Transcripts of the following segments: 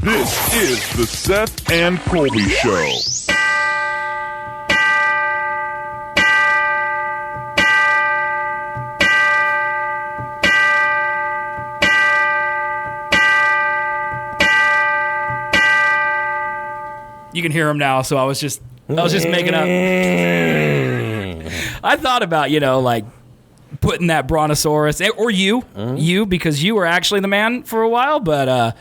This is the Seth and Colby Show. You can hear him now, so I was just making up. I thought about, like putting that brontosaurus, or you, because you were actually the man for a while, but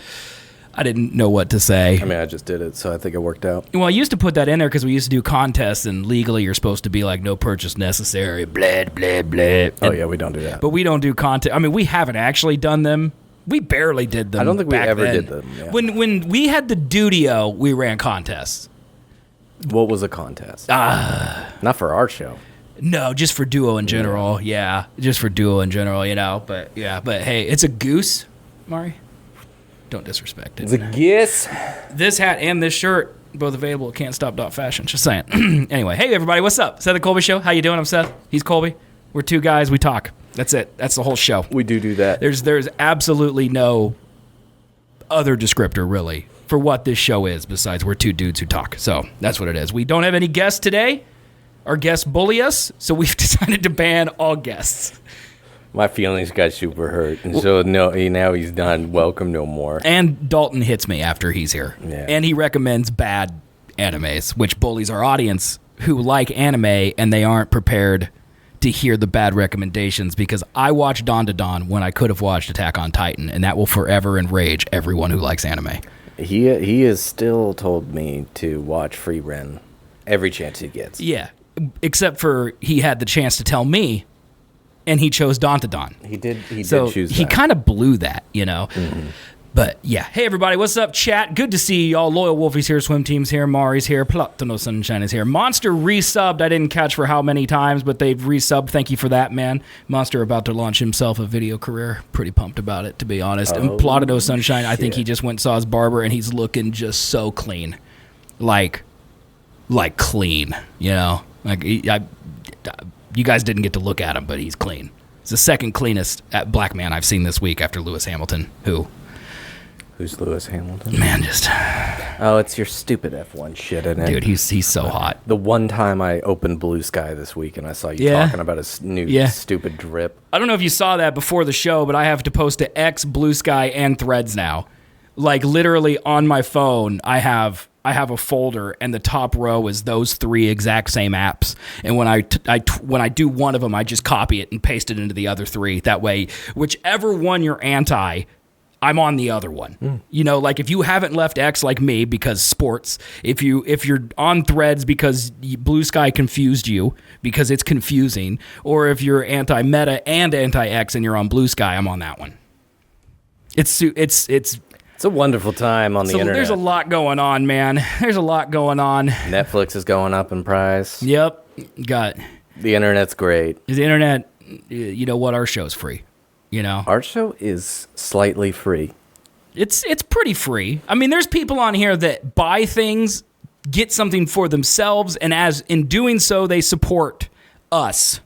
I didn't know what to say. I mean, I just did it, so I think it worked out. Well, I used to put that in there because we used to do contests, and legally you're supposed to be like, no purchase necessary, blah, blah, blah. Oh, yeah, we don't do that. But we don't do contest. I mean, we haven't actually done them. We barely did them. I don't think we ever then. did them. Yeah. When we had the Dudio, we ran contests. What was a contest? Not for our show. No, just for duo in general. Yeah, just for duo in general, But hey, it's a goose, Marii. Don't disrespect it. It's a goose. This hat and this shirt, both available at can'tstop.fashion. Just saying. Anyway, hey everybody, what's up? Seth the Colby Show. How you doing? I'm Seth. He's Colby. We're two guys. We talk. That's it. That's the whole show. We do that. There's absolutely no other descriptor, really, for what this show is besides we're two dudes who talk. So that's what it is. We don't have any guests today. Our guests bully us, so we've decided to ban all guests. My feelings got super hurt, and so now he's done. Welcome no more. And Dalton hits me after he's here. Yeah. And he recommends bad animes, which bullies our audience who like anime and they aren't prepared to hear the bad recommendations, because I watched Dawn to Dawn when I could have watched Attack on Titan, and that will forever enrage everyone who likes anime. He has still told me to watch Free Ren every chance he gets. Yeah, except for he had the chance to tell me, and he chose Dawn to Dawn. He did choose that. He kind of blew that, Mm-hmm. But yeah, hey everybody, what's up, chat? Good to see y'all. Loyal Wolfie's here, Swim Team's here, Mari's here, Platano Sunshine is here. Monster resubbed. I didn't catch for how many times, but they've resubbed. Thank you for that, man. Monster about to launch himself a video career. Pretty pumped about it, to be honest. And Platano Sunshine, shit. I think he just went and saw his barber, and he's looking just so clean, like clean. Like you guys didn't get to look at him, but he's clean. He's the second cleanest black man I've seen this week after Lewis Hamilton, Who's Lewis Hamilton? Man, just... Oh, it's your stupid F1 shit, isn't it? Dude, he's so hot. The one time I opened Blue Sky this week and I saw you talking about his new stupid drip. I don't know if you saw that before the show, but I have to post to X, Blue Sky, and Threads now. Like, literally on my phone, I have a folder, and the top row is those three exact same apps. And when I do one of them, I just copy it and paste it into the other three. That way, whichever one you're anti... I'm on the other one. Like if you haven't left X like me because sports, if you're on Threads because Blue Sky confused you because it's confusing, or if you're anti-Meta and anti-X and you're on Blue Sky, I'm on that one. It's a wonderful time on the internet. There's a lot going on, man. There's a lot going on. Netflix is going up in price. Yep. The internet's great. The internet, what? Our show's free. Our show is slightly free. It's pretty free. I mean, there's people on here that buy things, get something for themselves, and as in doing so, they support us.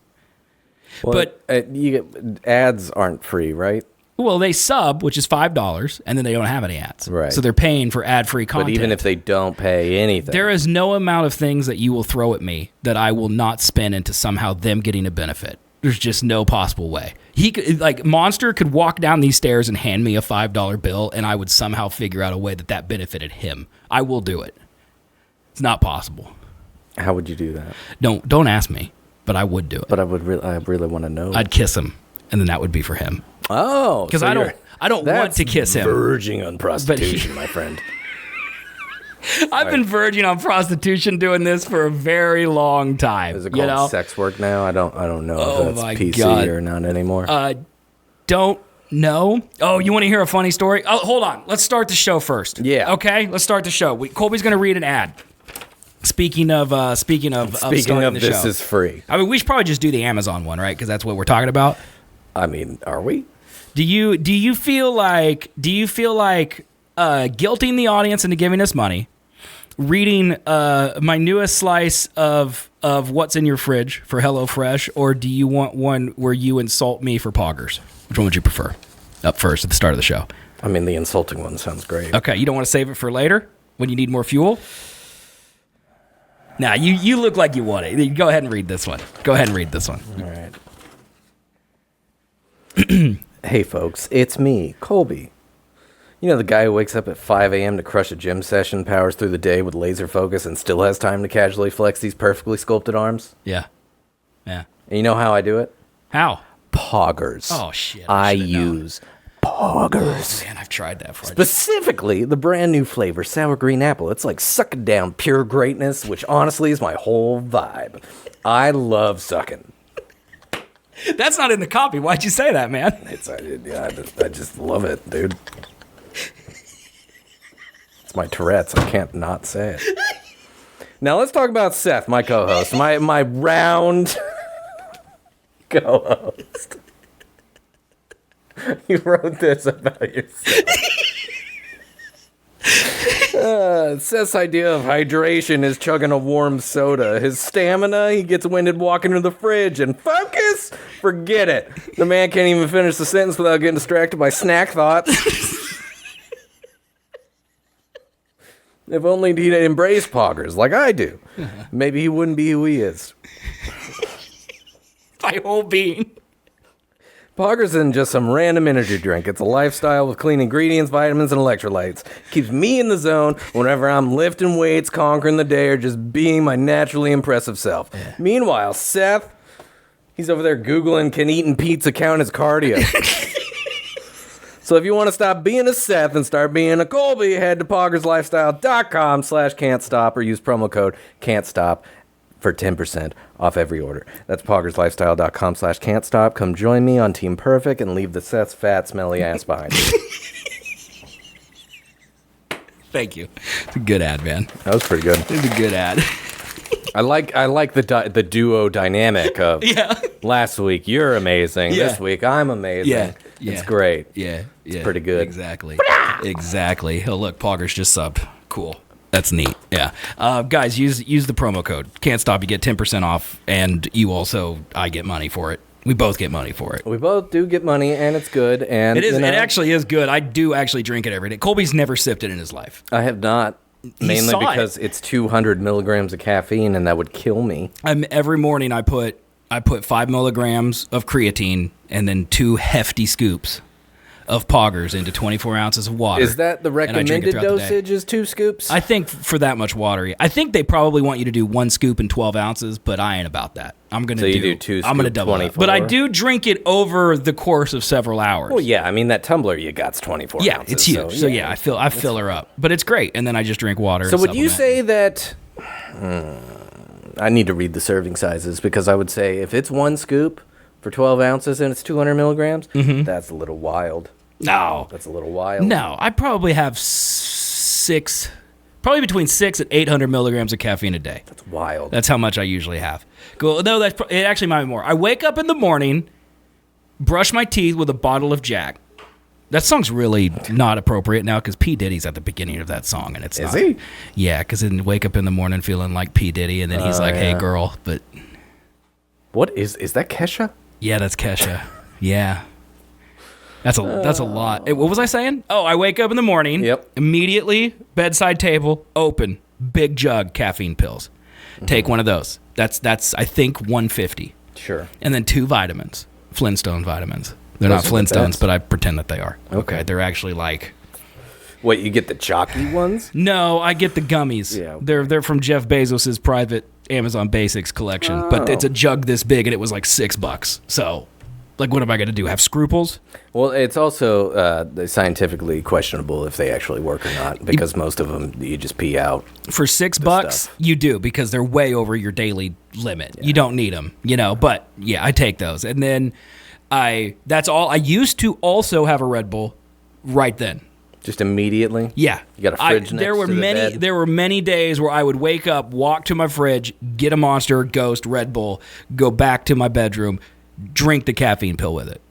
Well, but ads aren't free, right? Well, they sub, which is $5, and then they don't have any ads. Right. So they're paying for ad-free content. But even if they don't pay anything, there is no amount of things that you will throw at me that I will not spin into somehow them getting a benefit. There's just no possible way. He could, Monster could walk down these stairs and hand me a $5 bill, and I would somehow figure out a way that benefited him. I will do it. It's not possible. How would you do that? Don't ask me, but I would do it. But I really want to know. I'd kiss him, and then that would be for him. Oh, because I don't want to kiss him. Verging on prostitution, my friend. I've been verging on prostitution doing this for a very long time. Is it called sex work now? I don't know if that's PC God. or not anymore. Don't know. Oh, you want to hear a funny story? Oh, hold on. Let's start the show first. Yeah. Okay, let's start the show. Colby's going to read an ad. Speaking of starting the this show. Is free. I mean, we should probably just do the Amazon one, right? Because that's what we're talking about. I mean, are we? Do you feel like guilting the audience into giving us money, reading my newest slice of what's in your fridge for HelloFresh, or do you want one where you insult me for poggers? Which one would you prefer? Up first at the start of the show. I mean, the insulting one sounds great. Okay, you don't want to save it for later when you need more fuel? Nah, you look like you want it. Go ahead and read this one. All right. Hey, folks, it's me, Colby. You know the guy who wakes up at 5 a.m. to crush a gym session, powers through the day with laser focus, and still has time to casually flex these perfectly sculpted arms? Yeah. Yeah. And you know how I do it? How? Poggers. Oh, shit. I use Poggers. Oh, man, I've tried that for Specifically, the brand new flavor, sour green apple. It's like sucking down pure greatness, which honestly is my whole vibe. I love sucking. That's not in the copy. Why'd you say that, man? I just love it, dude. It's my Tourette's. I can't not say it. Now let's talk about Seth, my co-host, my round co-host. You wrote this about yourself. Seth's idea of hydration is chugging a warm soda. His stamina, he gets winded walking to the fridge. And focus? Forget it. The man can't even finish the sentence without getting distracted by snack thoughts. If only he'd embrace poggers like I do. Maybe he wouldn't be who he is. My whole being. Poggers isn't just some random energy drink. It's a lifestyle with clean ingredients, vitamins, and electrolytes. Keeps me in the zone whenever I'm lifting weights, conquering the day, or just being my naturally impressive self. Yeah. Meanwhile, Seth, he's over there Googling, can eating pizza count as cardio? So if you want to stop being a Seth and start being a Colby, head to poggerslifestyle.com/can't-stop or use promo code can't-stop for 10% off every order. That's poggerslifestyle.com/can't-stop. Come join me on Team Perfect and leave the Seth's fat, smelly ass behind you. Thank you. It's a good ad, man. That was pretty good. It's a good ad. I like the duo dynamic of last week, you're amazing. Yeah. This week, I'm amazing. Yeah. It's great. Yeah. It's pretty good. Exactly. Exactly. Oh, look, Poggers just subbed. Cool. That's neat. Yeah. Guys, use the promo code. Can't Stop. You get 10% off, and I get money for it. We both get money for it. We both do get money, and it's good. And it is. It actually is good. I do actually drink it every day. Colby's never sipped it in his life. I have not. Mainly because it's 200 milligrams of caffeine, and that would kill me. Every morning I put 5 milligrams of creatine and then 2 hefty scoops of Poggers into 24 ounces of water. Is that the recommended dosage is 2 scoops? I think for that much water. I think they probably want you to do 1 scoop in 12 ounces, but I ain't about that. I'm going to do 2 I'm going to double it. But I do drink it over the course of several hours. Well, yeah, I mean that tumbler you got's 24 ounces. Yeah, it's huge. So yeah, I fill her up. But it's great, and then I just drink water. So would you say that I need to read the serving sizes, because I would say if it's 1 scoop for 12 ounces and it's 200 milligrams, that's a little wild. No. That's a little wild. No, I probably have probably between 6 and 800 milligrams of caffeine a day. That's wild. That's how much I usually have. Cool. No, it actually might be more. I wake up in the morning, brush my teeth with a bottle of Jack. That song's really not appropriate now because P. Diddy's at the beginning of that song, and it's Is not. he? Yeah, because then wake up in the morning feeling like P. Diddy, and then he's like, "Hey, girl," but what is that? Kesha? Yeah, that's Kesha. Yeah. That's a lot. What was I saying? Oh, I wake up in the morning. Yep. Immediately, bedside table, open, big jug, caffeine pills. Take one of those. That's I think 150. Sure. And then 2 vitamins, Flintstone vitamins. They're not Flintstones, but I pretend that they are. Okay. They're actually like. What, you get the chalky ones? No, I get the gummies. Yeah. They're from Jeff Bezos's private Amazon Basics collection, but it's a jug this big, and it was like $6. So. Like, what am I going to do? Have scruples? Well, it's also scientifically questionable if they actually work or not, because most of them you just pee out. For $6, you do, because they're way over your daily limit. Yeah. You don't need them, But yeah, I take those, and then that's all. I used to also have a Red Bull right then. Just immediately? Yeah. You got a fridge next to the bed? There were many days where I would wake up, walk to my fridge, get a Monster, Ghost, Red Bull, go back to my bedroom, drink the caffeine pill with it.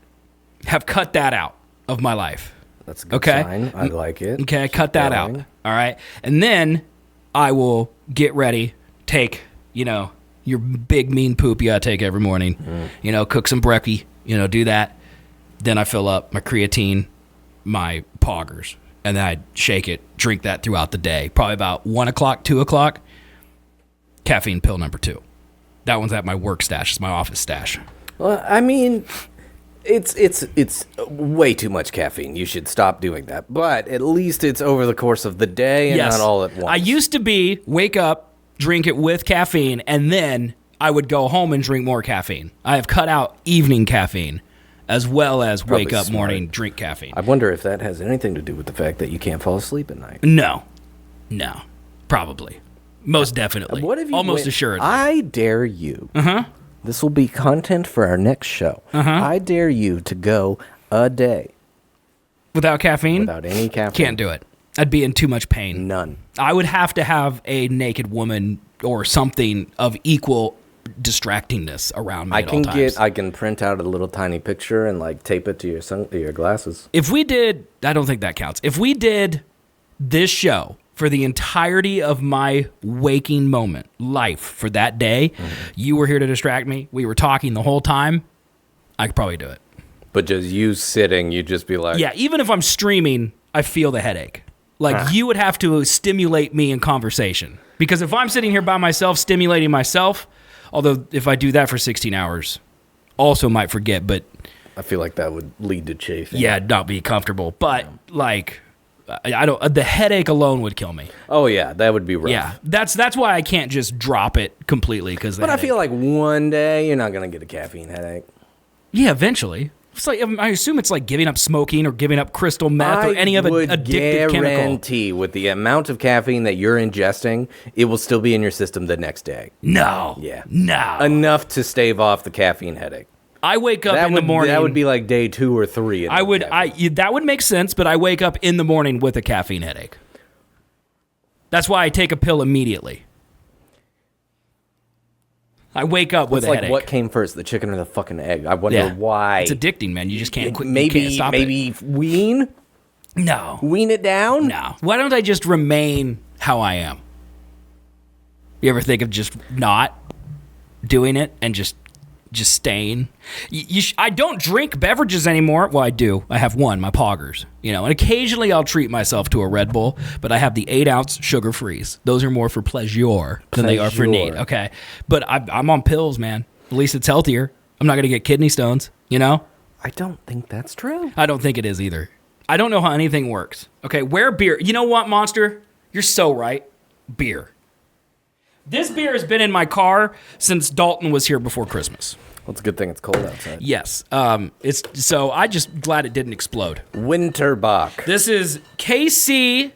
Have cut that out of my life. That's a good sign. I like it. Okay, cut that out. All right. And then I will get ready, take, your big mean poop you gotta take every morning. Cook some brekkie, do that. Then I fill up my creatine, my poggers, and then I'd shake it, drink that throughout the day. Probably about 1 o'clock, 2 o'clock, caffeine pill number 2. That one's at my work stash. It's my office stash. Well, I mean, it's way too much caffeine. You should stop doing that. But at least it's over the course of the day and not all at once. I used to wake up, drink it with caffeine, and then I would go home and drink more caffeine. I have cut out evening caffeine as well as wake up morning, drink caffeine. I wonder if that has anything to do with the fact that you can't fall asleep at night. No, probably. Most definitely. What have you Almost assuredly. I dare you. This will be content for our next show. I dare you to go a day without caffeine? Without any caffeine. Can't do it. I'd be in too much pain. None. I would have to have a naked woman or something of equal distractingness around me at all times. I can print out a little tiny picture and like tape it to your glasses. If we did, I don't think that counts. If we did this show for the entirety of my waking moment, life for that day, you were here to distract me, we were talking the whole time, I could probably do it. But just you sitting, you'd just be like... Yeah, even if I'm streaming, I feel the headache. Like, you would have to stimulate me in conversation. Because if I'm sitting here by myself, stimulating myself, although if I do that for 16 hours, also might forget, but... I feel like that would lead to chafing. Yeah, not be comfortable. But, like... I don't. The headache alone would kill me. Oh yeah, that would be rough. Yeah, that's why I can't just drop it completely. But I feel like one day you're not gonna get a caffeine headache. Yeah, eventually. It's like I assume it's like giving up smoking or giving up crystal meth or any of addictive chemical. I guarantee with the amount of caffeine that you're ingesting, it will still be in your system the next day. No. Yeah. No. Enough to stave off the caffeine headache. I wake up in the morning. That would be like day 2 or 3. That would make sense, but I wake up in the morning with a caffeine headache. That's why I take a pill immediately. I wake up with a headache. What came first, the chicken or the fucking egg? I wonder why. It's addicting, man. You just can't quit. Maybe, you can't stop maybe wean? No. Wean it down? No. Why don't I just remain how I am? You ever think of just not doing it and just staying? I don't drink beverages anymore. Well, I do. I have one, my poggers. And occasionally I'll treat myself to a Red Bull, but I have the 8-ounce sugar-frees. Those are more for pleasure than they are for need. Okay. But I'm on pills, man. At least it's healthier. I'm not going to get kidney stones, I don't think that's true. I don't think it is either. I don't know how anything works. Okay, where beer? You know what, Monster? You're so right. Beer. This beer has been in my car since Dalton was here before Christmas. Well, it's a good thing it's cold outside. Yes. So I just glad it didn't explode. Winterbach. This is KC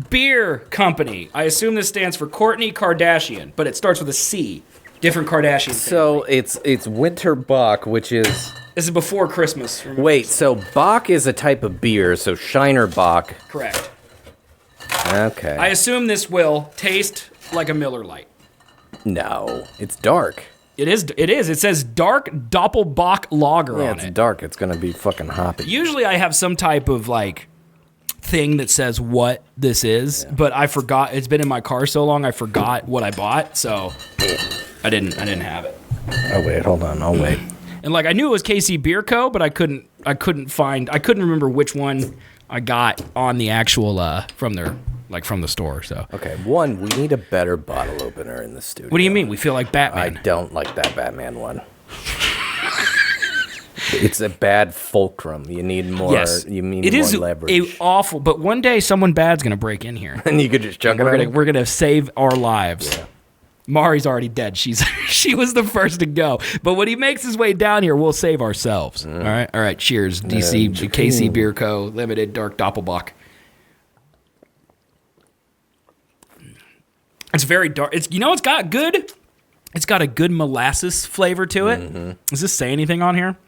Beer Company. I assume this stands for Kourtney Kardashian, but it starts with a C. Different Kardashian. So it's Winterbach, which is... This is before Christmas. Wait, so Bach is a type of beer, so Shiner Bach. Correct. Okay. I assume this will taste like a Miller Lite. No, it's dark. It is. It says dark Doppelbock lager on it. Yeah, it's dark. It's going to be fucking hoppy. Usually I have some type of like thing that says what this is, but I forgot. It's been in my car so long I forgot what I bought, so I didn't have it. Oh wait, hold on. I'll wait. And like I knew it was KC Beer Co, but I couldn't remember which one I got on the actual from the store. So okay, we need a better bottle opener in the studio. What do you mean? We feel like Batman. I don't like that Batman one. It's a bad fulcrum. You need more. Yes, you need it more is leverage. Awful. But one day someone bad's gonna break in here, and you could just chuck it. We're gonna save our lives. Yeah. Mari's already dead. She was the first to go. But when he makes his way down here, we'll save ourselves. All right. Cheers, KC Beer Co. Limited Dark Doppelbock. It's very dark. It's got a good molasses flavor to it. Mm-hmm. Does this say anything on here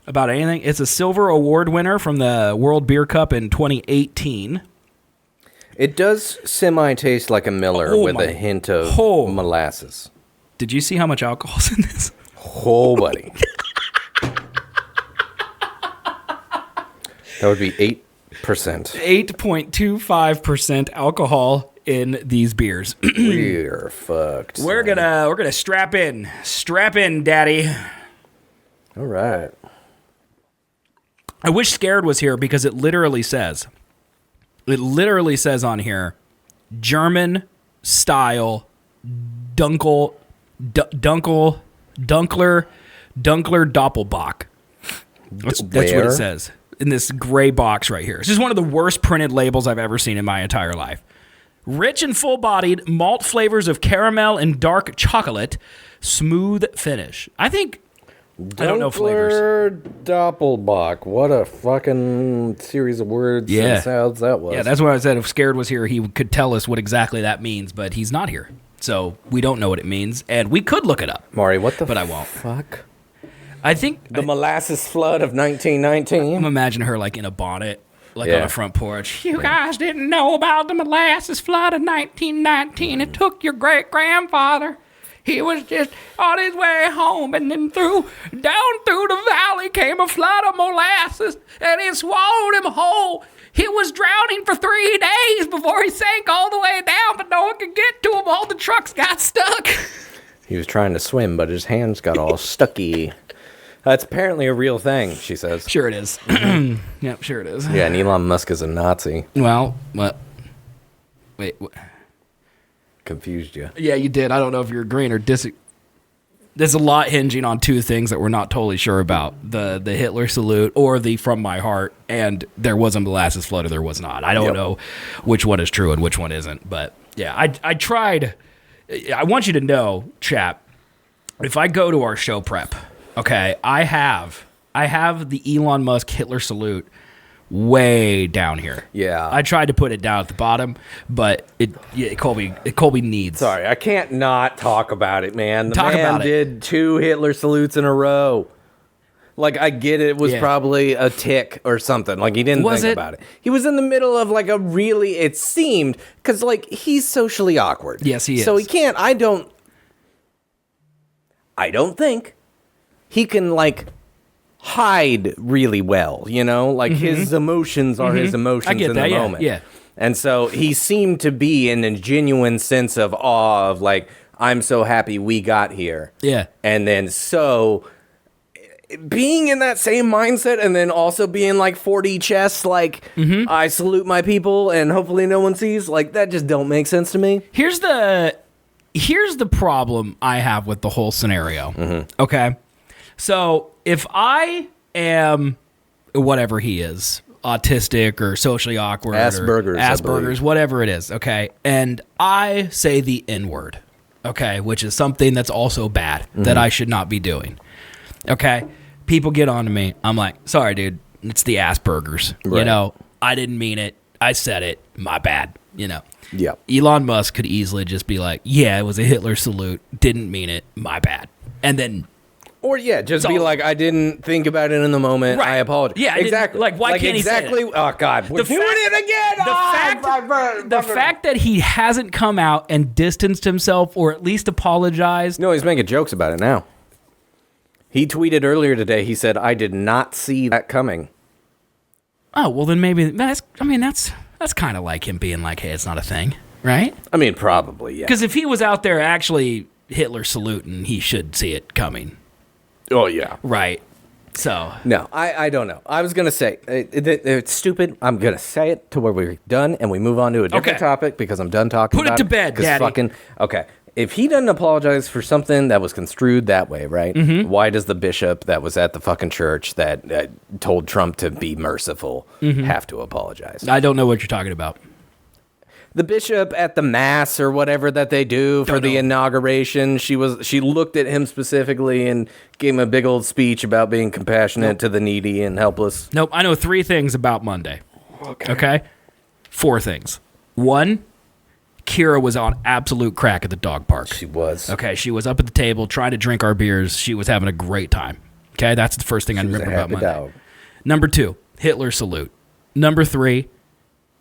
about anything? It's a silver award winner from the World Beer Cup in 2018. It does semi-taste like a Miller with a hint of molasses. Did you see how much alcohol's in this? Oh, buddy. That would be 8%. 8.25% alcohol in these beers. We're fucked. We're gonna strap in, daddy. All right. I wish Scared was here because it literally says on here, German style Dunkler Doppelbock. That's what it says in this gray box right here. This is one of the worst printed labels I've ever seen in my entire life. Rich and full-bodied malt flavors of caramel and dark chocolate, smooth finish. I don't know flavors. Doppelbock. What a fucking series of words and sounds that was. Yeah, that's what I said. If Scared was here, he could tell us what exactly that means, but he's not here. So we don't know what it means, and we could look it up. Marii, what the but I won't. fuck? I think... The molasses flood of 1919? I'm imagining her like in a bonnet, on a front porch. You guys didn't know about the molasses flood of 1919. It took your great-grandfather. He was just on his way home, and then down through the valley came a flood of molasses, and it swallowed him whole. He was drowning for 3 days before he sank all the way down, but no one could get to him. All the trucks got stuck. He was trying to swim, but his hands got all stucky. That's apparently a real thing, she says. Sure it is. Yep, sure it is. Yeah, and Elon Musk is a Nazi. Well, what? Wait, what? Confused you. Yeah, you did. I don't know if you're agreeing or disagreeing. There's a lot hinging on two things that we're not totally sure about. The Hitler salute or the From My Heart, and there was a molasses flood or there was not. I don't know which one is true and which one isn't. But yeah, I tried. I want you to know, chap, if I go to our show prep, okay, I have the Elon Musk Hitler salute way down here. Yeah. I tried to put it down at the bottom, but Colby needs. Sorry, I can't not talk about it, man. The Talk man about it. did 2 Hitler salutes in a row. Like, I get it was probably a tick or something. Like, he didn't think about it. He was in the middle of, like, it seemed, because, like, he's socially awkward. Yes, he is. So he can't, I don't think he can, like, hide really well, you know? Like, his emotions are his emotions in the moment. Yeah. And so he seemed to be in a genuine sense of awe of, like, I'm so happy we got here. Yeah. And then so being in that same mindset and then also being like 40 chest, like, I salute my people and hopefully no one sees, like, that just don't make sense to me. Here's the problem I have with the whole scenario. Okay. So if I am whatever he is, autistic or socially awkward, Asperger's, whatever it is, okay, and I say the N-word, okay, which is something that's also bad that I should not be doing, okay, people get on to me. I'm like, sorry, dude, it's the Asperger's. Right. You know, I didn't mean it. I said it. My bad. You know. Yeah. Elon Musk could easily just be like, yeah, it was a Hitler salute. Didn't mean it. My bad. And then. Or just be like, I didn't think about it in the moment. Right. I apologize. Yeah, exactly. Like, why can't he say that? Oh God, we're doing it again. The fact that he hasn't come out and distanced himself or at least apologized. No, he's making jokes about it now. He tweeted earlier today. He said, "I did not see that coming." Oh well, then maybe that's kind of like him being like, "Hey, it's not a thing," right? I mean, probably, yeah. Because if he was out there actually Hitler saluting, he should see it coming. Oh yeah, right. So no, I don't know. I was gonna say it's stupid. I'm gonna say it to where we're done and we move on to a different topic because I'm done talking. Put it to bed, Daddy. Okay. If he doesn't apologize for something that was construed that way, right? Why does the bishop that was at the fucking church that told Trump to be merciful have to apologize? I don't know what you're talking about. The bishop at the mass or whatever that they do for the inauguration, she looked at him specifically and gave him a big old speech about being compassionate to the needy and helpless. Nope. I know 3 things about Monday. Okay? 4 things. 1, Kira was on absolute crack at the dog park. She was. Okay, she was up at the table trying to drink our beers. She was having a great time. Okay, that's the first thing I remember about Monday. Dog. Number 2, Hitler salute. Number 3,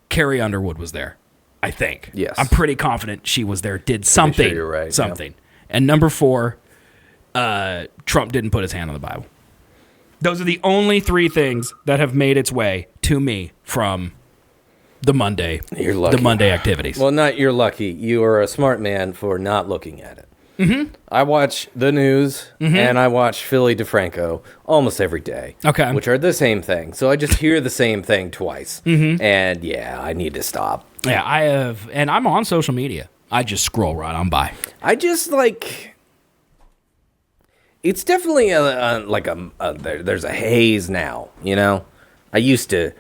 Carrie Underwood was there. I think. Yes. I'm pretty confident she was there, did something. Sure you're right. Something. Yeah. And number 4, Trump didn't put his hand on the Bible. Those are the only 3 things that have made its way to me from the Monday. You're lucky. The Monday activities. Well, not you're lucky. You are a smart man for not looking at it. I watch the news and I watch Philly DeFranco almost every day. Okay. Which are the same thing. So I just hear the same thing twice. And yeah, I need to stop. Yeah, I have, and I'm on social media. I just scroll right on by. I just like. It's definitely there's a haze now, you know. I used to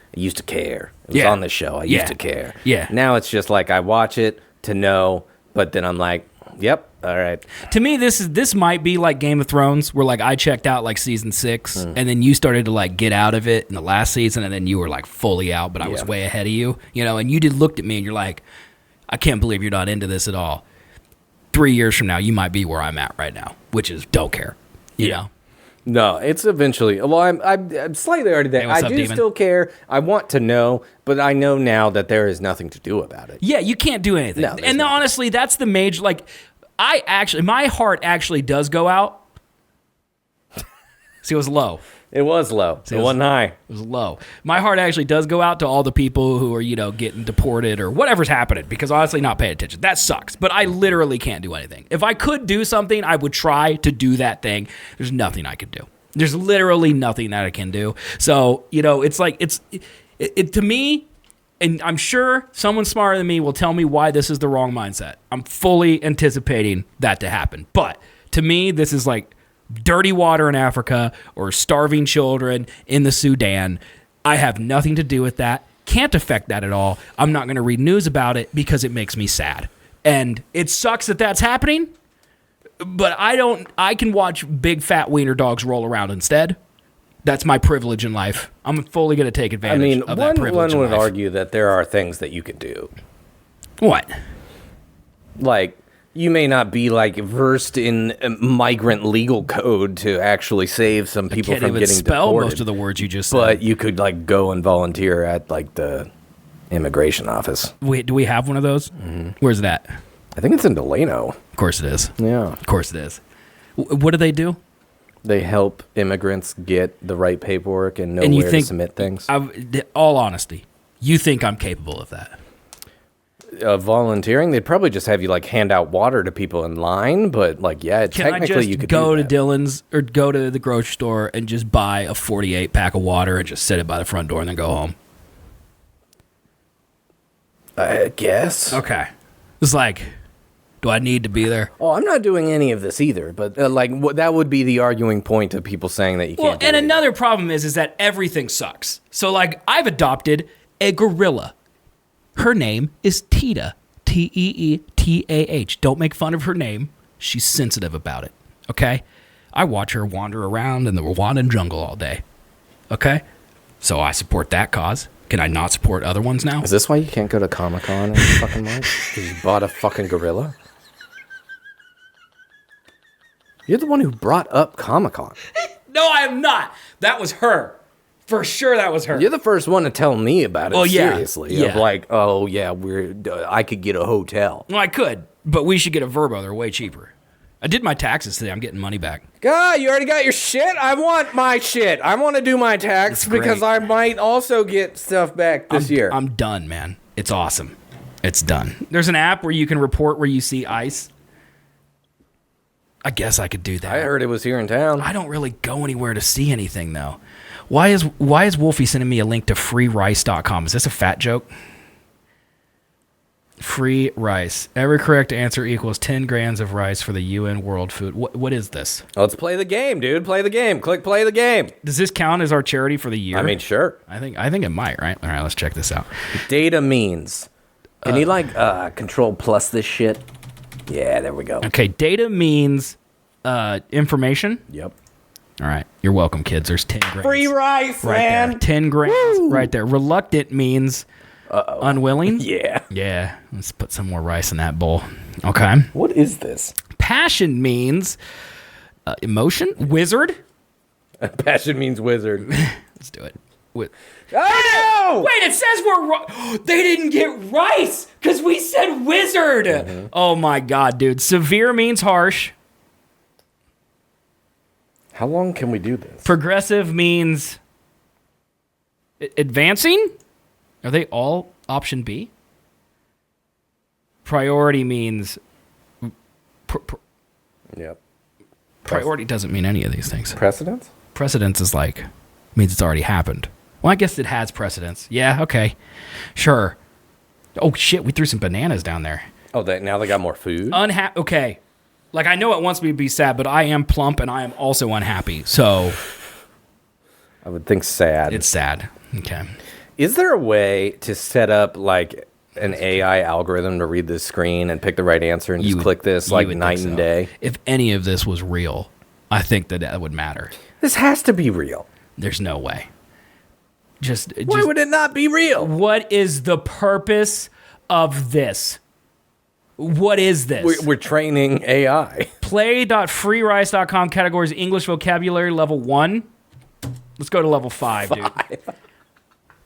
care. It was on the show. I used to care. Yeah. Now it's just like I watch it to know, but then I'm like, yep, all right. To me, this might be like Game of Thrones, where like I checked out like season 6, and then you started to like get out of it in the last season, and then you were like fully out, but I was way ahead of you, you know. And you looked at me and you're like, I can't believe you're not into this at all. 3 years from now, you might be where I'm at right now, which is don't care, you know. No, it's eventually. Well, I'm slightly already there. Hey, what's I up, do Demon? still care. I want to know, but I know now that there is nothing to do about it. Yeah, you can't do anything. No, and honestly, that's the major, like, my heart actually does go out. See, it was low. It was low. It wasn't high. It was low. My heart actually does go out to all the people who are, you know, getting deported or whatever's happening, because honestly, not paying attention. That sucks. But I literally can't do anything. If I could do something, I would try to do that thing. There's nothing I could do. There's literally nothing that I can do. So, you know, it's like, it to me, and I'm sure someone smarter than me will tell me why this is the wrong mindset. I'm fully anticipating that to happen. But to me, this is like dirty water in Africa or starving children in the Sudan. I have nothing to do with that. Can't affect that at all. I'm not going to read news about it because it makes me sad. And it sucks that that's happening, but I can watch big fat wiener dogs roll around instead. That's my privilege in life. I'm fully going to take advantage of that privilege one in would life. argue that there are things that you could do. What? Like, you may not be like versed in migrant legal code to actually save some people Can't from even getting spell deported, most of the words you just said. but you could like go and volunteer at like the immigration office. Wait, do we have one of those? Where's that? I think it's in Delano. Of course it is. Yeah. Of course it is. What do they do? They help immigrants get the right paperwork and know where to submit things. All honesty, you think I'm capable of that? Volunteering, they'd probably just have you like hand out water to people in line, but like, yeah, Can technically I just you could go do to that. Dillon's or go to the grocery store and just buy a 48 pack of water and just set it by the front door and then go home? I guess. Okay. It's like, do I need to be there? Oh, I'm not doing any of this either, but that would be the arguing point of people saying that you can't. Well, do and anything. another problem is that everything sucks. So, like, I've adopted a gorilla. Her name is Tita. Teetah. Don't make fun of her name. She's sensitive about it. Okay? I watch her wander around in the Rwandan jungle all day. Okay? So I support that cause. Can I not support other ones now? Is this why you can't go to Comic-Con in fucking March? Because you bought a fucking gorilla? You're the one who brought up Comic-Con. No, I am not. That was her. For sure, that was her. You're the first one to tell me about it, Well, yeah. seriously. Yeah. Of like, oh, yeah, I could get a hotel. Well, I could, but we should get a Verbo. They're way cheaper. I did my taxes today. I'm getting money back. God, you already got your shit? I want my shit. I want to do my tax because great. I might also get stuff back this year. I'm done, man. It's awesome. It's done. There's an app where you can report where you see ice. I guess I could do that. I heard it was here in town. I don't really go anywhere to see anything, though. Why is Wolfie sending me a link to freerice.com? Is this a fat joke? Free rice. Every correct answer equals 10 grams of rice for the UN World Food. What is this? Let's play the game, dude. Play the game. Click play the game. Does this count as our charity for the year? I mean, sure. I think it might, right? All right, let's check this out. Data means. Can you control plus this shit? Yeah, there we go. Okay, data means information. Yep. All right, you're welcome, kids. There's 10 grams. Free rice, right man. there. 10 grams right there. Reluctant means unwilling. Yeah. Yeah. Let's put some more rice in that bowl. Okay. What is this? Passion means emotion. Wizard. Passion means wizard. Let's do it. Wait, Oh! it says they didn't get rice because we said wizard. Mm-hmm. Oh my God, dude. Severe means harsh. How long can we do this? Progressive means advancing. Are they all option B? Priority means Yep. Priority doesn't mean any of these things. Precedence? Precedence is like, means it's already happened. Well, I guess it has precedence. Yeah, okay. Sure. Oh, shit, we threw some bananas down there. Oh, now they got more food? Okay. Like, I know it wants me to be sad, but I am plump and I am also unhappy. So. I would think sad. It's sad. Okay. Is there a way to set up, like, an AI algorithm to read this screen and pick the right answer and just click this, like, night and day? If any of this was real, I think that would matter. This has to be real. There's no way. Why would it not be real? What is the purpose of this? What is this? We're training AI. Play.freerice.com categories English vocabulary level 1. Let's go to level 5, dude.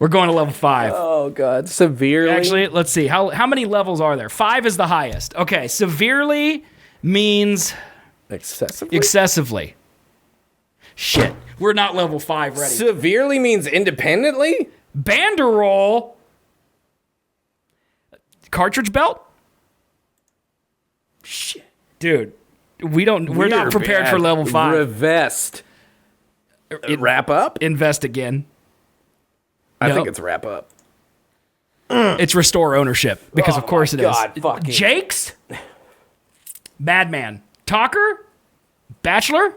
We're going to level 5. Oh, God. Severely? Actually, let's see. How many levels are there? 5 is the highest. Okay, severely means... Excessively. Shit. We're not level 5 ready. Severely means independently? Banderole. Cartridge belt? Shit. Dude, we're not prepared for level 5. Revest. Wrap up? Invest again. I think it's wrap up. It's restore ownership, because of course it is. Fucking. Jake's? Madman. Talker? Bachelor?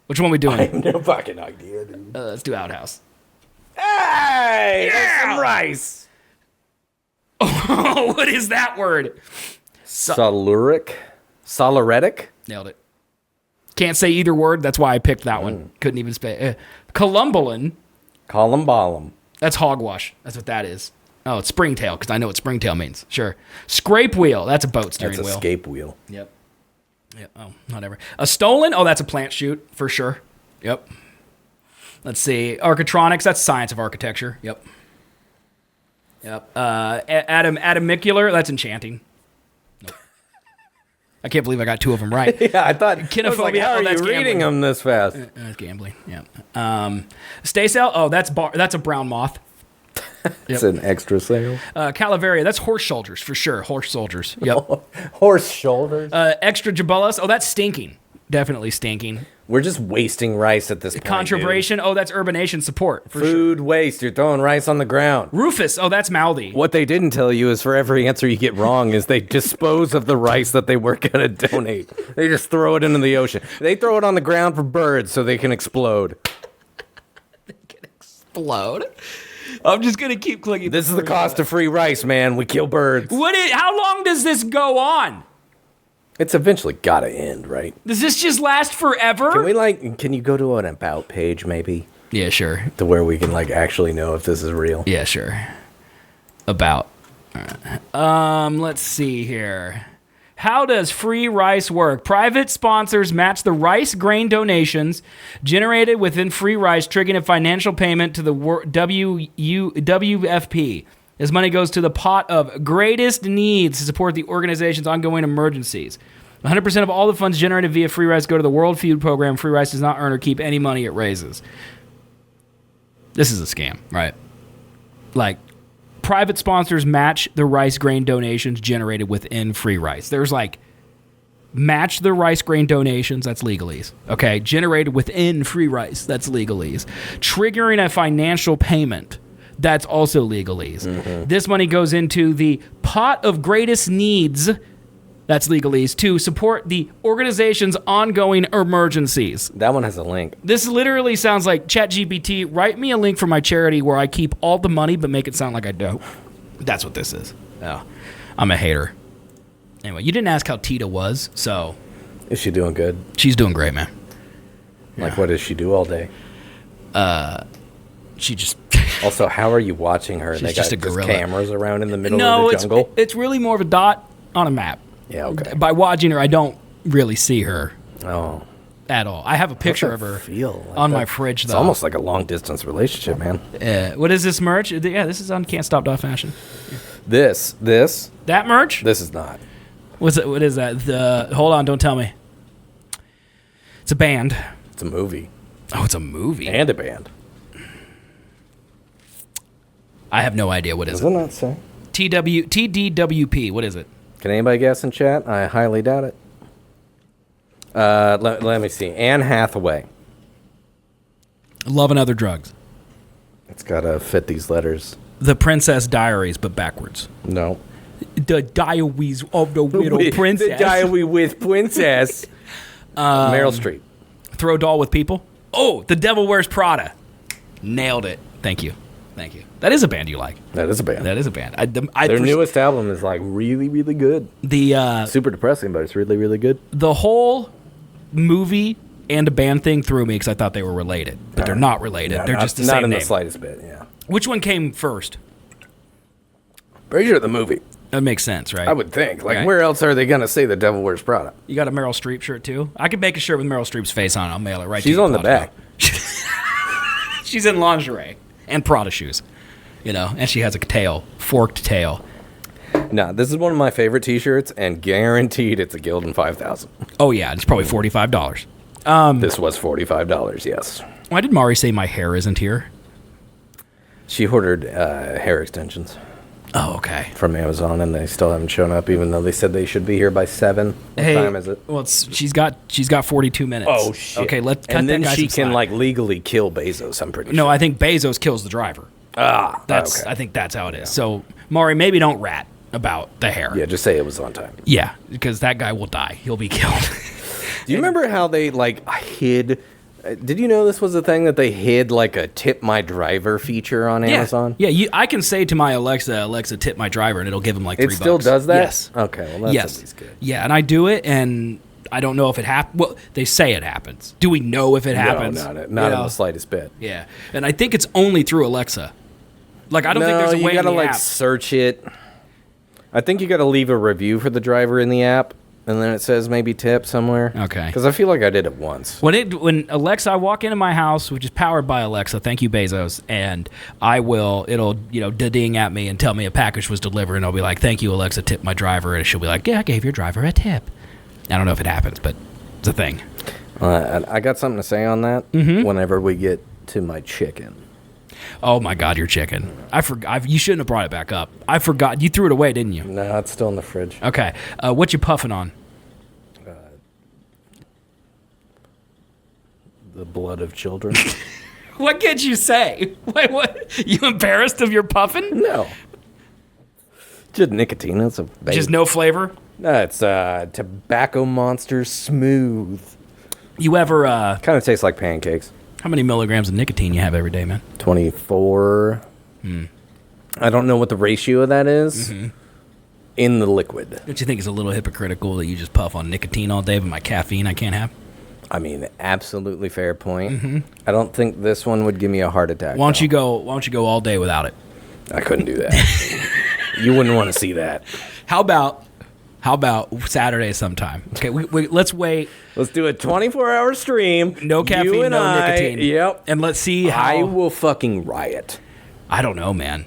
Which one are we doing? I have no fucking idea, dude. Let's do Outhouse. Hey! Yeah! Some rice. Oh, what is that word? Soluric? Solaretic? Nailed it. Can't say either word. That's why I picked that one. Couldn't even say. Columbulan. Columbalum. That's hogwash. That's what that is. Oh, it's springtail, because I know what springtail means. Sure. Scrape wheel. That's a boat steering wheel. That's a scape wheel. Yep. Yeah. Oh, whatever. A stolen. Oh, that's a plant chute for sure. Yep. Let's see. Architronics. That's science of architecture. Yep. Yep. Atomicular. That's enchanting. Nope. I can't believe I got 2 of them right. Yeah, I thought. Kinophobia. Like, how are that's you reading them this fast? That's gambling. Yeah. Stay cell. Oh, that's a brown moth. It's an extra sale. Calaveria. That's horse shoulders for sure. Horse soldiers. Yep. Horse shoulders. Extra jabulas. Oh, that's stinking. Definitely stinking. We're just wasting rice at this point. Contrabration. Oh, that's urbanation support. For Food sure. waste. You're throwing rice on the ground. Rufus. Oh, that's mouthy. What they didn't tell you is for every answer you get wrong is they dispose of the rice that they were going to donate. They just throw it into the ocean. They throw it on the ground for birds so they can explode. They can explode? I'm just going to keep clicking. This is the cost of free rice, man. We kill birds. How long does this go on? It's eventually got to end, right? Does this just last forever? Can you go to an about page maybe? Yeah, sure. To where we can actually know if this is real. Yeah, sure. About. Let's see here. How does free rice work? Private sponsors match the rice grain donations generated within free rice, triggering a financial payment to the WFP. This money goes to the pot of greatest needs to support the organization's ongoing emergencies. 100% of all the funds generated via free rice go to the World Food Program. Free rice does not earn or keep any money it raises. This is a scam, right? Private sponsors match the rice grain donations generated within free rice. There's match the rice grain donations, that's legalese. Okay, generated within free rice, that's legalese. Triggering a financial payment, that's also legalese. Mm-hmm. This money goes into the pot of greatest needs, that's legalese, to support the organization's ongoing emergencies. That one has a link. This literally sounds like ChatGPT, write me a link for my charity where I keep all the money but make it sound like I don't. That's what this is. Oh, I'm a hater. Anyway, you didn't ask how Tita was, so... Is she doing good? She's doing great, man. What does she do all day? She just... Also, how are you watching her? She's they just got a gorilla. Cameras around in the middle of the jungle? It's really more of a dot on a map. Yeah, okay. By watching her, I don't really see her. Oh. At all. I have a picture of her on my fridge, though. It's almost like a long-distance relationship, man. What is this merch? Yeah, this is on Can't Stop Fashion. This? That merch? This is not. What is that? Hold on, don't tell me. It's a band. It's a movie. Oh, it's a movie. And a band. I have no idea what is it. Does it not say? TDWP. What is it? Can anybody guess in chat? I highly doubt it. Let me see. Anne Hathaway. Love and Other Drugs. It's got to fit these letters. The Princess Diaries, but backwards. No. The Diaries of the Widow Princess. The Diary with Princess. Meryl Streep. Throw Doll with People. Oh, The Devil Wears Prada. Nailed it. Thank you. That is a band you like. That is a band. Their newest album is like really, really good. Super depressing, but it's really, really good. The whole movie and a band thing threw me because I thought they were related, but they're not related. They're just the same name. Not in the slightest bit, yeah. Which one came first? Pretty sure the movie. That makes sense, right? I would think. Like, where else are they going to say The Devil Wears Prada? You got a Meryl Streep shirt, too? I could make a shirt with Meryl Streep's face on it. I'll mail it right to you. She's on the back. She's in lingerie and Prada shoes, and she has a forked tail. No, this is one of my favorite T-shirts, and guaranteed it's a Gildan 5000. Oh, yeah. It's probably $45. This was $45, yes. Why did Marii say my hair isn't here? She ordered hair extensions. Oh, okay. From Amazon, and they still haven't shown up, even though they said they should be here by 7. What time is it? Well, she's got 42 minutes. Oh shit! Okay, let's cut and then that guy she some can slack. legally kill Bezos. I'm pretty sure. No, I think Bezos kills the driver. Okay. I think that's how it is. So, Marii, maybe don't rat about the hair. Yeah, just say it was on time. Yeah, because that guy will die. He'll be killed. Do you remember how they hid? Did you know this was a thing that they hid like a tip my driver feature on Amazon? Yeah, I can say to my Alexa, tip my driver, and it'll give him like $3. It still does that? Yes. Okay, well that's at least good. Yeah, and I do it, and I don't know if it happens. Well, they say it happens. Do we know if it happens? No, not in the slightest bit. Yeah, and I think it's only through Alexa. Like, I don't think there's a way you gotta in the app. search it. I think you gotta leave a review for the driver in the app. And then it says maybe tip somewhere. Okay. Because I feel like I did it once. When Alexa, I walk into my house, which is powered by Alexa, thank you, Bezos, and it'll ding at me and tell me a package was delivered, and I'll be like, thank you, Alexa, tip my driver, and she'll be like, yeah, I gave your driver a tip. I don't know if it happens, but it's a thing. I got something to say on that whenever we get to my chicken. Oh my God, your chicken! I forgot. You shouldn't have brought it back up. I forgot. You threw it away, didn't you? No, it's still in the fridge. Okay. What you puffing on? The blood of children. What can't you say? Wait, what? You embarrassed of your puffing? No. Just nicotine. That's a baby. Just no flavor? No, it's Tobacco Monster Smooth. You ever kind of tastes like pancakes. How many milligrams of nicotine you have every day, man? 24. I don't know what the ratio of that is in the liquid. Don't you think it's a little hypocritical that you just puff on nicotine all day, but my caffeine I can't have? I mean, absolutely fair point. I don't think this one would give me a heart attack. Why don't you go all day without it? I couldn't do that. You wouldn't want to see that. How about Saturday sometime? Okay, let's wait. Let's do a 24-hour stream. No caffeine, no nicotine. Yep. And let's see how. I will fucking riot. I don't know, man.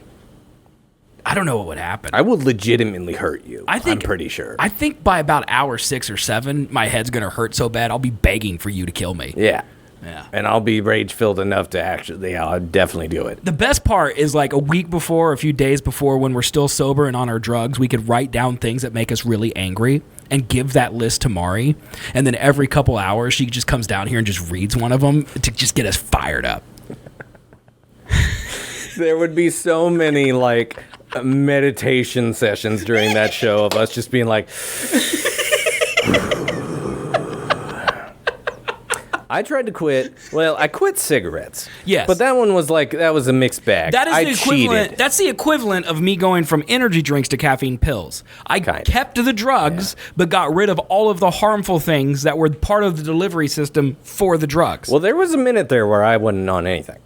I don't know what would happen. I will legitimately hurt you. I'm pretty sure. I think by about hour 6 or 7, my head's going to hurt so bad, I'll be begging for you to kill me. Yeah. Yeah. And I'll be rage-filled enough to actually, I'll definitely do it. The best part is like a week before, a few days before, when we're still sober and on our drugs, we could write down things that make us really angry and give that list to Marii. And then every couple hours, she just comes down here and just reads one of them to just get us fired up. There would be so many, like, meditation sessions during that show of us just being like... I tried to quit. Well, I quit cigarettes. Yes. But that one was that was a mixed bag. That is I the equivalent. cheated. That's the equivalent of me going from energy drinks to caffeine pills. I kept the drugs, but got rid of all of the harmful things that were part of the delivery system for the drugs. Well, there was a minute there where I wasn't on anything.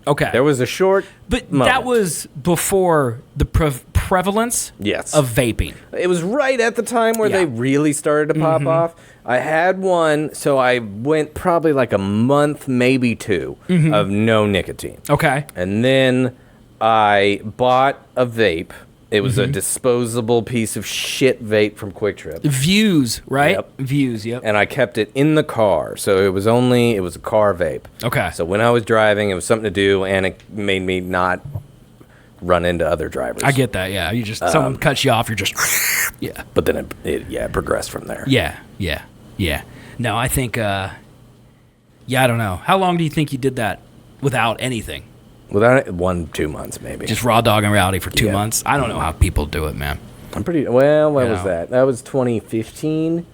Okay. There was a short But moment. that was before the prevalence of vaping. It was right at the time where they really started to pop off. I had one, so I went probably like a month, maybe 2, of no nicotine. Okay. And then I bought a vape. It was a disposable piece of shit vape from Quick Trip. Views, right? Yep. Views, yep. And I kept it in the car, so it was a car vape. Okay. So when I was driving, it was something to do, and it made me not run into other drivers. I get that, yeah. You just, someone cuts you off, you're just, yeah. But then it progressed from there. Yeah. No, I think, I don't know. How long do you think you did that without anything? Without it, 1-2 months, maybe. Just raw dog and reality for 2 months? I don't know how people do it, man. I'm pretty... Well, when was that? That was 2015.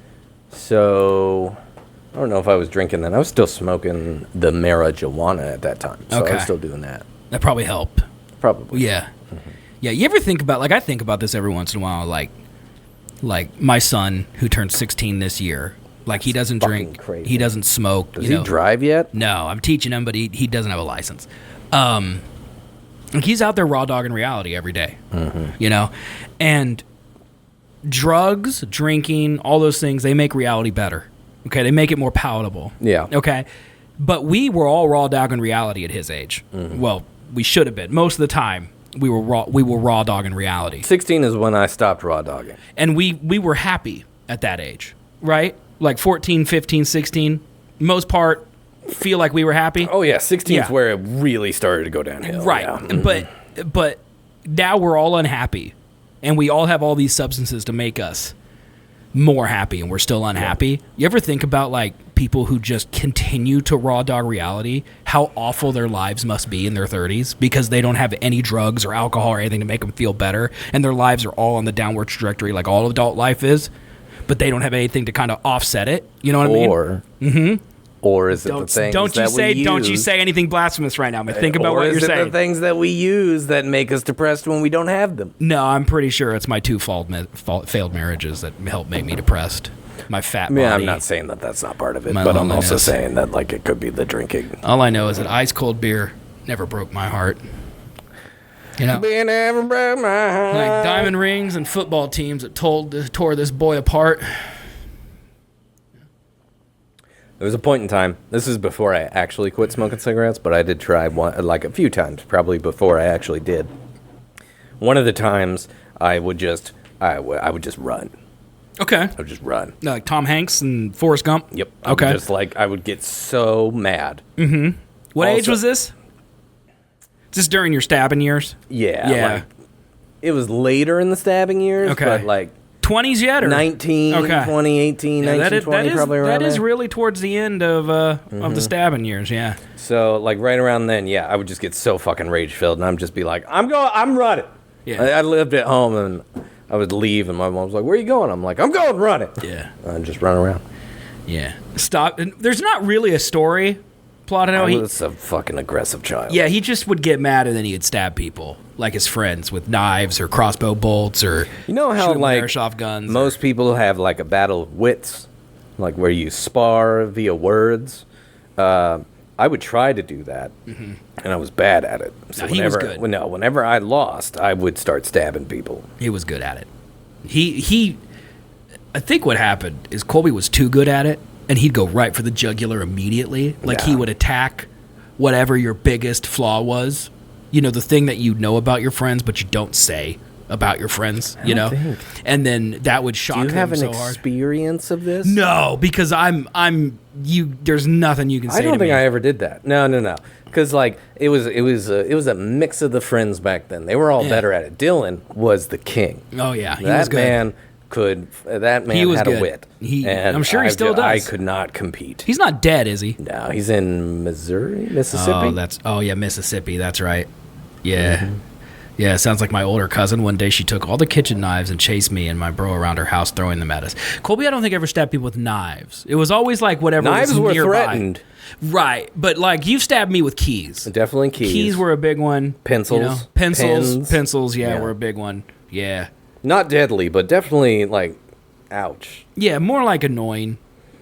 So, I don't know if I was drinking then. I was still smoking the marijuana at that time. So I was still doing that. That probably helped. Probably. Yeah. Yeah, you ever think about... Like, I think about this every once in a while. Like my son, who turned 16 this year... Like, he doesn't drink. Crazy. He doesn't smoke. Does he drive yet? No, I'm teaching him, but he doesn't have a license. He's out there raw dogging reality every day, and drugs, drinking, all those things, they make reality better. Okay, they make it more palatable. Yeah. Okay, but we were all raw dogging reality at his age. Well, we should have been. Most of the time, we were raw dogging reality. 16 is when I stopped raw dogging, and we were happy at that age, right? Like 14, 15, 16, most part, feel like we were happy. Oh, yeah. 16 is where it really started to go downhill. Right. Yeah. But now we're all unhappy, and we all have all these substances to make us more happy, and we're still unhappy. You ever think about, like, people who just continue to raw dog reality, how awful their lives must be in their 30s because they don't have any drugs or alcohol or anything to make them feel better, and their lives are all on the downward trajectory like all adult life is? But they don't have anything to kind of offset it. You know what I mean? Or is it the things we use? Don't you say anything blasphemous right now. But think about what you're saying. Or is it the things that we use that make us depressed when we don't have them? No, I'm pretty sure it's my two failed marriages that help make me depressed. My fat body. Yeah, I'm not saying that that's not part of it, but I'm also saying that, like, it could be the drinking. All I know is that ice cold beer never broke my heart. You know, beer never broke my heart. Like diamond rings and football teams that tore this boy apart. There was a point in time, this is before I actually quit smoking cigarettes, but I did try a few times, probably before I actually did. One of the times, I would just run. Okay. I would just run. Like Tom Hanks and Forrest Gump? Yep. Okay. I would get so mad. Mm-hmm. What age was this? Just during your stabbing years? Yeah. Like, it was later in the stabbing years, but like... 20s yet? Or? 19, 20, 18, 19, 20, probably around that there. is really towards the end of the stabbing years, yeah. So, like, right around then, I would just get so fucking rage-filled, and I'd just be like, I'm running. Yeah. I lived at home, and I would leave, and my mom was like, where are you going? I'm like, I'm going running. Yeah. I'd just run around. Yeah. Stop. There's not really a story plotted out. He was a fucking aggressive child. Yeah, he just would get mad and then he would stab people, like his friends, with knives or crossbow bolts or how like airsoft guns. Most people have like a battle of wits, like where you spar via words. I would try to do that, and I was bad at it. So he was good. Whenever I lost, I would start stabbing people. He was good at it. He I think what happened is Colby was too good at it. And he'd go right for the jugular immediately. Like, he would attack whatever your biggest flaw was. You know, the thing that you know about your friends, but you don't say about your friends, you know? And then that would shock them so hard. Do you have an experience of this? No, because there's nothing you can say to me. I don't think I ever did that. No. Because, like, it was a mix of the friends back then. They were all better at it. Dylan was the king. Oh, yeah. He was good. That man had a wit. I'm sure he still does. I could not compete. He's not dead, is he? No, he's in Mississippi. Mississippi. That's right. Yeah. Yeah, it sounds like my older cousin. One day she took all the kitchen knives and chased me and my bro around her house throwing them at us. Colby, I don't think ever stabbed people with knives. It was always like whatever knives was were nearby. Threatened. Right, but like you've stabbed me with keys. Definitely keys. Keys were a big one. Pencils. You know? Pencils, were a big one. Yeah. Not deadly, but definitely, like, ouch. Yeah, more like annoying,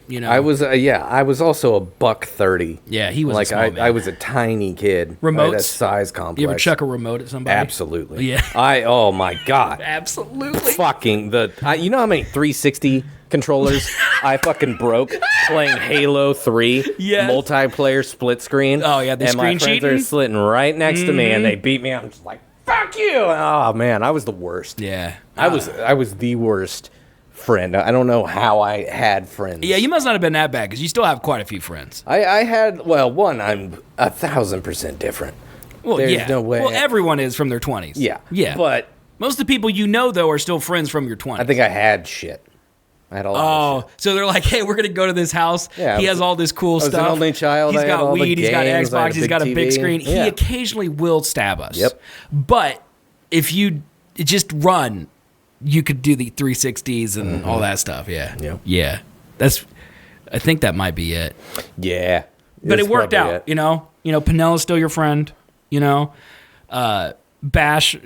you know. I was also $130. Yeah, he was like, a small man. I was a tiny kid. Remotes? I had a size complex. You ever chuck a remote at somebody? Absolutely. Yeah. Oh, my God. Absolutely. Fucking you know how many 360 controllers I fucking broke playing Halo 3 multiplayer split screen? Oh, yeah, the screen cheating? And my friends are sitting right next to me, and they beat me. I'm just like, fuck you! Oh man, I was the worst. Yeah, I was the worst friend. I don't know how I had friends. Yeah, you must not have been that bad because you still have quite a few friends. I had one. I'm 1,000% different. Well, There's no way. Well, everyone is from their 20s. Yeah. But most of the people you know though are still friends from your 20s. I think I had shit. I had a lot of shit. So they're like, hey, we're gonna go to this house. Yeah, he has all this cool stuff. I was an only child. He's I had got all the weed. He's got games, I had Xbox. He's got a big TV. screen. Yeah. He occasionally will stab us. Yep. But if you just run, you could do the 360s and all that stuff. Yeah. Yep. Yeah. I think that might be it. Yeah. But It's it worked probably out. it. You know, Pinella's still your friend. You know, Bash.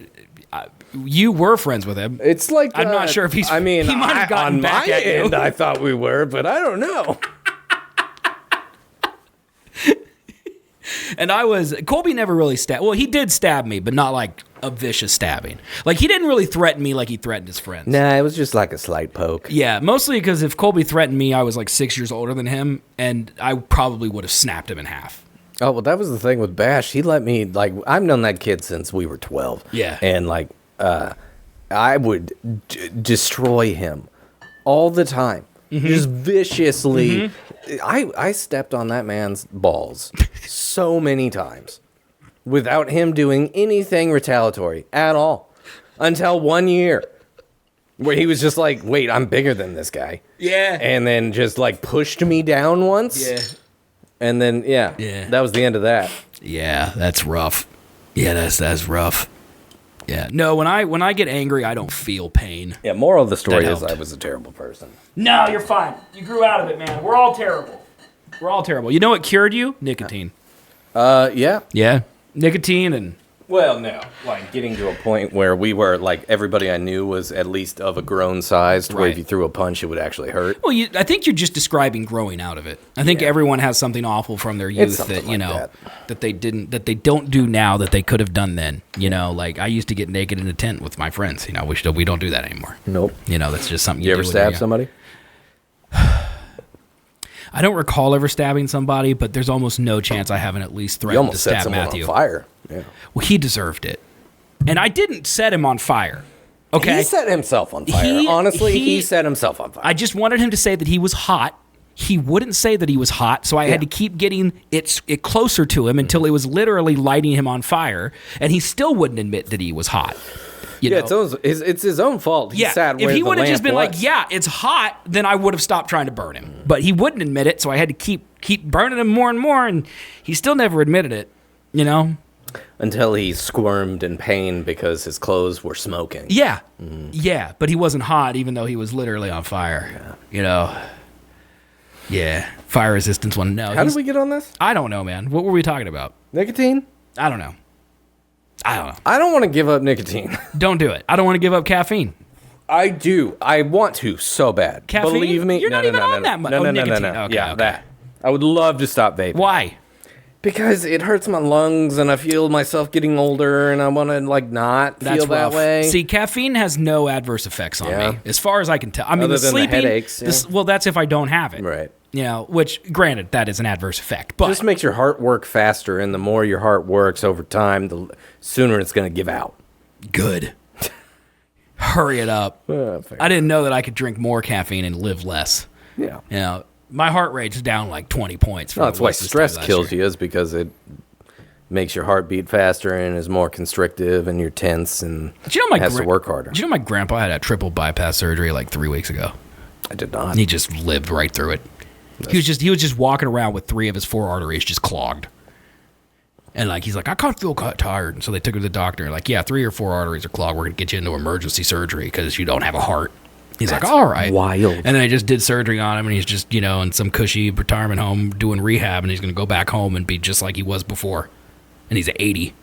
You were friends with him. It's like I'm not sure if he's. I mean, he might have gotten on back my at you. end, I thought we were, but I don't know. And Colby never really stabbed. Well, he did stab me, but not like a vicious stabbing. Like, he didn't really threaten me like he threatened his friends. Nah, it was just like a slight poke. Yeah, mostly because if Colby threatened me, I was like 6 years older than him, and I probably would have snapped him in half. Oh, well, that was the thing with Bash. He let me, like, I've known that kid since we were 12. Yeah. And, like, I would destroy him all the time. Just viciously. I stepped on that man's balls so many times without him doing anything retaliatory at all until 1 year where he was just like, wait, I'm bigger than this guy. Yeah. And then just like pushed me down once. Yeah. And then, yeah, that was the end of that. Yeah, that's rough. Yeah, that's rough. Yeah. No, when I get angry, I don't feel pain. Yeah, moral of the story That is helped. I was a terrible person. No, you're fine. You grew out of it, man. We're all terrible. We're all terrible. You know what cured you? Nicotine. Yeah. Yeah. Nicotine and... Well, no. Like getting to a point where we were, like, everybody I knew was at least of a grown size to where Right. if you threw a punch, it would actually hurt. Well, I think you're just describing growing out of it. I think everyone has something awful from their youth something that, you like know, that they don't do now that they could have done then. You know, like I used to get naked in a tent with my friends. You know, we don't do that anymore. Nope. You know, that's just something You ever do when stab you're young. somebody? I don't recall ever stabbing somebody, but there's almost no chance I haven't at least You threatened to almost set stab someone Matthew. on fire. Yeah. Well, he deserved it. And I didn't set him on fire. Okay? He set himself on fire. Honestly, he set himself on fire. I just wanted him to say that he was hot. He wouldn't say that he was hot, so I had to keep getting it closer to him until it was literally lighting him on fire, and he still wouldn't admit that he was hot. You know? It's his own fault. He sat if where he the would have just lamp been like, was. "Yeah, it's hot," then I would have stopped trying to burn him. But he wouldn't admit it, so I had to keep burning him more and more, and he still never admitted it. You know? Until he squirmed in pain because his clothes were smoking. Yeah, yeah, but he wasn't hot, even though he was literally on fire. Yeah. You know? Yeah, fire resistance one. No, How did we get on this? I don't know, man. What were we talking about? Nicotine? I don't know. I don't want to give up nicotine. Don't do it. I don't want to give up caffeine. I do. I want to so bad. Caffeine? Believe me. You're not even on that much. No, Oh, no, no, no, nicotine. no. Okay, Yeah, okay. that. I would love to stop vaping. Why? Because it hurts my lungs and I feel myself getting older and I want to like not feel that rough. way. See, caffeine has no adverse effects on Yeah. me, as far as I can tell. I mean, Other the than the sleeping, headaches, yeah. well, that's if I don't have it. Right. You know, which, granted, that is an adverse effect. But Just makes your heart work faster, and the more your heart works over time, the sooner it's going to give out. good. Hurry it up. Fair. I didn't know that I could drink more caffeine and live less. Yeah. You know, my heart rate's down like 20 points. No, that's why stress kills you, is because it makes your heart beat faster and is more constrictive, and you're tense and Do you know has to work harder. Do you know my grandpa had a triple bypass surgery like 3 weeks ago? I did not. And he just lived right through it. He was just walking around with 3 of his 4 arteries just clogged. And like he's like, I can't feel tired. And so they took him to the doctor. Like, yeah, 3 or 4 arteries are clogged. We're gonna get you into emergency surgery because you don't have a heart. He's like, all right. wild. And then I just did surgery on him, and he's just, you know, in some cushy retirement home doing rehab, and he's gonna go back home and be just like he was before. And he's 80.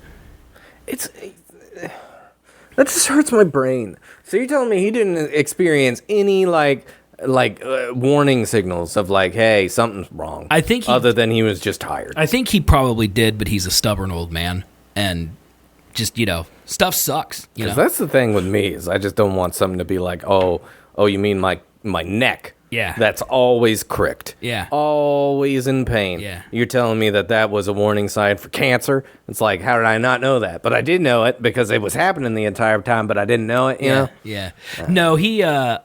That just hurts my brain. So you're telling me he didn't experience any warning signals of like, hey, something's wrong. I think other than he was just tired. I think he probably did, but he's a stubborn old man, and just, you know, stuff sucks. You know, Because that's the thing with me, is I just don't want something to be like, oh, you mean my neck? Yeah. That's always cricked. Yeah. Always in pain. Yeah. You're telling me that was a warning sign for cancer? It's like, how did I not know that? But I did know it because it was happening the entire time, but I didn't know it, you know? Yeah. No,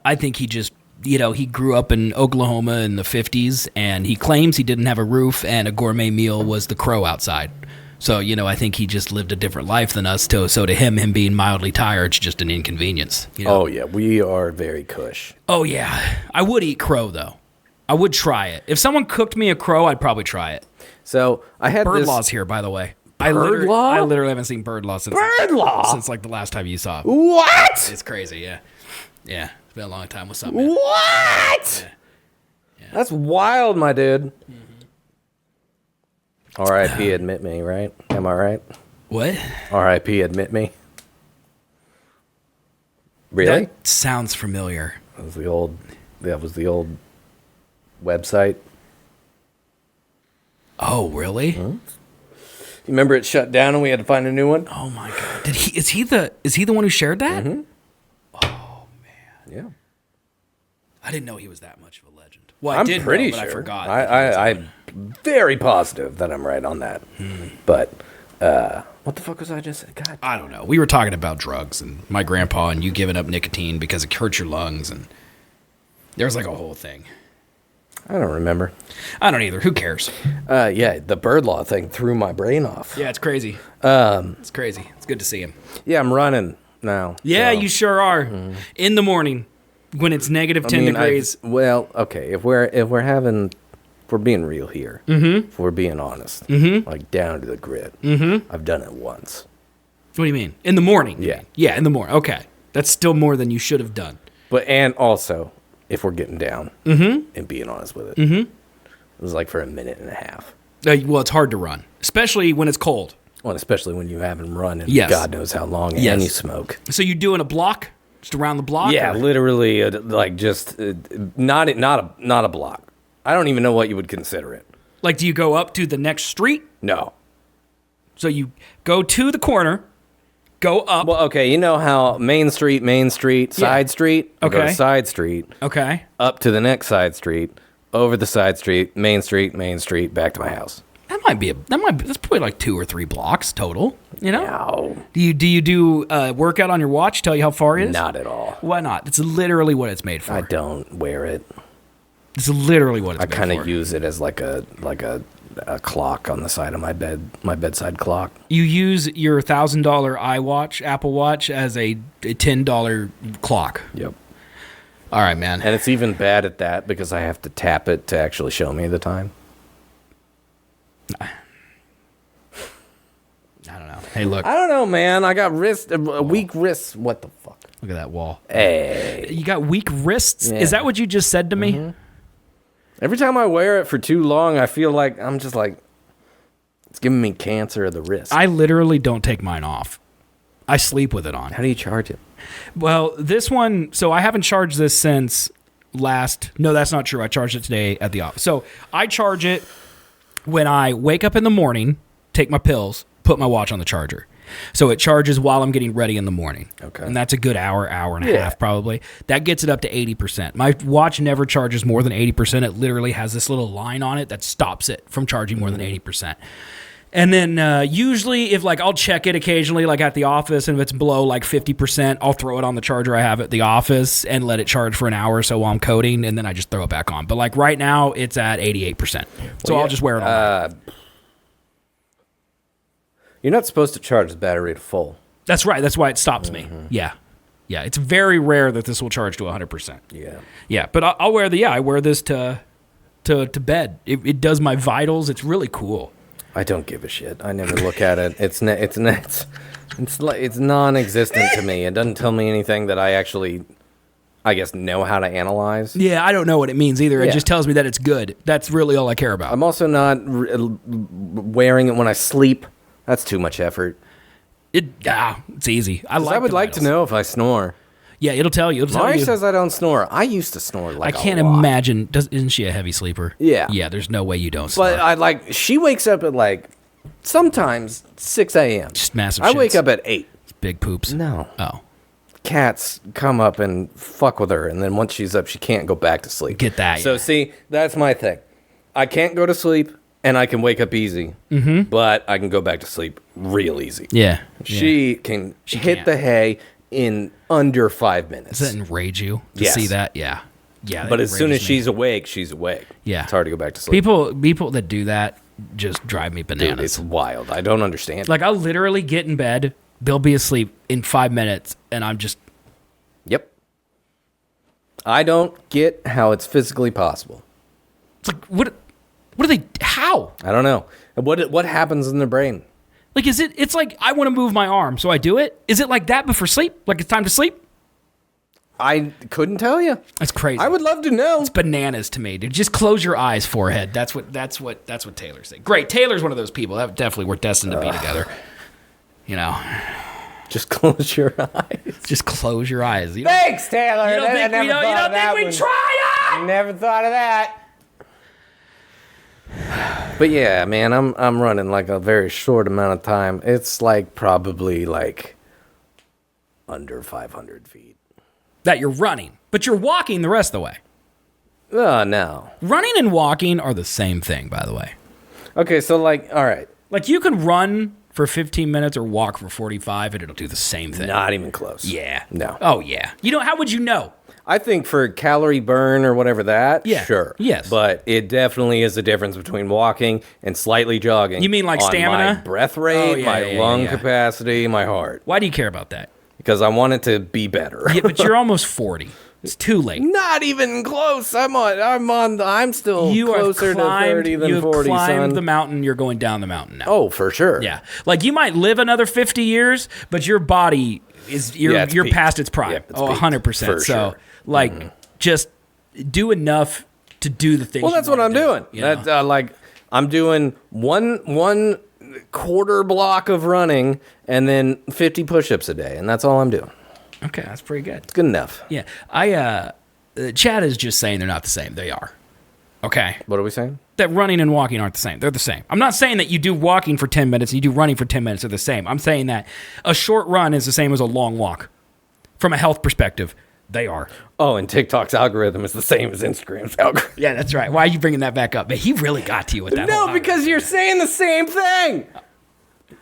I think he just, you know, he grew up in Oklahoma in the 50s, and he claims he didn't have a roof, and a gourmet meal was the crow outside. So, I think he just lived a different life than us. So to him being mildly tired is just an inconvenience. Oh, yeah. We are very cush. Oh, yeah. I would eat crow, though. I would try it. If someone cooked me a crow, I'd probably try it. So I had Bird this... Law's here, by the way. Bird Law? I literally haven't seen Bird Law since like the last time you saw it. What? It's crazy, yeah. Yeah, it's been a long time. What's up, man? What? Yeah. That's wild, my dude. R.I.P. admit me, right? Am I right? What? R.I.P. admit me. Really? That sounds familiar. That was the old website. Oh, really? You remember it shut down and we had to find a new one? Oh my god! Is he the one who shared that? Mm-hmm. Oh man! Yeah. I didn't know he was that much of a legend. Well, I'm I did pretty know, but sure. I forgot. I'm very positive that I'm right on that. But what the fuck was I just saying? God. I don't know. We were talking about drugs and my grandpa and you giving up nicotine because it hurts your lungs, and there was like a whole thing. I don't remember. I don't either. Who cares? Yeah, the Bird Law thing threw my brain off. Yeah, it's crazy. It's crazy. It's good to see him. Yeah, I'm running now. Yeah, so. you sure are. In the morning when it's negative 10 degrees. Well, okay, if we're being real here, if we're being honest, like down to the grit, I've done it once. What do you mean? In the morning? Yeah. Yeah, in the morning. Okay. That's still more than you should have done. And also, if we're getting down and being honest with it, it was like for a minute and a half. Well, it's hard to run, especially when it's cold. Well, especially when you haven't run in Yes. God knows how long and Yes. you smoke. So you doing a block? Just around the block? Yeah, or? literally, like just not a block. I don't even know what you would consider it. Like, do you go up to the next street? No. So you go to the corner, go up. Well, okay, you know how main street, side street? I go to Okay. side street, Okay. up to the next side street, over the side street, main street, back to my house. That's probably like 2 or 3 blocks total, No. Do you do workout on your watch, tell you how far it is? Not at all. Why not? It's literally what it's made for. I don't wear it. It's literally what it's I made for. kind of use it as like a clock on the side of my bed, my bedside clock. You use your $1,000 iWatch, Apple Watch, as a $10 clock. Yep. All right, man. And it's even bad at that because I have to tap it to actually show me the time. I don't know. Hey, look. I don't know, man. I got weak wrists. What the fuck? Look at that wall. Hey. You got weak wrists? Yeah. Is that what you just said to me? Every time I wear it for too long, I feel like I'm just like, it's giving me cancer of the wrist. I literally don't take mine off. I sleep with it on. How do you charge it? Well, this one, so I haven't charged this since no, that's not true. I charged it today at the office. So I charge it when I wake up in the morning, take my pills, put my watch on the charger. So it charges while I'm getting ready in the morning. Okay. And that's a good hour and a half probably. That gets it up to 80%. My watch never charges more than 80%. It literally has this little line on it that stops it from charging more than 80%. And then usually if like I'll check it occasionally like at the office, and if it's below like 50%, I'll throw it on the charger I have at the office and let it charge for an hour or so while I'm coding, and then I just throw it back on. But like right now it's at 88%. So I'll just wear it all night. You're not supposed to charge the battery to full. That's right. That's why it stops me. Yeah. Yeah. It's very rare that this will charge to 100%. Yeah. Yeah. But I wear this to bed. It does my vitals. It's really cool. I don't give a shit. I never look at it. It's non-existent to me. It doesn't tell me anything that I actually, I guess, know how to analyze. Yeah, I don't know what it means either. It Yeah. just tells me that it's good. That's really all I care about. I'm also not wearing it when I sleep. That's too much effort. It's easy. I would the like to vitals. know if I snore. Yeah, it'll tell you. Marii says I don't snore. I used to snore I like can't a lot. imagine. Isn't she a heavy sleeper? Yeah. Yeah, there's no way you don't snore. But she wakes up at like sometimes 6 a.m. Just massive I wake shits. up at 8. Big poops. No. Oh. Cats come up and fuck with her, and then once she's up, she can't go back to sleep. Get that, So yeah. see, that's my thing. I can't go to sleep, and I can wake up easy, but I can go back to sleep real easy. Yeah. She can hit can't. the hay in under 5 minutes. Does that enrage you to Yes. see that? Yeah. Yeah. that But as soon as enrages me. she's awake, she's awake. Yeah. It's hard to go back to sleep. People that do that, just drive me Dude, bananas. it's wild. I don't understand. Like, I'll literally get in bed, Bill be asleep in 5 minutes, and I'm just... Yep. I don't get how it's physically possible. It's like, what are they... How? I don't know. What happens in their brain? Like, it's like, I want to move my arm, so I do it? Is it like that before sleep? Like, it's time to sleep? I couldn't tell you. That's crazy. I would love to know. It's bananas to me, dude. Just close your eyes, forehead. That's what Taylor said. Great. Taylor's one of those people. That definitely we're destined to be together. You know. Just close your eyes. Just close your eyes. You Thanks, Taylor. don't think, I never thought of that we one. try? Never thought of that. But yeah, man, I'm running like a very short amount of time. It's like probably like under 500 feet. That you're running, but you're walking the rest of the way. No. Running and walking are the same thing, by the way. Okay, so like, all right. Like, you can run for 15 minutes or walk for 45 and it'll do the same thing. Not even close. Yeah. No. Oh, yeah. How would you know? I think for calorie burn or whatever that, Yeah. sure. Yes. But it definitely is a difference between walking and slightly jogging. You mean like on stamina? My breath rate, Oh, my lung capacity, my heart. Why do you care about that? Because I want it to be better. Yeah, but you're almost 40. It's too late. Not even close. I'm still You closer have climbed, to 30 than 40, climbed son. the mountain. You're going down the mountain now. Oh, for sure. Yeah. Like, you might live another 50 years, but your body is, you're peaked. past its prime. Yeah, it's oh, peaked, 100%. for So, sure. like, just do enough to do the things. Well, that's what I'm doing. You know? That's like I'm doing one quarter block of running and then 50 push-ups a day, and that's all I'm doing. Okay, that's pretty good. It's good enough. Yeah. Chad is just saying they're not the same. They are. Okay. What are we saying? That running and walking aren't the same. They're the same. I'm not saying that you do walking for 10 minutes and you do running for 10 minutes. They're the same. I'm saying that a short run is the same as a long walk. From a health perspective, they are. Oh, and TikTok's algorithm is the same as Instagram's algorithm. Yeah, that's right. Why are you bringing that back up? Man, he really got to you with that. No, because you're saying the same thing.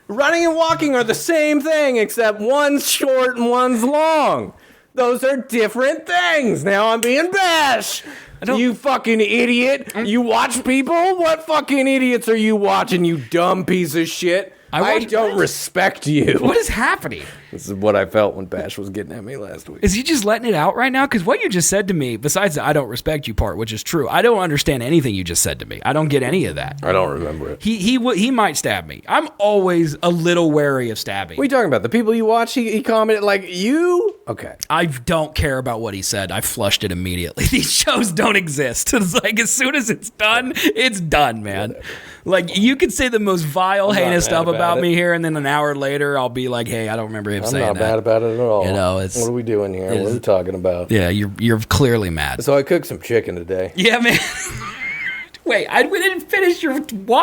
Running and walking are the same thing, except one's short and one's long. Those are different things. Now I'm being bashed. You fucking idiot. You watch people? What fucking idiots are you watching, you dumb piece of shit? I don't respect you. What is happening? This is what I felt when Bash was getting at me last week. Is he just letting it out right now? Because what you just said to me, besides the I don't respect you part, which is true, I don't understand anything you just said to me. I don't get any of that. I don't remember it. He might stab me. I'm always a little wary of stabbing. What are you talking about? The people you watch, he commented like, you? Okay. I don't care about what he said. I flushed it immediately. These shows don't exist. It's like, as soon as it's done, man. Like, you could say the most vile, heinous stuff about me here, and then an hour later, I'll be like, hey, I don't remember him saying that. I'm not bad about it at all. You know, what are we doing here? What are we talking about? Yeah, you're clearly mad. So I cooked some chicken today. Yeah, man. Wait, we didn't finish your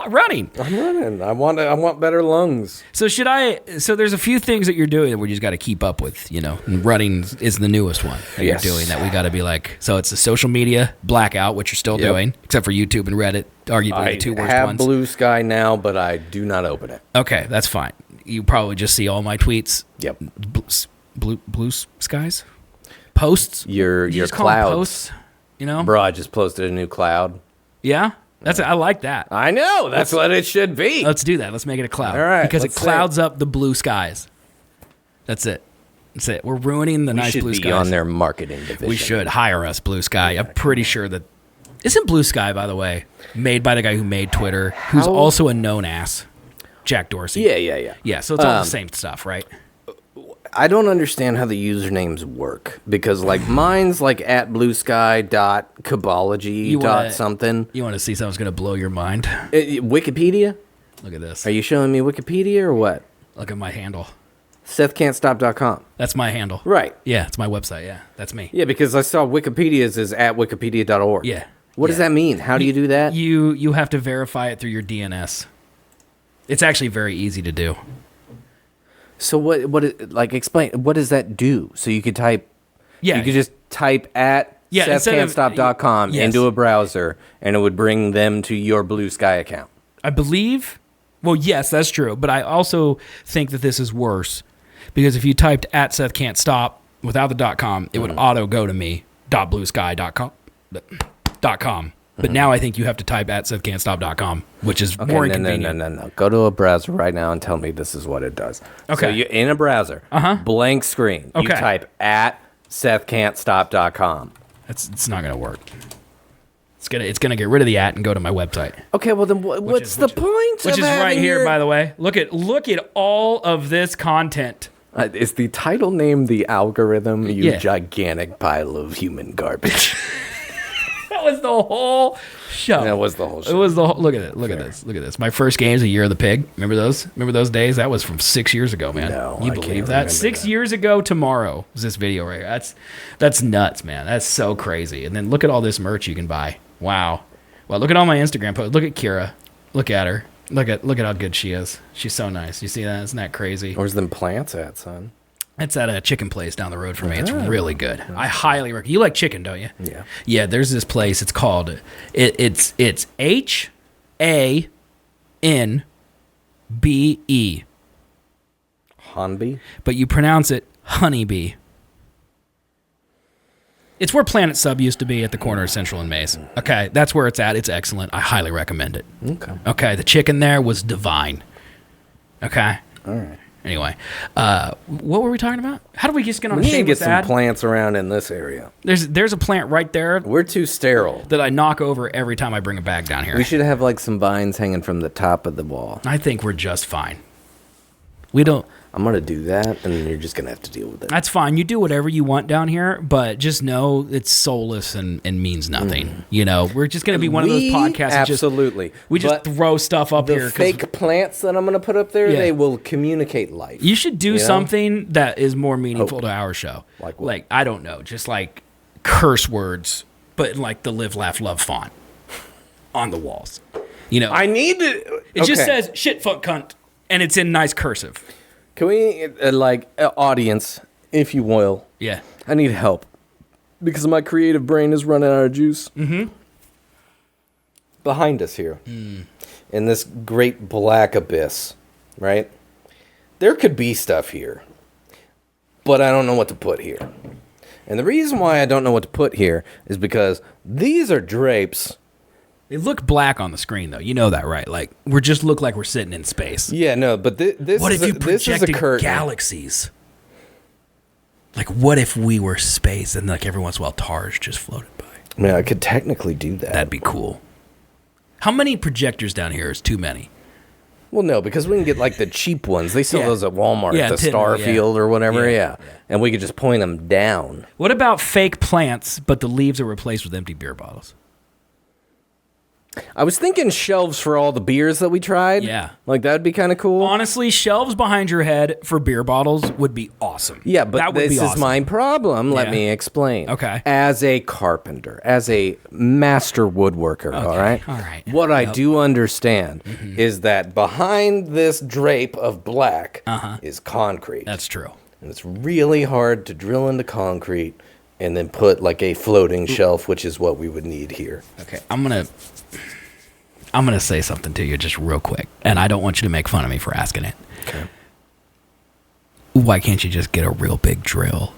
running. I'm running. I want better lungs. So so there's a few things that you're doing that we just got to keep up with, you know. And running is the newest one that you're doing that we got to be like. So it's the social media blackout, which you're still doing, except for YouTube and Reddit, arguably the two worst ones. I have Blue Sky now, but I do not open it. Okay, that's fine. You probably just see all my tweets. Yep. Blue skies? Posts? Your just call them clouds. posts, you know? Bro, I just posted a new cloud. Yeah? I like that. I know. That's what it should be. Let's do that. Let's make it a cloud. All right. Because it clouds up the blue skies. That's it. That's it. We're ruining the nice blue skies. We should be on their marketing division. We should hire us, Blue Sky. I'm pretty sure that... Isn't Blue Sky, by the way, made by the guy who made Twitter, who's also a known ass? Jack Dorsey. Yeah. Yeah, so it's all the same stuff, right? I don't understand how the usernames work because, like, mine's like at bluesky.cabology. Something. You want to see something's going to blow your mind? Wikipedia? Look at this. Are you showing me Wikipedia or what? Look at my handle. SethCan'tStop.com. That's my handle. Right. Yeah, it's my website. Yeah, that's me. Yeah, because I saw Wikipedia's is at wikipedia.org. Yeah. What does that mean? How do you do that? You have to verify it through your DNS. It's actually very easy to do. So like explain, what does that do? So you could type, you could just type at SethCan'tStop.com into a browser and it would bring them to your Blue Sky account. I believe, well, yes, that's true. But I also think that this is worse because if you typed at Seth Can't Stop without the .com, it would auto go to me, .bluesky.com. But now I think you have to type at SethCan'tStop.com, which is more inconvenient. No. Go to a browser right now and tell me this is what it does. Okay. So you in a browser, blank screen. You Okay. type at SethCan'tStop.com. It's not going to work. It's gonna get rid of the at and go to my website. Okay, well then what's the point? Which is right here, by the way. Look at all of this content. Is the title name the algorithm? You gigantic pile of human garbage. That was the whole show. That was the whole show. It was the whole. Look at it. Look at this. Look at this. My first game's a Year of the Pig. Remember those? Remember those days? That was from 6 years ago, man. No, you I believe can't that? remember 6 that. years ago tomorrow was this video right here. That's nuts, man. That's so crazy. And then look at all this merch you can buy. Wow. Well, look at all my Instagram posts. Look at Kira. Look at her. Look at how good she is. She's so nice. You see that? Isn't that crazy? Where's them plants at, son? It's at a chicken place down the road from me. It's really good. I highly recommend. You like chicken, don't you? Yeah. Yeah. There's this place. It's called. It's HANBE. Hanbi? But you pronounce it honeybee. It's where Planet Sub used to be at the corner of Central and Maze. Okay, that's where it's at. It's excellent. I highly recommend it. Okay, the chicken there was divine. Okay. All right. Anyway, what were we talking about? How do we just get on a We need to get shameless some ad? plants around in this area. There's a plant right there We're too sterile. that I knock over every time I bring a bag down here. We should have like some vines hanging from the top of the wall. I think we're just fine. We don't. I'm gonna do that, and you're just gonna have to deal with it. That's fine. You do whatever you want down here, but just know it's soulless and means nothing. You know, we're just going to be one of those podcasts. Absolutely. We just throw stuff up here. The fake plants that I'm gonna put up there, they will communicate life. You should do something that is more meaningful to our show. Like what? Like, I don't know, just like curse words, but like the live, laugh, love font on the walls. You know, I need to. it just says shit, fuck, cunt, and it's in nice cursive. Can we, audience, if you will? Yeah. I need help because my creative brain is running out of juice. Mm-hmm. Behind us here, in this great black abyss, right? There could be stuff here, but I don't know what to put here. And the reason why I don't know what to put here is because these are drapes. They look black on the screen, though. You know that, right? Like, we just look like we're sitting in space. Yeah, no, but this What is if you this is a projected curtain. galaxies? Like, what if we were space and, like, every once in a while, Tarj just floated by? I mean, I could technically do that. That'd be cool. How many projectors down here is too many? Well, no, because we can get like the cheap ones. They sell those at Walmart, Yeah, the tin, Starfield or whatever. Yeah. And we could just point them down. What about fake plants, but the leaves are replaced with empty beer bottles? I was thinking shelves for all the beers that we tried. Yeah. Like, that'd be kind of cool. Honestly, shelves behind your head for beer bottles would be awesome. Yeah, but that would this be is awesome. my problem. Let Yeah. me explain. Okay. As a carpenter, as a master woodworker, all right? all right. What I do understand is that behind this drape of black is concrete. That's true. And it's really hard to drill into concrete and then put like a floating shelf, which is what we would need here. Okay, I'm gonna say something to you just real quick, and I don't want you to make fun of me for asking it. Okay. Why can't you just get a real big drill?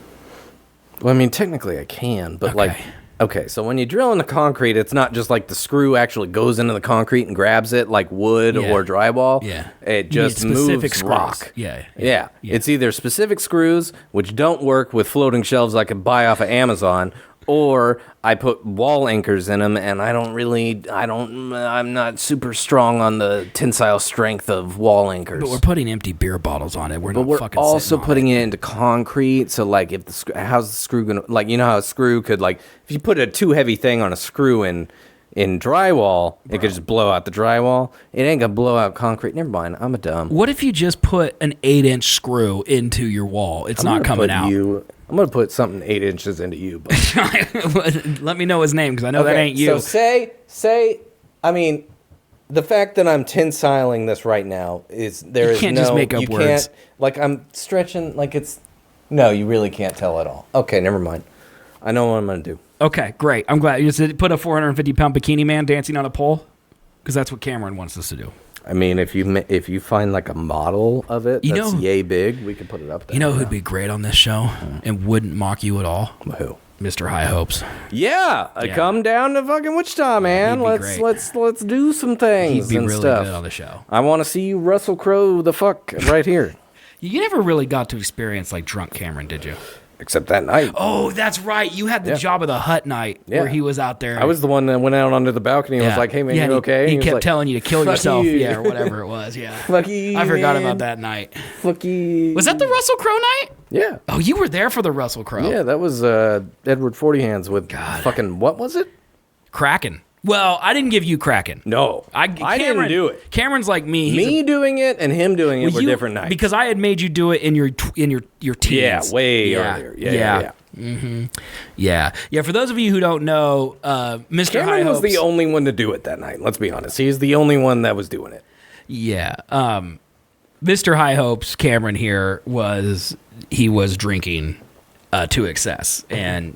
Well, I mean, technically I can, but Okay. okay, so when you drill into concrete, it's not just like the screw actually goes into the concrete and grabs it like wood Yeah. or drywall. Yeah. It You need just specific moves screws. rock. Yeah. Yeah. It's either specific screws, which don't work with floating shelves I could buy off of Amazon, or I put wall anchors in them, and I'm not super strong on the tensile strength of wall anchors. But we're putting empty beer bottles on it. We're But not we're fucking also sitting on putting it into concrete. So, like, if how's the screw gonna, like, you know how a screw could, like, if you put a too heavy thing on a screw in drywall, it could just blow out the drywall. It ain't gonna blow out concrete. Never mind. I'm a dumb. What if you just put an 8-inch screw into your wall? It's not coming out. I'm gonna put something 8 inches into you. But. Let me know his name because I know that ain't you. So say, I mean, the fact that I'm tensiling this right now is You can't just make up words. Can't, like, I'm stretching, like it's. No, you really can't tell at all. Okay, never mind. I know what I'm gonna do. Okay, great. I'm glad you just put a 450-pound bikini man dancing on a pole because that's what Cameron wants us to do. I mean, if you find like a model of it that's yay big, we can put it up there. You know who'd be great on this show and wouldn't mock you at all? Who? Mr. High Hopes. Yeah, come down to fucking Wichita, man. he'd be Let's do some things. He'd be and really stuff. good on the show. I want to see you Russell Crowe the fuck right here. You never really got to experience like drunk Cameron, did you? Except that night. Oh, that's right. You had the Job of the Hut night where he was out there. I was the one that went out onto the balcony and was like, "Hey man, you okay?" He was kept like, telling you to kill yourself, you. or whatever it was. Yeah, fuck you. I forgot man. about that night. Fuck you. Was that the Russell Crowe night? Yeah. Oh, you were there for the Russell Crowe. Yeah, that was Edward 40 Hands with fucking what was it? Kraken. Well, I didn't give you Kraken. No, I didn't do it. Cameron's like me. Me doing it and him doing it were different nights. Because I had made you do it in your teens. Yeah, way earlier. Yeah. Mm-hmm. Yeah. For those of you who don't know, Mr. Cameron High was Hopes, the only one to do it that night. Let's be honest. He's the only one that was doing it. Yeah. Mr. High Hopes, Cameron here was drinking to excess, and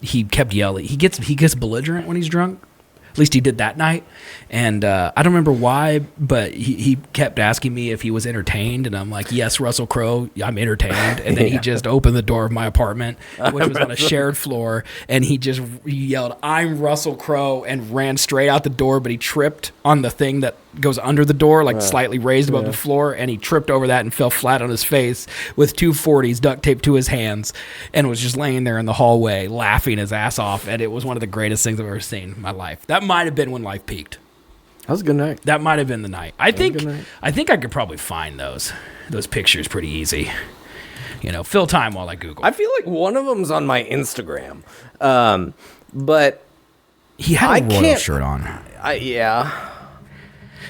he kept yelling. He gets belligerent when he's drunk. At least he did that night. And I don't remember why, but he kept asking me if he was entertained. And I'm like, yes, Russell Crowe, I'm entertained. And then he just opened the door of my apartment, which was on a shared floor. And he yelled, "I'm Russell Crowe," and ran straight out the door. But he tripped on the thing that goes under the door, like slightly raised above the floor. And he tripped over that and fell flat on his face with 240s duct taped to his hands and was just laying there in the hallway laughing his ass off. And it was one of the greatest things I've ever seen in my life. That might have been when life peaked. That was a good night. That might have been the night. I think I could probably find those pictures pretty easy. Fill time while I Google. I feel like one of them's on my Instagram, but he had a royal shirt on. Yeah.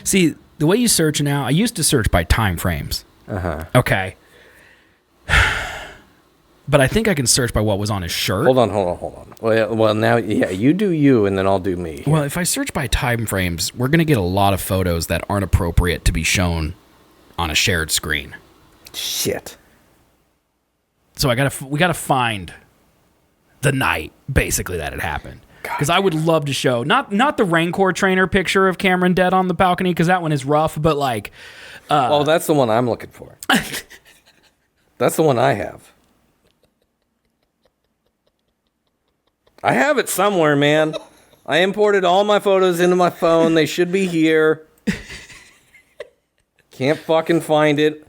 See, the way you search now, I used to search by time frames. Okay. But I think I can search by what was on his shirt. Hold on. Well, now, you do you, and then I'll do me. Well, if I search by time frames, we're going to get a lot of photos that aren't appropriate to be shown on a shared screen. Shit. So we gotta find the night, basically, that it happened. Because I would love to show, not the Rancor trainer picture of Cameron dead on the balcony, because that one is rough, but like... oh, that's the one I'm looking for. That's the one I have. I have it somewhere, man. I imported all my photos into my phone. They should be here. Can't fucking find it.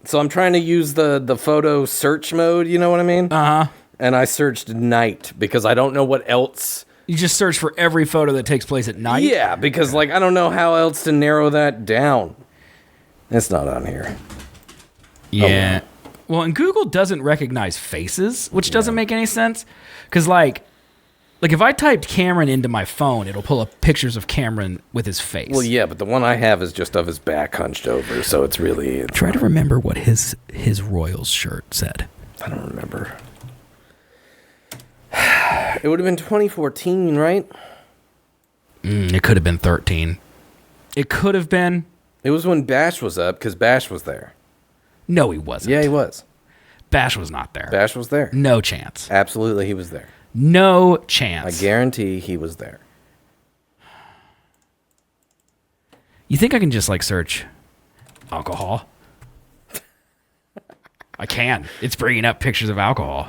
So I'm trying to use the photo search mode, you know what I mean? Uh-huh. And I searched night because I don't know what else. You just search for every photo that takes place at night? Yeah, because I don't know how else to narrow that down. It's not on here. Yeah. Oh, well, and Google doesn't recognize faces, which doesn't make any sense. Because like if I typed Cameron into my phone, it'll pull up pictures of Cameron with his face. Well, yeah, but the one I have is just of his back hunched over, so it's really... Try to remember what his Royals shirt said. I don't remember. It would have been 2014, right? It could have been 13. It could have been. It was when Bash was up, because Bash was there. No, he wasn't. Yeah, he was. Bash was not there. Bash was there. No chance. Absolutely, he was there. No chance. I guarantee he was there. You think I can just search alcohol? I can. It's bringing up pictures of alcohol.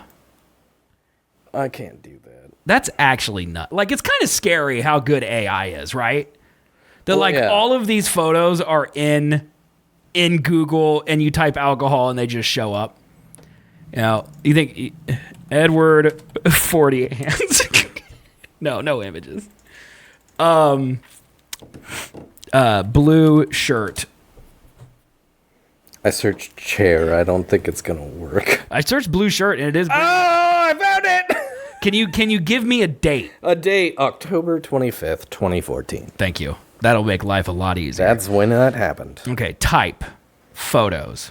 I can't do that. That's actually not. It's kind of scary how good AI is, right? That all of these photos are in Google, and you type alcohol and they just show up. You think Edward 40 hands? No images. Blue shirt. I searched chair. I don't think it's gonna work. I searched blue shirt and it is. Oh, I found it. Can you give me a date? A date, October 25th, 2014. Thank you. That'll make life a lot easier. That's when that happened. Okay, type photos.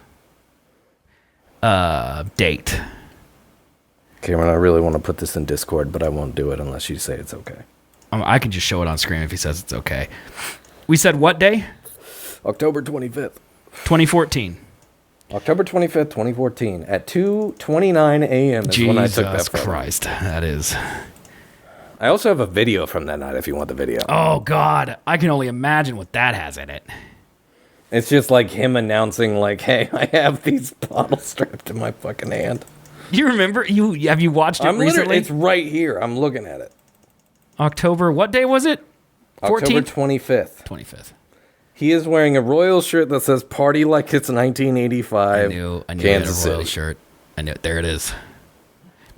Date. Cameron, I really want to put this in Discord, but I won't do it unless you say it's okay. I can just show it on screen if he says it's okay. We said what day? October 25th. 2014. October 25th, 2014. At 2:29 a.m. is when I took that photo. Jesus Christ. That is... I also have a video from that night if you want the video. Oh, God. I can only imagine what that has in it. It's just him announcing, hey, I have these bottles strapped to my fucking hand. You remember? Have you watched it recently? It's right here. I'm looking at it. October, what day was it? 14th? October 25th. 25th. He is wearing a Royals shirt that says "Party Like It's 1985." I knew Kansas he had a Royal City. shirt. I knew it. There it is.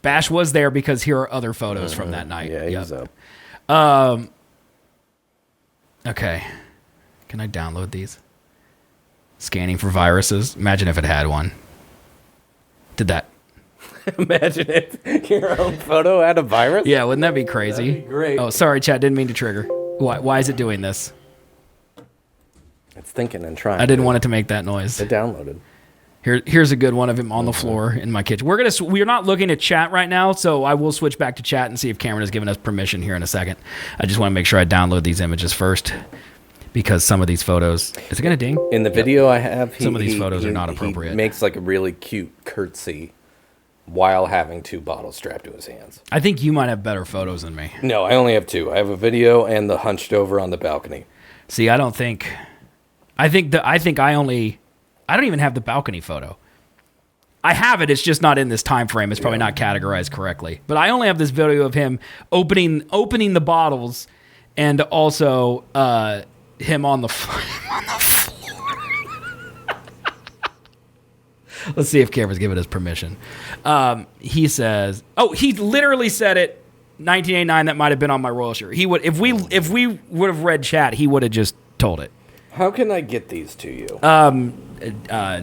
Bash was there because here are other photos from that night. Yeah, he's up. Okay. Can I download these? Scanning for viruses. Imagine if it had one. Did that? Imagine if your own photo had a virus. Yeah, wouldn't that be crazy? That'd be great. Oh, sorry, chat. Didn't mean to trigger. Why is it doing this? It's thinking and trying. I didn't want it to make that noise. It downloaded. Here's a good one of him on the floor in my kitchen. We're not looking at chat right now, so I will switch back to chat and see if Cameron has given us permission here in a second. I just want to make sure I download these images first because some of these photos. Is it gonna ding? In the video I have, Some of these photos are not He appropriate. makes like a really cute curtsy while having 2 bottles strapped to his hands. I think you might have better photos than me. No, I only have 2. I have a video and the hunched over on the balcony. See, I don't think. I don't even have the balcony photo. I have it. It's just not in this time frame. It's probably not categorized correctly. But I only have this video of him opening the bottles, and also him on the floor. Let's see if Cameron's giving us permission. He says, "Oh, he literally said it." 1989. That might have been on my Royal shirt. He would if we would have read chat. He would have just told it. How can I get these to you?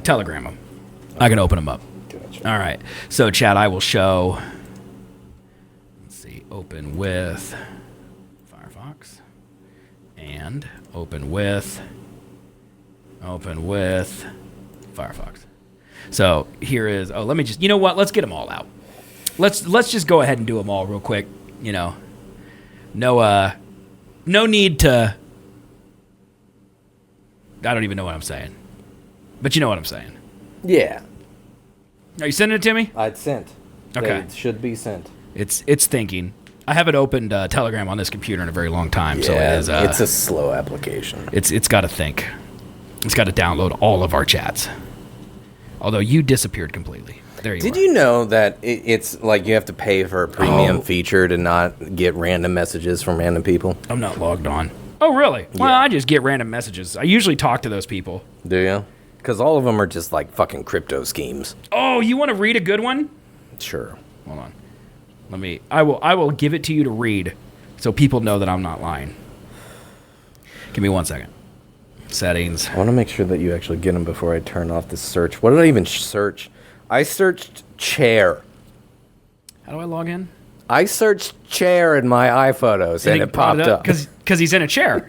Telegram them. I can open them up. Gotcha. All right. So, chat, I will show. Let's see. Open with Firefox. And open with Firefox. So, here is. Oh, let me just. You know what? Let's get them all out. Let's just go ahead and do them all real quick. You know. No need to. I don't even know what I'm saying. But you know what I'm saying. Yeah. Are you sending it to me? I'd sent. Okay. It should be sent. It's thinking. I haven't opened Telegram on this computer in a very long time, so it is. It's a slow application. It's got to think. It's got to download all of our chats. Although you disappeared completely. There you Did are. you know that it's like you have to pay for a premium feature to not get random messages from random people? I'm not logged on. Oh, really? Well, I just get random messages. I usually talk to those people. Do you? Because all of them are just like fucking crypto schemes. Oh, you want to read a good one? Sure. Hold on. I will give it to you to read so people know that I'm not lying. Give me 1 second. Settings. I want to make sure that you actually get them before I turn off the search. What did I even search? I searched chair. How do I log in? I searched chair in my iPhotos and it popped up. Because he's in a chair.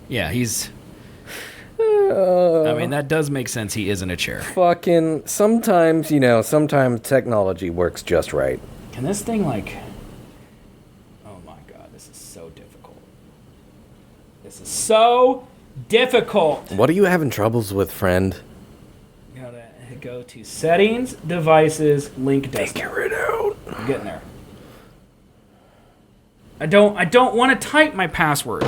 Yeah, he's... I mean, that does make sense. He is in a chair. Fucking, sometimes technology works just right. Can this thing, like... Oh, my God. This is so difficult. This is so difficult. What are you having troubles with, friend? Gotta go to Settings, Devices, Link Desktop. Figure it out. I'm getting there. I don't want to type my password.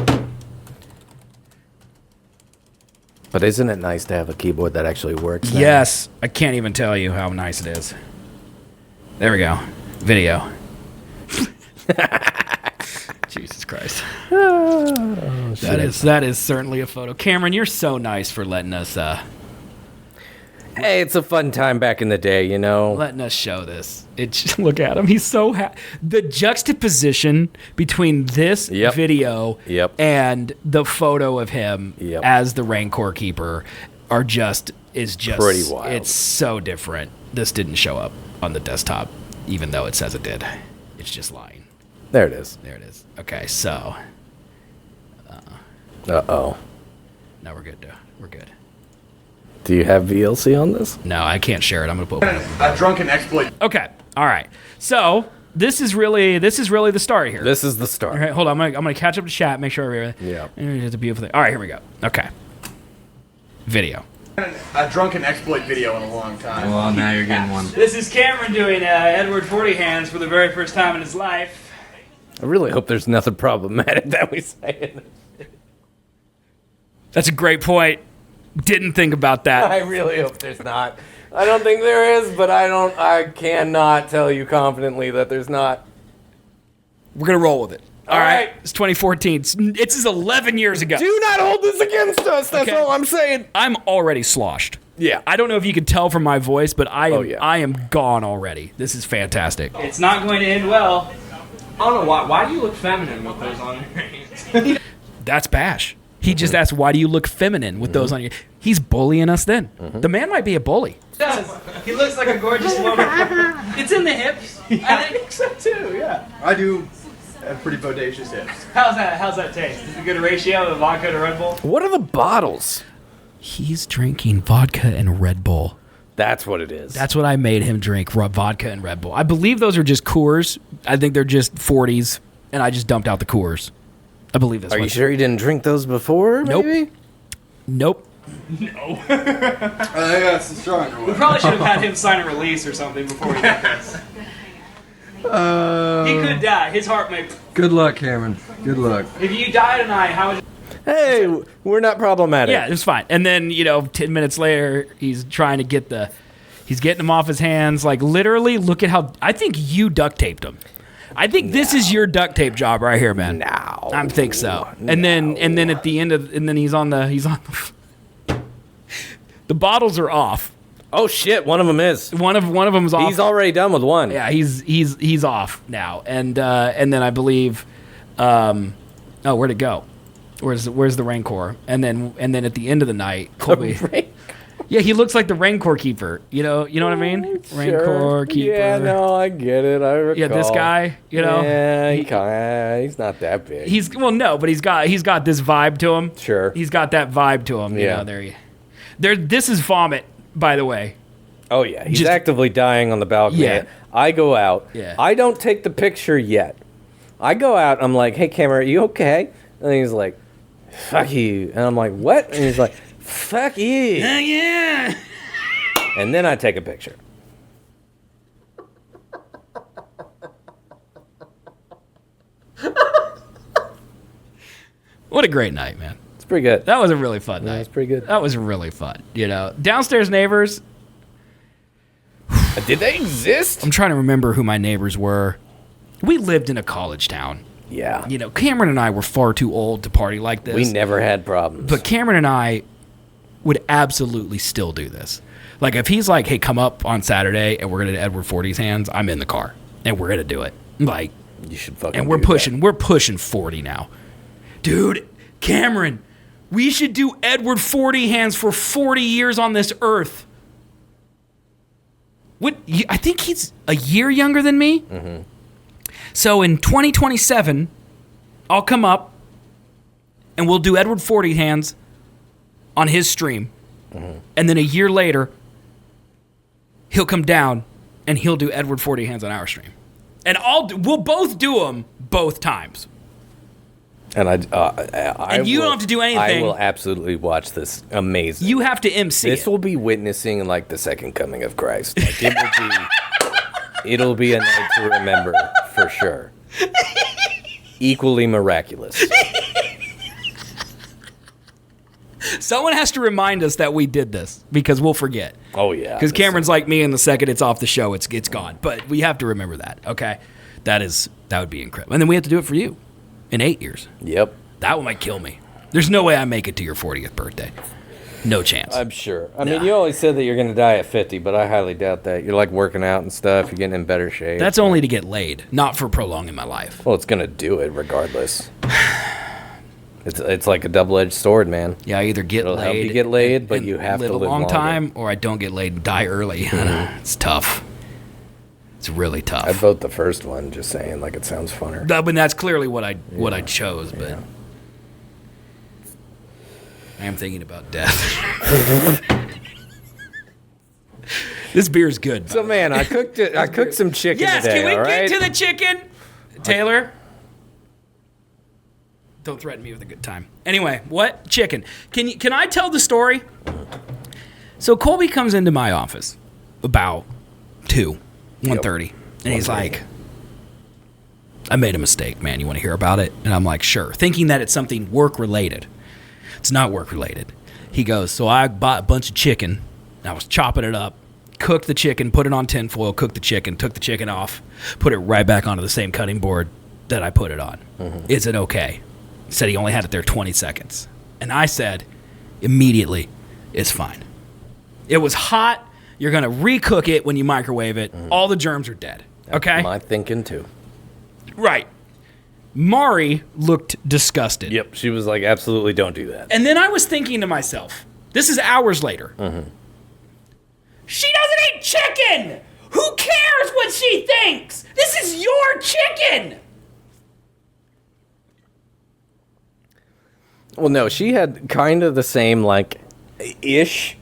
But isn't it nice to have a keyboard that actually works? Now? Yes. I can't even tell you how nice it is. There we go. Video. Jesus Christ. Oh, that is certainly a photo. Cameron, you're so nice for letting us Hey, it's a fun time back in the day, you know? letting us show this. Look at him. He's so happy. The juxtaposition between this Yep. video Yep. and the photo of him Yep. as the Rancor Keeper is just Pretty wild. It's so different. This didn't show up on the desktop, even though it says it did. It's just lying. There it is. There it is. Okay, so Uh-oh. now we're good. We're good. Do you have VLC on this? No, I can't share it. I'm gonna open it. A drunken exploit. Okay. All right. So this is really the start here. This is the start. All right, hold on. I'm gonna catch up to chat. Make sure everything. Yeah. It's a beautiful thing. All right, here we go. Okay. Video. A drunken exploit video in a long time. Well, now you're getting one. This is Cameron doing Edward 40 hands for the very first time in his life. I really hope there's nothing problematic that we say in it. That's a great point. Didn't think about that. I really hope there's not. I don't think there is, but I cannot tell you confidently that there's not. We're going to roll with it. All right. It's 2014. It's 11 years ago. Do not hold this against us. That's all I'm saying. I'm already sloshed. Yeah. I don't know if you can tell from my voice, but I am, yeah. I am gone already. This is fantastic. It's not going to end well. I don't know why. Why do you look feminine with those on your hands? That's Bash. He just asked, why do you look feminine with those on you? He's bullying us then. The man might be a bully. He does. He looks like a gorgeous woman. It's in the hips. I think so too. Yeah. I do have pretty bodacious hips. How's that taste? Is it a good ratio of vodka to Red Bull? What are the bottles? He's drinking vodka and Red Bull. That's what it is. That's what I made him drink, vodka and Red Bull. I believe those are just Coors. I think they're just 40s, and I just dumped out the Coors. I believe this. Are you sure you didn't drink those before, Nope. maybe? Nope. No. I think that's the stronger We one. probably should have had him sign a release or something before we did this. He could die. His heart may. Good luck, Cameron. Good luck. If you die tonight, how would? Hey, we're not problematic. Yeah, it's fine. And then, 10 minutes later, he's trying to he's getting him off his hands. Like, literally, look at how, I think you duct taped him. I think this is your duct tape job right here, man. No. I think so. And then at the end and then he's on the the bottles are off. Oh shit! One of them is. One of them's off. He's already done with one. Yeah, he's off now. And then I believe, where'd it go? Where's the Rancor? And then at the end of the night, Colby. Yeah, he looks like the Rancor keeper. You know what I mean? Sure. Rancor keeper. Yeah, no, I get it. I recall. Yeah, this guy. Yeah, he's not that big. But he's got this vibe to him. Sure. He's got that vibe to him. Yeah. This is vomit, by the way. Oh yeah, he's Just- actively dying on the balcony. Yeah. I go out. Yeah. I don't take the picture yet. I go out. I'm like, hey, camera, are you okay? And he's like, fuck you. And I'm like, what? And he's like, fuck you. Yeah. And then I take a picture. What a great night, man. It's pretty good. That was a really fun night. That's pretty good. That was really fun. Downstairs neighbors. Did they exist? I'm trying to remember who my neighbors were. We lived in a college town. Yeah. Cameron and I were far too old to party like this. We never had problems. But Cameron and I would absolutely still do this. Like, if he's like, hey, come up on Saturday and we're going to Edward Forty's hands, I'm in the car and we're going to do it. Like, you should fucking and we're do pushing 40 now. Dude, Cameron, we should do Edward Forty hands for 40 years on this earth. I think he's a year younger than me. Mm-hmm. So in 2027, I'll come up and we'll do Edward Forty hands on his stream. Mm-hmm. And then a year later, he'll come down and he'll do Edward Forty hands on our stream. And we'll both do them both times. And you don't have to do anything. I will absolutely watch this. Amazing. You have to MC This it. will be witnessing like the second coming of Christ. Like, it'll be a night to remember for sure. Equally miraculous. Someone has to remind us that we did this because we'll forget. Oh yeah. Because Cameron's like me, and the second it's off the show, it's gone. But we have to remember that. Okay, that would be incredible. And then we have to do it for you in 8 years. Yep. That one might kill me. There's no way I make it to your 40th birthday. No chance. I'm sure. I mean, you always said that you're going to die at 50, but I highly doubt that. You're like working out and stuff. You're getting in better shape. That's only to get laid, not for prolonging my life. Well, it's going to do it regardless. It's like a double-edged sword, man. Yeah, I either get It'll laid, help you get laid, but you have to live live a long longer. time, or I don't get laid and die early. It's tough. It's really tough. I'd vote the first one, just saying, like, it sounds funner. But that's clearly what I chose, but I am thinking about death. This beer's good. So, man, I cooked some chicken Yes, today, can we all right? get to the chicken? Taylor? Don't threaten me with a good time. Anyway, what? Chicken. Can I tell the story? So Colby comes into my office about 1:30, and he's like, I made a mistake, man. You want to hear about it? And I'm like, sure. Thinking that it's something work-related. It's not work-related. He goes, so I bought a bunch of chicken, and I was chopping it up, cooked the chicken, put it on tinfoil, cooked the chicken, took the chicken off, put it right back onto the same cutting board that I put it on. Is it okay? He said he only had it there 20 seconds. And I said, immediately, it's fine. It was hot. You're going to recook it when you microwave it. All the germs are dead. Okay? My thinking too. Right. Marii looked disgusted. Yep, she was like, absolutely don't do that. And then I was thinking to myself, this is hours later. She doesn't eat chicken! Who cares what she thinks? This is your chicken! Well, no, she had kind of the same, like, ish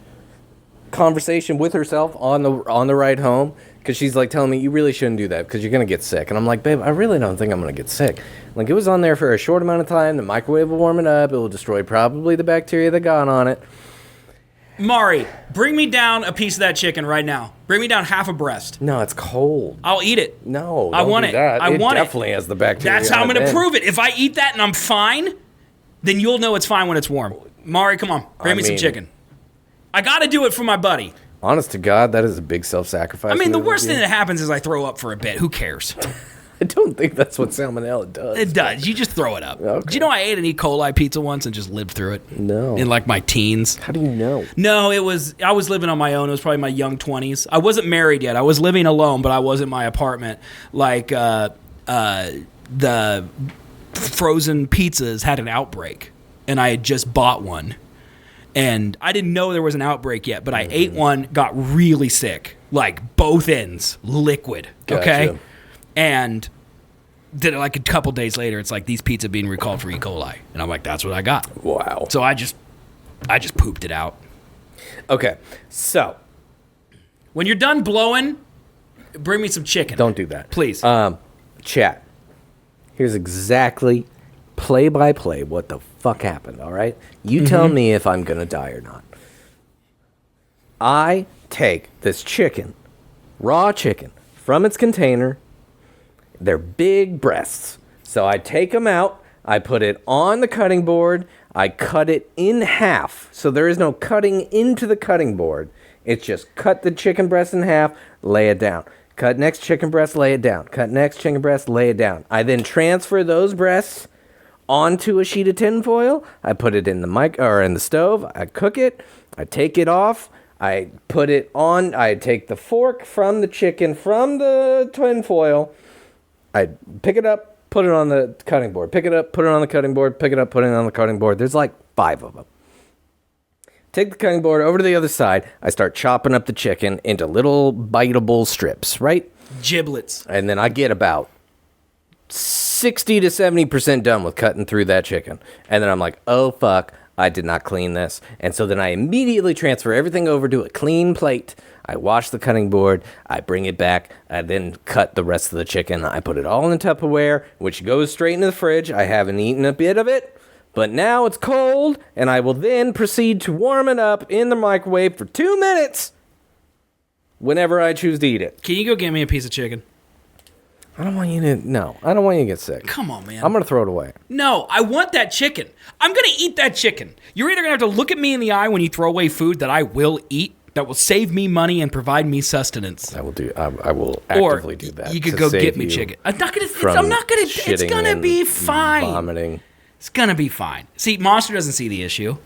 conversation with herself on the ride home. Because she's like telling me, you really shouldn't do that because you're going to get sick. And I'm like, babe, I really don't think I'm going to get sick. Like, it was on there for a short amount of time. The microwave will warm it up. It will destroy probably the bacteria that got on it. Marii, bring me down a piece of that chicken right now. Bring me down half a breast. No, it's cold. I'll eat it. No, I don't want do it. that. I want it. It definitely has the bacteria. That's how I'm on going to it. prove it. If I eat that and I'm fine, then you'll know it's fine when it's warm. Marii, come on. Bring me some chicken. I got to do it for my buddy. Honest to God, that is a big self-sacrifice. I mean, the move worst of thing you. that happens is I throw up for a bit. Who cares? I don't think that's what salmonella does. It does. You just throw it up. Okay. Do you know I ate an E. coli pizza once and just lived through it? No. In like my teens. How do you know? No, I was living on my own. It was probably my young 20s. I wasn't married yet. I was living alone, but I was in my apartment. Like the frozen pizzas had an outbreak, and I had just bought one. And I didn't know there was an outbreak yet, but I ate one, got really sick, like both ends, liquid, okay? Gotcha. And then like a couple days later, it's like, these pizza being recalled for E. coli. And I'm like, that's what I got. Wow. So I just pooped it out. Okay, so When you're done blowing, bring me some chicken. don't do that. Please. Chat. Here's exactly play-by-play what the fuck happened, all right? You tell me if I'm going to die or not. I take this chicken, raw chicken, from its container. They're big breasts. So I take them out. I put it on the cutting board. I cut it in half. So there is no cutting into the cutting board. It's just cut the chicken breast in half, lay it down. Cut next chicken breast, lay it down. Cut next chicken breast, lay it down. I then transfer those breasts onto a sheet of tin foil. I put it in the stove. I cook it. I take it off. I put it on. I take the fork from the chicken from the tin foil. I pick it up, put it on the cutting board. Pick it up, put it on the cutting board. Pick it up, put it on the cutting board. There's like 5 of them. Take the cutting board over to the other side. I start chopping up the chicken into little biteable strips, right? Giblets. And then I get about 60 to 70% done with cutting through that chicken. And then I'm like, oh, fuck, I did not clean this. And so then I immediately transfer everything over to a clean plate. I wash the cutting board. I bring it back. I then cut the rest of the chicken. I put it all in Tupperware, which goes straight into the fridge. I haven't eaten a bit of it, but now it's cold, and I will then proceed to warm it up in the microwave for 2 minutes whenever I choose to eat it. Can you go get me a piece of chicken? I don't want you to get sick. Come on, man. I'm going to throw it away. No, I want that chicken. I'm going to eat that chicken. You're either going to have to look at me in the eye when you throw away food that I will eat, that will save me money and provide me sustenance. I will actively do that. You could to go save get me you chicken. I'm not going to. from It's shitting going to and be fine. Vomiting. It's going to be fine. See, Monster doesn't see the issue.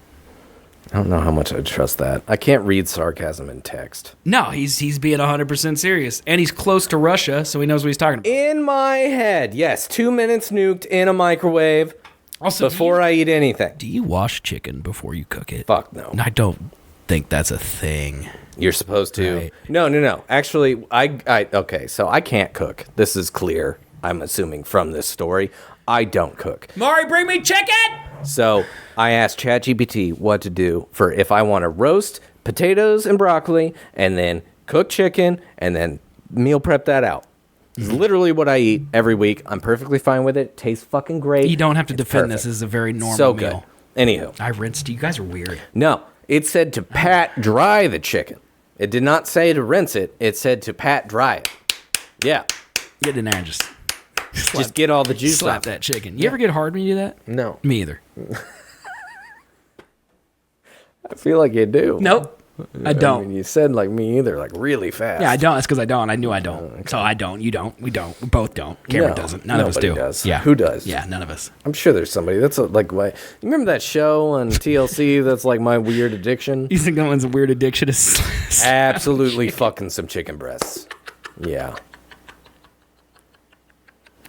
I don't know how much I trust that. I can't read sarcasm in text. No, he's being 100% serious. And he's close to Russia, so he knows what he's talking about. In my head, yes, 2 minutes nuked in a microwave Also, before I eat anything. do you wash chicken before you cook it? Fuck no. I don't think that's a thing. You're supposed to. Right. No. Actually, okay, so I can't cook. This is clear, I'm assuming, from this story. I don't cook. Marii, bring me chicken! So I asked ChatGPT what to do for if I want to roast potatoes and broccoli and then cook chicken and then meal prep that out. It's literally what I eat every week. I'm perfectly fine with it. Tastes fucking great. You don't have to It's defend perfect. this. This is a very normal So meal. good. Anywho. I rinsed. You guys are weird. No, it said to pat dry the chicken. It did not say to rinse it. It said to pat dry it. Yeah. Get in there and just Just get all the juice slap off. that chicken. You ever get hard when you do that? No. Me either. I feel like you do. Nope. I don't. mean, you said like me either, like really fast. Yeah, I don't. That's because I don't. I knew I don't. Okay. So I don't. You don't. We don't. We both don't. Cameron No, doesn't. None of us nobody do. does. Yeah. Who does? Yeah, none of us. I'm sure there's somebody. That's like why. You remember that show on TLC that's like my weird addiction? You think that one's a weird addiction? Absolutely fucking some chicken breasts. Yeah.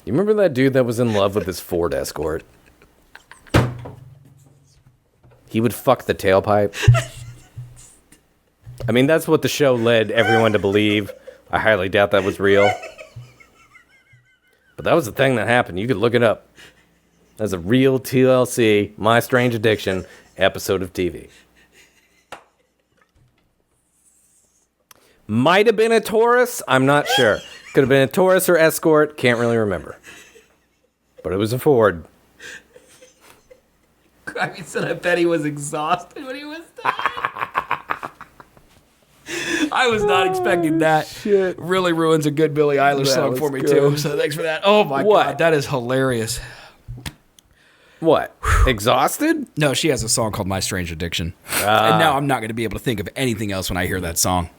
You remember that dude that was in love with his Ford Escort? He would fuck the tailpipe. I mean, that's what the show led everyone to believe. I highly doubt that was real. But that was the thing that happened. You could look it up. That's a real TLC, My Strange Addiction episode of TV. Might have been a Taurus. I'm not sure. Could have been a Taurus or Escort. Can't really remember. But it was a Ford. I said I bet he was exhausted when he was done. I was not expecting that. Shit. Really ruins a good Billie Eilish That song was for me, good. too. So thanks for that. Oh, my What? God. That is hilarious. What? Exhausted? No, she has a song called My Strange Addiction. And now I'm not going to be able to think of anything else when I hear that song.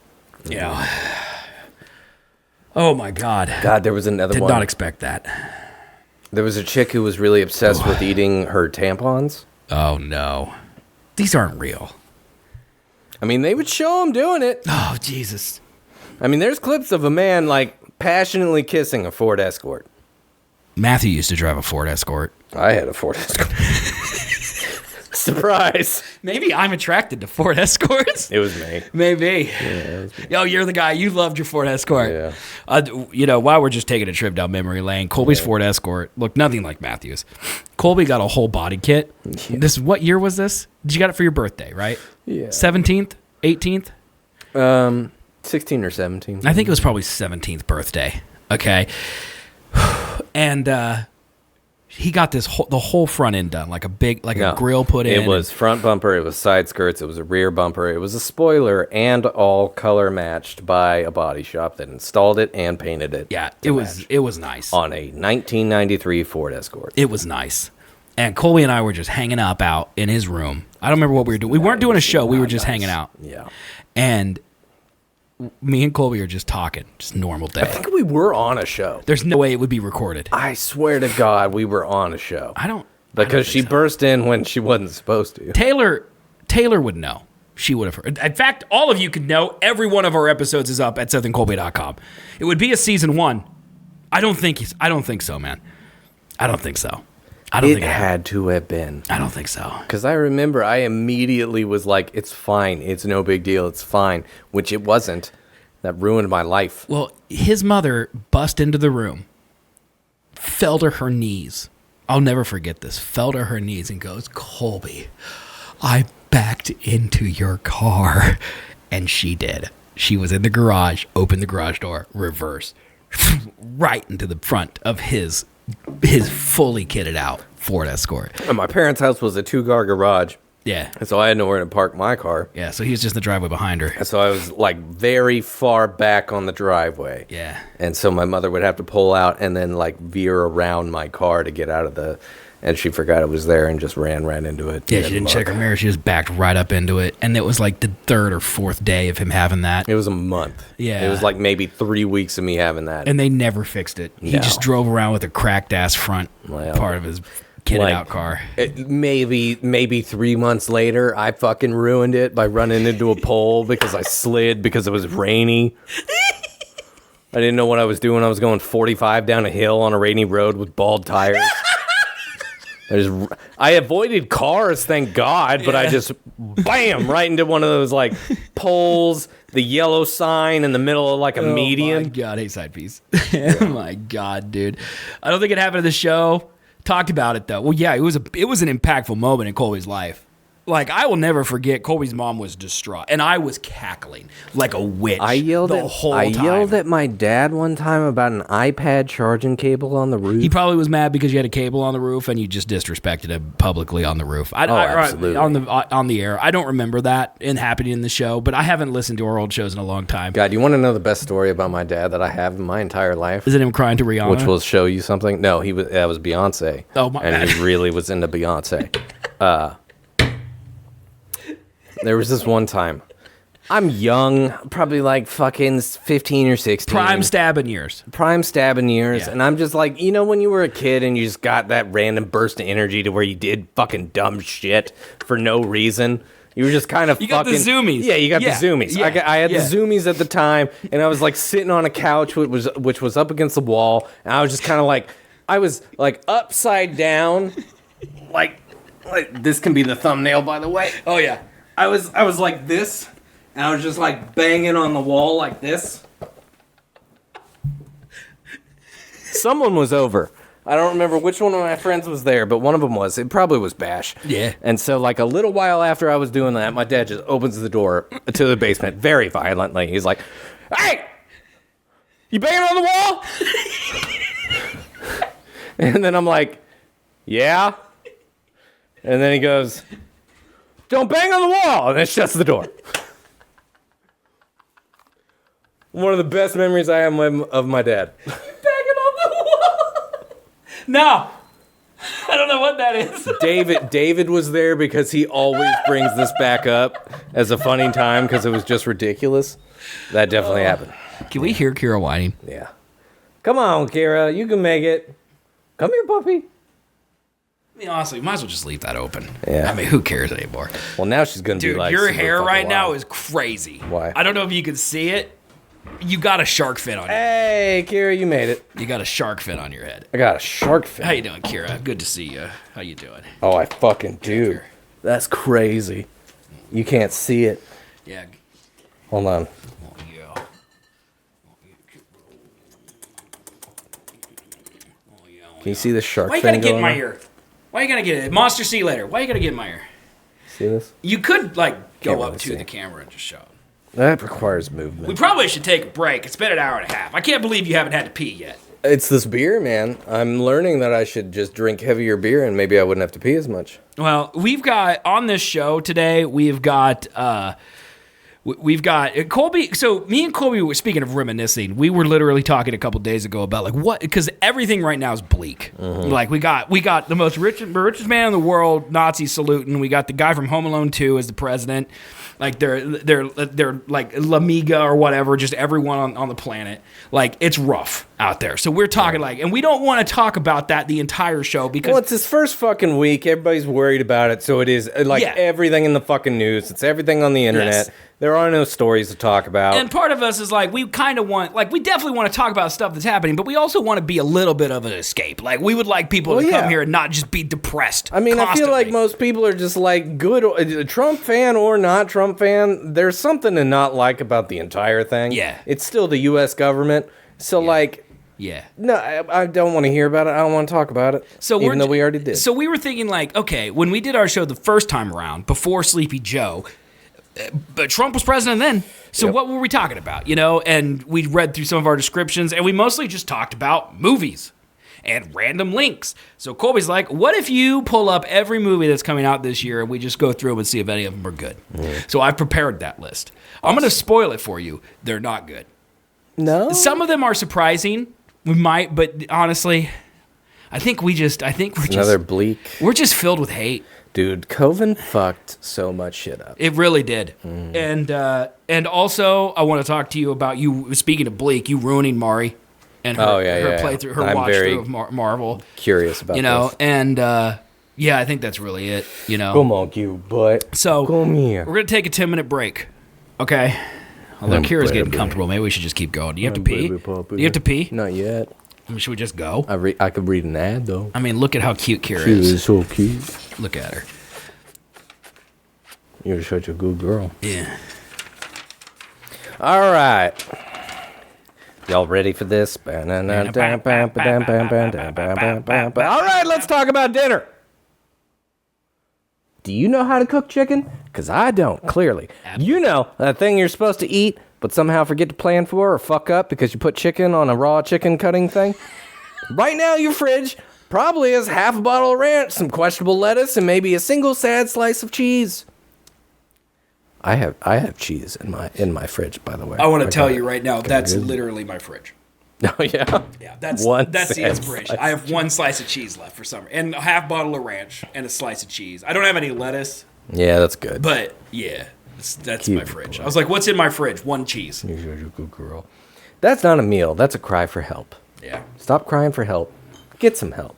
Yeah. Oh, my God. God, there was another Did one. not expect that. There was a chick who was really obsessed with eating her tampons. Oh, no. These aren't real. I mean, they would show them doing it. Oh, Jesus. I mean, there's clips of a man, like, passionately kissing a Ford Escort. Matthew used to drive a Ford Escort. I had a Ford Escort. Surprise. Maybe I'm attracted to Ford Escorts. It was me. Maybe. Yo, you're the guy. You loved your Ford Escort. Yeah. You know, while we're just taking a trip down memory lane, Colby's Ford Escort looked nothing like Matthew's. Colby got a whole body kit. Yeah. This what year was this? You got it for your birthday, right? Yeah. 17th? 18th? 16 or 17. I think it was probably 17th birthday. Okay. And he got the whole front end done, like a grill put in. It was front bumper, it was side skirts, it was a rear bumper, it was a spoiler, and all color matched by a body shop that installed it and painted it. Yeah, to it was nice. on a 1993 Ford Escort. It was nice. And Colby and I were just hanging up out in his room. I don't remember what we were doing. We weren't doing a show. We were just hanging out. Yeah. And me and Colby are just talking. Just normal I day. think we were on a show. There's no way it would be recorded. I swear to God, we were on a show. I don't. Because she burst in when she wasn't supposed to. Taylor would know. She would have heard. In fact, all of you could know. Every one of our episodes is up at SethandColby.com. It would be a season 1. I don't think so, man. I don't think so. It had to have been. I don't think so. Because I remember I immediately was like, it's fine. It's no big deal. It's fine. Which it wasn't. That ruined my life. Well, his mother bust into the room, fell to her knees. I'll never forget this. Fell to her knees and goes, Colby, I backed into your car. And she did. She was in the garage, opened the garage door, reverse, right into the front of his fully kitted out Ford Escort. And my parents' house was a 2-car garage. Yeah. And so I had nowhere to park my car. Yeah, so he was just in the driveway behind her. And so I was like very far back on the driveway. Yeah. And so my mother would have to pull out and then like veer around my car to get out of the... And she forgot it was there and just ran into it. Yeah, she didn't check her mirror. She just backed right up into it. And it was like the 3rd or 4th day of him having that. It was a month. Yeah. It was like maybe 3 weeks of me having that. And they never fixed it. He No. just drove around with a cracked ass front part of his kitted out car. Maybe 3 months later, I fucking ruined it by running into a pole because I slid because it was rainy. I didn't know what I was doing. I was going 45 down a hill on a rainy road with bald tires. I avoided cars, thank God, but I just, bam, right into one of those, like, poles, the yellow sign in the middle of, like, a median. Oh, my God. Hey, side piece. Oh, my God, dude. I don't think it happened at the show. Talked about it, though. Well, yeah, it was an impactful moment in Colby's life. Like, I will never forget, Colby's mom was distraught, and I was cackling like a witch the whole time. I yelled at my dad one time about an iPad charging cable on the roof. He probably was mad because you had a cable on the roof and you just disrespected him publicly on the roof. Absolutely. On the air. I don't remember that happening in the show, but I haven't listened to our old shows in a long time. God, you want to know the best story about my dad that I have in my entire life? Is it him crying to Rihanna? Which will show you something. No, that was Beyonce. Oh, my And bad. he really was into Beyonce. There was this one time. I'm young, probably like fucking 15 or 16. Prime stabbing years. Yeah. Yeah. And I'm just like, when you were a kid and you just got that random burst of energy to where you did fucking dumb shit for no reason. You were just kind of You got the zoomies. Yeah, you got Yeah. the zoomies. Yeah. I had Yeah. the zoomies at the time, and I was like sitting on a couch which was up against the wall, and I was just kind of like, I was like upside down, like this can be the thumbnail, by the way. Oh yeah. I was like this, and I was just like banging on the wall like this. Someone was over. I don't remember which one of my friends was there, but one of them was. It probably was Bash. Yeah. And so, like, a little while after I was doing that, my dad just opens the door to the basement very violently. He's like, "Hey! You banging on the wall?" And then I'm like, "Yeah." And then he goes, "Don't bang on the wall!" And then shuts the door. One of the best memories I have of my dad. No. I don't know what that is. David was there because he always brings this back up as a funny time because it was just ridiculous. That definitely happened. Can we hear Kira whining? Yeah. Come on, Kira. You can make it. Come here, puppy. I mean, honestly, we might as well just leave that open. Yeah. I mean, who cares anymore? Well, now she's going to be Dude, like... your super hair fucking right now wild. is crazy. Why? I don't know if you can see it. You got a shark fin on you. Hey, Kira, you made it. You got a shark fin on your head. I got a shark fin. How you doing, Kira? Good to see you. How you doing? Oh, I fucking do. That's crazy. You can't see it. Yeah. Hold on. Oh, yeah. Can you see the shark Why you fin gotta get in going my on? ear? Why you gotta get it? Monster Sea later. Why you gotta get in my ear? See this? You could, like, go Can't up really to see. the camera and just show it. That requires We movement. probably should take a break. It's been an hour and a half. I can't believe you haven't had to pee yet. It's this beer, man. I'm learning that I should just drink heavier beer and maybe I wouldn't have to pee as much. Well, we've got on this show today. We've got Colby. So me and Colby were speaking of reminiscing. We were literally talking a couple days ago about like what because everything right now is bleak. Like we got the richest man in the world, Nazi saluting. We got the guy from Home Alone 2 as the president. Like they're like L'Amiga or whatever, just everyone on the planet. Like it's rough out there. So we're talking like, and we don't want to talk about that the entire show because Well, it's his first fucking week. Everybody's worried about it. So it is like Yeah. everything in the fucking news. It's everything on the internet. Yes. There are no stories to talk about. And part of us is like, we kind of want, like, we definitely want to talk about stuff that's happening, but we also want to be a little bit of an escape. Like, we would like people to come here and not just be depressed. I mean, I feel like constantly. most people are just like good, Trump fan or not Trump fan. There's something to not like about the entire thing. Yeah. It's still the U.S. government. So, like, Yeah. no, I don't want to hear about it. I don't want to talk about it. So even though we already did. So we were thinking, like, okay, when we did our show the first time around, before Sleepy Joe, but Trump was president then. So Yep. what were we talking about, you know? And we read through some of our descriptions, and we mostly just talked about movies and random links. So Colby's like, what if you pull up every movie that's coming out this year and we just go through them and see if any of them are good? So I've prepared that list. I'm going to spoil it for you. They're not good. No? Some of them are surprising. We might, but honestly, I think we're Another bleak. we're just filled with hate. Dude, Coven fucked so much shit up. It really did. And also, I want to talk to you about you. Speaking of bleak, you ruining Marii and her, her playthrough, her I'm very watch through of Marvel. Curious about You know, this. and yeah, I think that's really it. You know, Come on, you butt. so Come here. we're gonna take a 10-minute break. Okay. Although Kira's getting comfortable, maybe we should just keep going. Do you have to pee? Do you have to pee? Not yet. I mean, should we just go? I could read an ad though. I mean, look at how cute Kira She is. is so cute. Look at her. You're such a good girl. Yeah. All right. Y'all ready for this? All right, let's talk about dinner. Do you know how to cook chicken? Because I don't, clearly. You know that thing you're supposed to eat, but somehow forget to plan for or fuck up because you put chicken on a raw chicken cutting thing? Right now, your fridge probably has half a bottle of ranch, some questionable lettuce, and maybe a single sad slice of cheese. I have cheese in my fridge, by the way. I want to tell got you it. right now, Okay, that's good. literally my fridge. Oh yeah. Yeah, that's One the sad inspiration. slice I have one slice of cheese left for summer, and a half bottle of ranch, and a slice of cheese. I don't have any lettuce, Yeah, that's good. but yeah. That's my fridge. I was like, what's in my fridge? One cheese. You're a good girl. That's not a meal. That's a cry for help. Yeah. Stop crying for help. Get some help.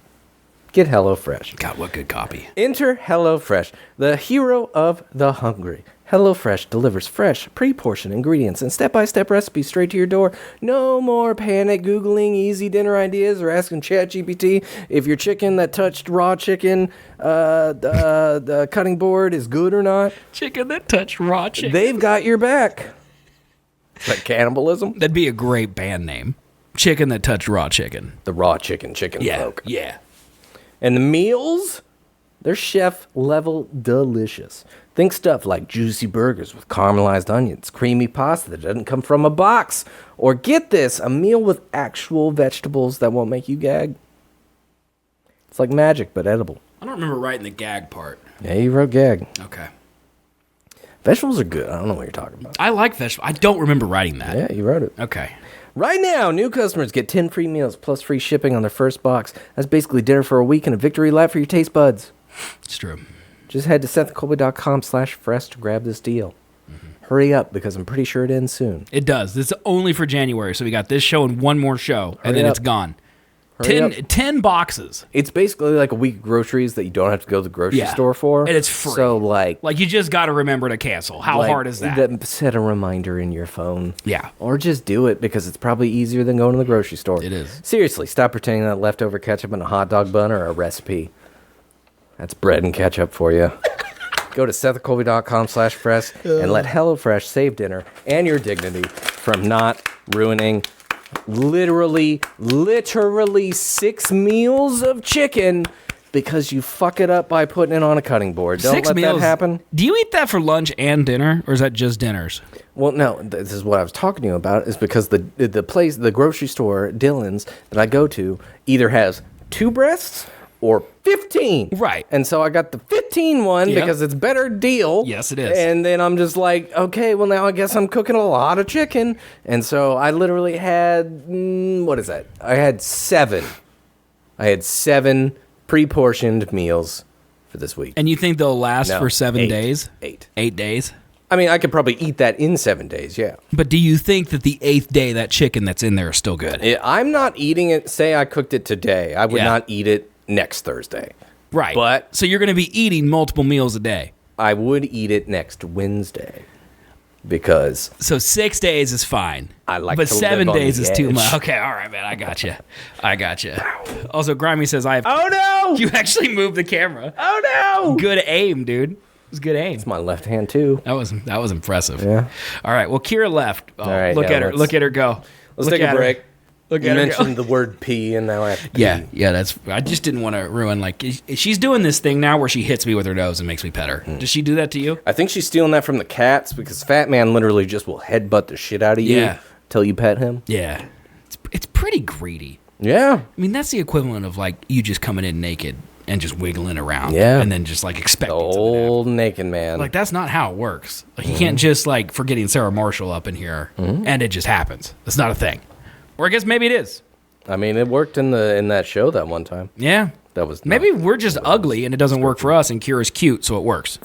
Get HelloFresh. God, what good copy. Enter HelloFresh, the hero of the hungry. HelloFresh delivers fresh, pre-portioned ingredients and step-by-step recipes straight to your door. No more panic Googling easy dinner ideas or asking ChatGPT if your chicken that touched raw chicken, the cutting board is good or not. Chicken that touched raw chicken. They've got your back. Like cannibalism? That'd be a great band name. Chicken that touched raw chicken. The raw chicken folk. Yeah. And the meals, they're chef-level delicious. Think stuff like juicy burgers with caramelized onions, creamy pasta that doesn't come from a box, or get this, a meal with actual vegetables that won't make you gag. It's like magic, but edible. I don't remember writing the gag part. Yeah, you wrote gag. Okay. Vegetables are good. I don't know what you're talking about. I like vegetables. I don't remember writing that. Yeah, you wrote it. Okay. Right now, new customers get 10 free meals plus free shipping on their first box. That's basically dinner for a week and a victory lap for your taste buds. It's true. Just head to SethColby.com/fresh to grab this deal. Hurry up, because I'm pretty sure it ends soon. It does. It's only for January, so we got this show and one more show, and Hurry then up. it's gone. Hurry up. 10 boxes. It's basically like a week of groceries that you don't have to go to the grocery Yeah. store for. And it's free. So, like You just got to remember to cancel. How hard is that? Set a reminder in your phone. Yeah. Or just do it, because it's probably easier than going to the grocery store. It is. Seriously, stop pretending that leftover ketchup in a hot dog bun are a recipe. That's bread and ketchup for you. Go to SethColby.com/fresh and let HelloFresh save dinner and your dignity from not ruining literally 6 meals of chicken because you fuck it up by putting it on a cutting board. Don't 6 let meals. that happen. Do you eat that for lunch and dinner, or is that just dinners? Well, no, this is what I was talking to you about, is because the grocery store, Dylan's, that I go to, either has 2 breasts or 15. Right. And so I got the 15 one Yep. because it's better deal. Yes, it is. And then I'm just like, okay, well, now I guess I'm cooking a lot of chicken. And so I literally had, what is that? I had 7. I had 7 pre-portioned meals for this week. And you think they'll last No, for 7 8. days? 8. 8 days? I mean, I could probably eat that in 7 days, yeah. But do you think that the 8th day, that chicken that's in there is still good? I'm not eating it. Say I cooked it today. I would Yeah. not eat it next Thursday. Right. But so you're going to be eating multiple meals a day. I would eat it next Wednesday because So 6 days is fine. I like but to 7 live on days the is too edge. much. Okay, all right, man. I got you. Also, Grimy says I have. oh no! You actually moved the camera. Oh no! Good aim, dude. It was good aim. It's my left hand too. That was impressive. Yeah. All right. Well, Kira left. Oh, right, look yeah, at her. let's- Look at her go. Let's Look take a at her. break. Look You at her mentioned go. the word pee, and now I have to pee. Yeah. That's. I just didn't want to ruin. Like, she's doing this thing now where she hits me with her nose and makes me pet her. Does she do that to you? I think she's stealing that from the cats because Fat Man literally just will headbutt the shit out of you Yeah. till you pet him. Yeah. It's pretty greedy. Yeah. I mean, that's the equivalent of like you just coming in naked and just wiggling around. Yeah. And then just like expecting The something to happen. old naked man. Like, that's not how it works. Like, you can't just like forgetting Sarah Marshall up in here and it just happens. That's not a thing. Or I guess maybe it is. I mean, it worked in that show that one time. Yeah. That was Maybe we're just ugly and it doesn't work for us, and Kira's cute, so it works.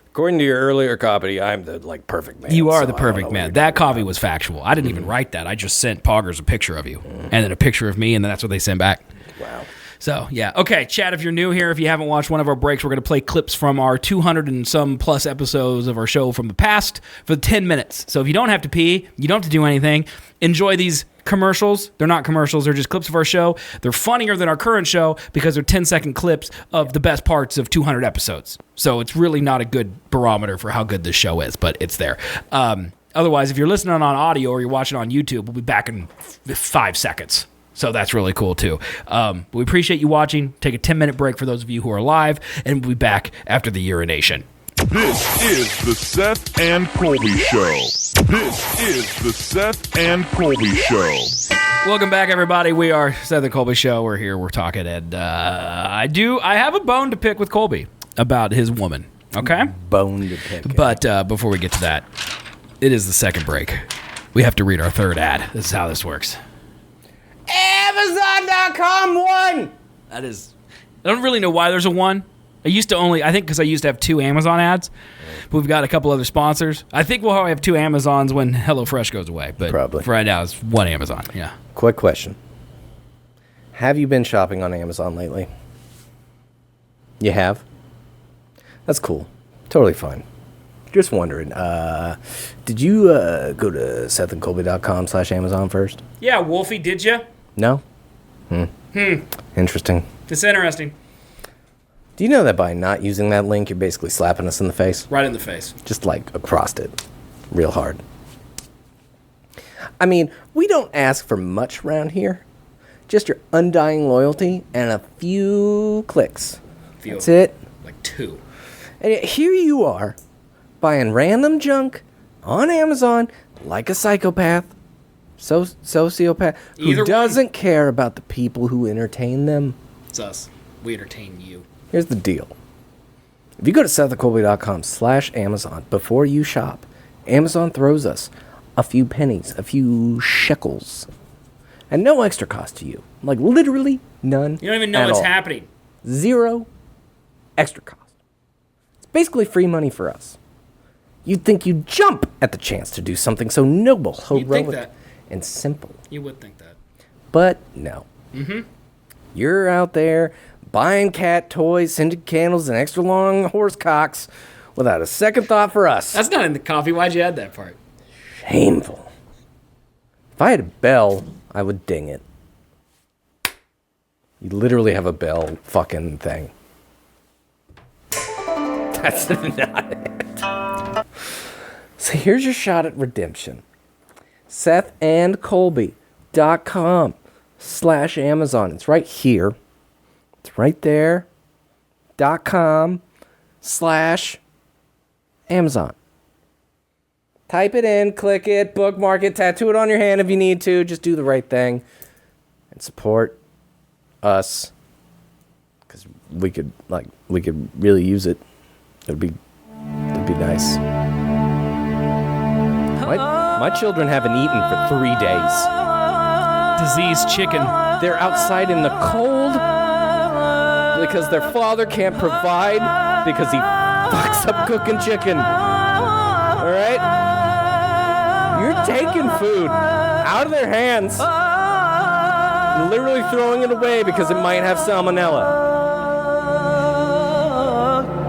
According to your earlier copy, I'm the perfect man. You are so the I don't know perfect what man. you're That talking copy was factual. I didn't even write that. I just sent Poggers a picture of you and then a picture of me, and then that's what they sent back. about. Wow. So, yeah. Okay, Chad, if you're new here, if you haven't watched one of our breaks, we're going to play clips from our 200 and some plus episodes of our show from the past for 10 minutes. So if you don't have to pee, you don't have to do anything, enjoy these commercials. They're not commercials. They're just clips of our show. They're funnier than our current show because they're 10-second clips of the best parts of 200 episodes. So it's really not a good barometer for how good this show is, but it's there. Otherwise, if you're listening on audio or you're watching on YouTube, we'll be back in 5 seconds. So that's really cool, too. We appreciate you watching. Take a 10-minute break for those of you who are live, and we'll be back after the urination. This is the Seth and Colby Show. This is the Seth and Colby Show. Welcome back, everybody. We are Seth and Colby Show. We're here. We're talking, and I have a bone to pick with Colby about his woman, okay? Bone to pick. But before we get to that, it is the second break. We have to read our third ad. This is how this works. Amazon.com 1! That is... I don't really know why there's a 1. I think because I used to have 2 Amazon ads, but we've got a couple other sponsors. I think we'll have 2 Amazons when HelloFresh goes away, but Probably. for right now it's 1 Amazon. Yeah. Quick question. Have you been shopping on Amazon lately? You have? That's cool. Totally fine. Just wondering, did you go to sethandcolby.com/Amazon first? Yeah, Wolfie, did you? No? Interesting. It's interesting. Do you know that by not using that link, you're basically slapping us in the face? Right in the face. Just like across it. Real hard. I mean, we don't ask for much around here. Just your undying loyalty and a few clicks. That's it. Like 2. And yet here you are, buying random junk on Amazon like a psychopath, sociopath, who Either one. doesn't care about the people who entertain them. It's us. We entertain you. Here's the deal. If you go to sethandcolby.com/Amazon before you shop, Amazon throws us a few pennies, a few shekels, and no extra cost to you. Like literally none. You don't even know at what's all. happening. 0 extra cost. It's basically free money for us. You'd think you'd jump at the chance to do something so noble, You'd think heroic, that. and simple. You would think that. But no. You're out there buying cat toys, scented candles, and extra long horse cocks without a second thought for us. That's not in the coffee. Why'd you add that part? Shameful. If I had a bell, I would ding it. You literally have a bell fucking thing. That's not it. So here's your shot at redemption. SethAndColby.com/Amazon. It's right here. It's right there. .com/Amazon. Type it in, click it, bookmark it, tattoo it on your hand if you need to. Just do the right thing and support us, because we could really use it. It'd be nice. My children haven't eaten for 3 days. Diseased chicken. They're outside in the cold because their father can't provide because he fucks up cooking chicken. All right? You're taking food out of their hands, and literally throwing it away because it might have salmonella.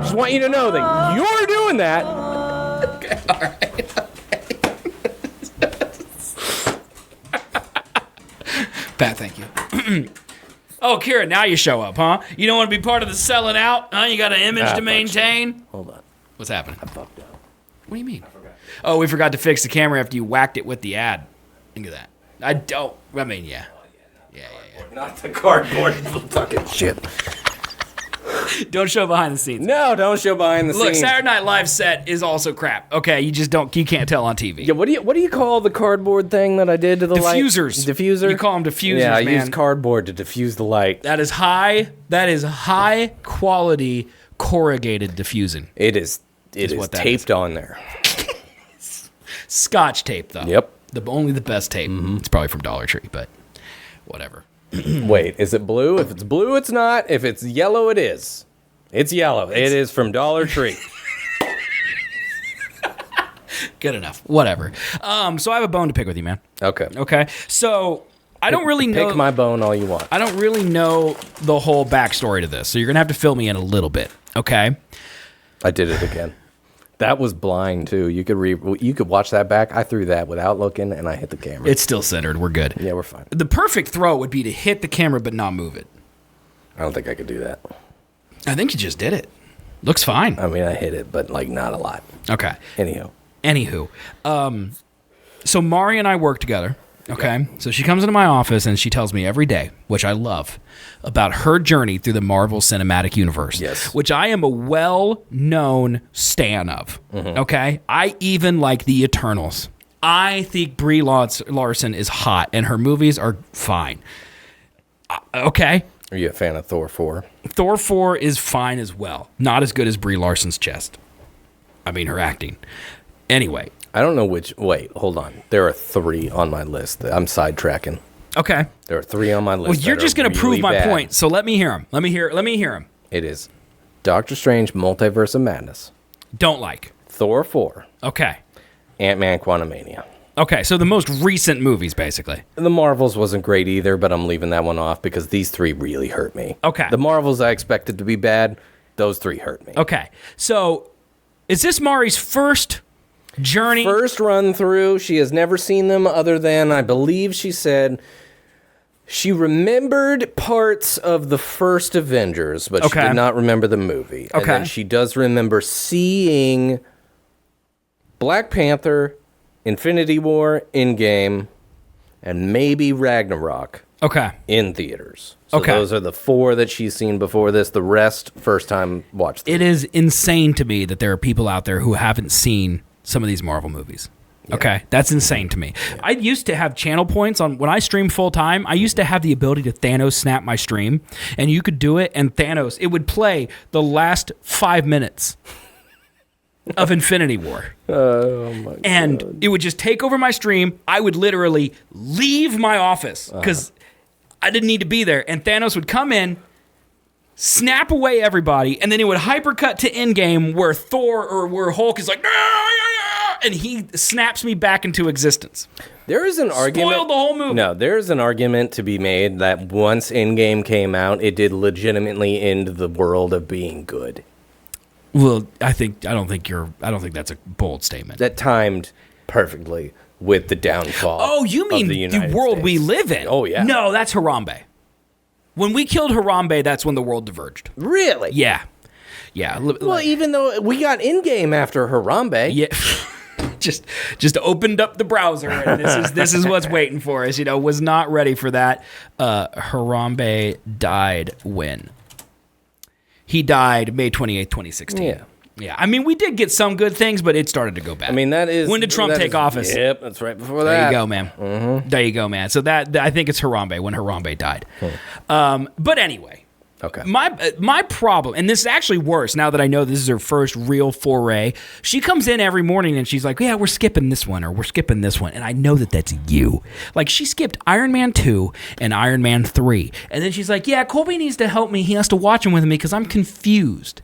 Just want you to know that you're doing that. Okay, all right. Pat, thank you. Oh, Kira, now you show up, huh? You don't want to be part of the selling out, huh? You got an image to maintain? Hold on. What's happening? I fucked up. What do you mean? Oh, we forgot to fix the camera after you whacked it with the ad. Think of that. Yeah. Not the cardboard fucking shit. Don't show behind the scenes. No, don't show behind the Look, scenes. Saturday Night Live set is also crap. Okay, you can't tell on TV. Yeah, what do you call the cardboard thing that I did to the light? Diffusers. Diffuser? You call them diffusers, Yeah, I man. used cardboard to diffuse the light. That is high quality corrugated diffusing. It is what that taped on there. Scotch tape, though. Yep. Only the best tape. It's probably from Dollar Tree, but whatever. Wait, is it blue? If it's blue, it's not. If it's yellow, it is. It's yellow. It is from Dollar Tree. Good enough. Whatever. So I have a bone to pick with you, man. Okay. Okay. So I don't really know. Pick my bone all you want. I don't really know the whole backstory to this, so you're gonna have to fill me in a little bit. Okay. I did it again. That was blind too. You could watch that back. I threw that without looking, and I hit the camera. It's still centered. We're good. Yeah, we're fine. The perfect throw would be to hit the camera but not move it. I don't think I could do that. I think you just did it. Looks fine. I mean, I hit it, but like not a lot. Okay. Anywho. So Marii and I work together. Okay. So she comes into my office and she tells me every day, which I love, about her journey through the Marvel Cinematic Universe. Yes. Which I am a well-known stan of. Mm-hmm. Okay. I even like the Eternals. I think Brie Larson is hot and her movies are fine. Okay. Are you a fan of Thor 4? Thor 4 is fine as well. Not as good as Brie Larson's chest. I mean, her acting. Anyway. I don't know which. Wait, hold on. There are 3 on my list. I'm sidetracking. Okay. There are 3 on my list. Well, you're just going to prove my point, so let me hear them. Let me hear them. It is Doctor Strange, Multiverse of Madness. Don't like. Thor 4. Okay. Ant-Man, Quantumania. Okay, so the most recent movies, basically. The Marvels wasn't great either, but I'm leaving that one off because these three really hurt me. Okay. The Marvels I expected to be bad. Those three hurt me. Okay, so is this Mari's first journey? First run through. She has never seen them other than, I believe she said, she remembered parts of the first Avengers, but she did not remember the movie. And then she does remember seeing Black Panther, Infinity War, Endgame, and maybe Ragnarok in theaters. So those are the 4 that she's seen before this. The rest, first time watched. It is insane to me that there are people out there who haven't seen some of these Marvel movies. Yeah. Okay, that's insane to me. Yeah. I used to have channel points on when I stream full time. I used to have the ability to Thanos snap my stream, and you could do it, and Thanos, it would play the last 5 minutes of Infinity War. Oh my God. And it would just take over my stream. I would literally leave my office because I didn't need to be there. And Thanos would come in, snap away everybody, and then he would hypercut to Endgame where Thor or where Hulk is like, and he snaps me back into existence. There is an argument. Spoiled the whole movie. No, there is an argument to be made that once Endgame came out, it did legitimately end the world of being good. Well, I don't think that's a bold statement. That timed perfectly with the downfall. Oh, you mean the world we live in? Oh, yeah. No, that's Harambe. When we killed Harambe, that's when the world diverged. Really? Yeah. Yeah. Well, even though we got Endgame after Harambe. Yeah. just opened up the browser and this is what's waiting for us. Was not ready for that. Harambe died when? He died May 28th, 2016. Yeah. Yeah. I mean, we did get some good things, but it started to go bad. I mean, that is... When did Trump take office? Yep, that's right before that. There you go, man. Mm-hmm. There you go, man. So that I think it's Harambe, when Harambe died. But anyway. Okay. My problem, and this is actually worse now that I know this is her first real foray. She comes in every morning and she's like, yeah, we're skipping this one or we're skipping this one. And I know that that's you. Like, she skipped Iron Man 2 and Iron Man 3. And then she's like, yeah, Colby needs to help me. He has to watch them with me because I'm confused.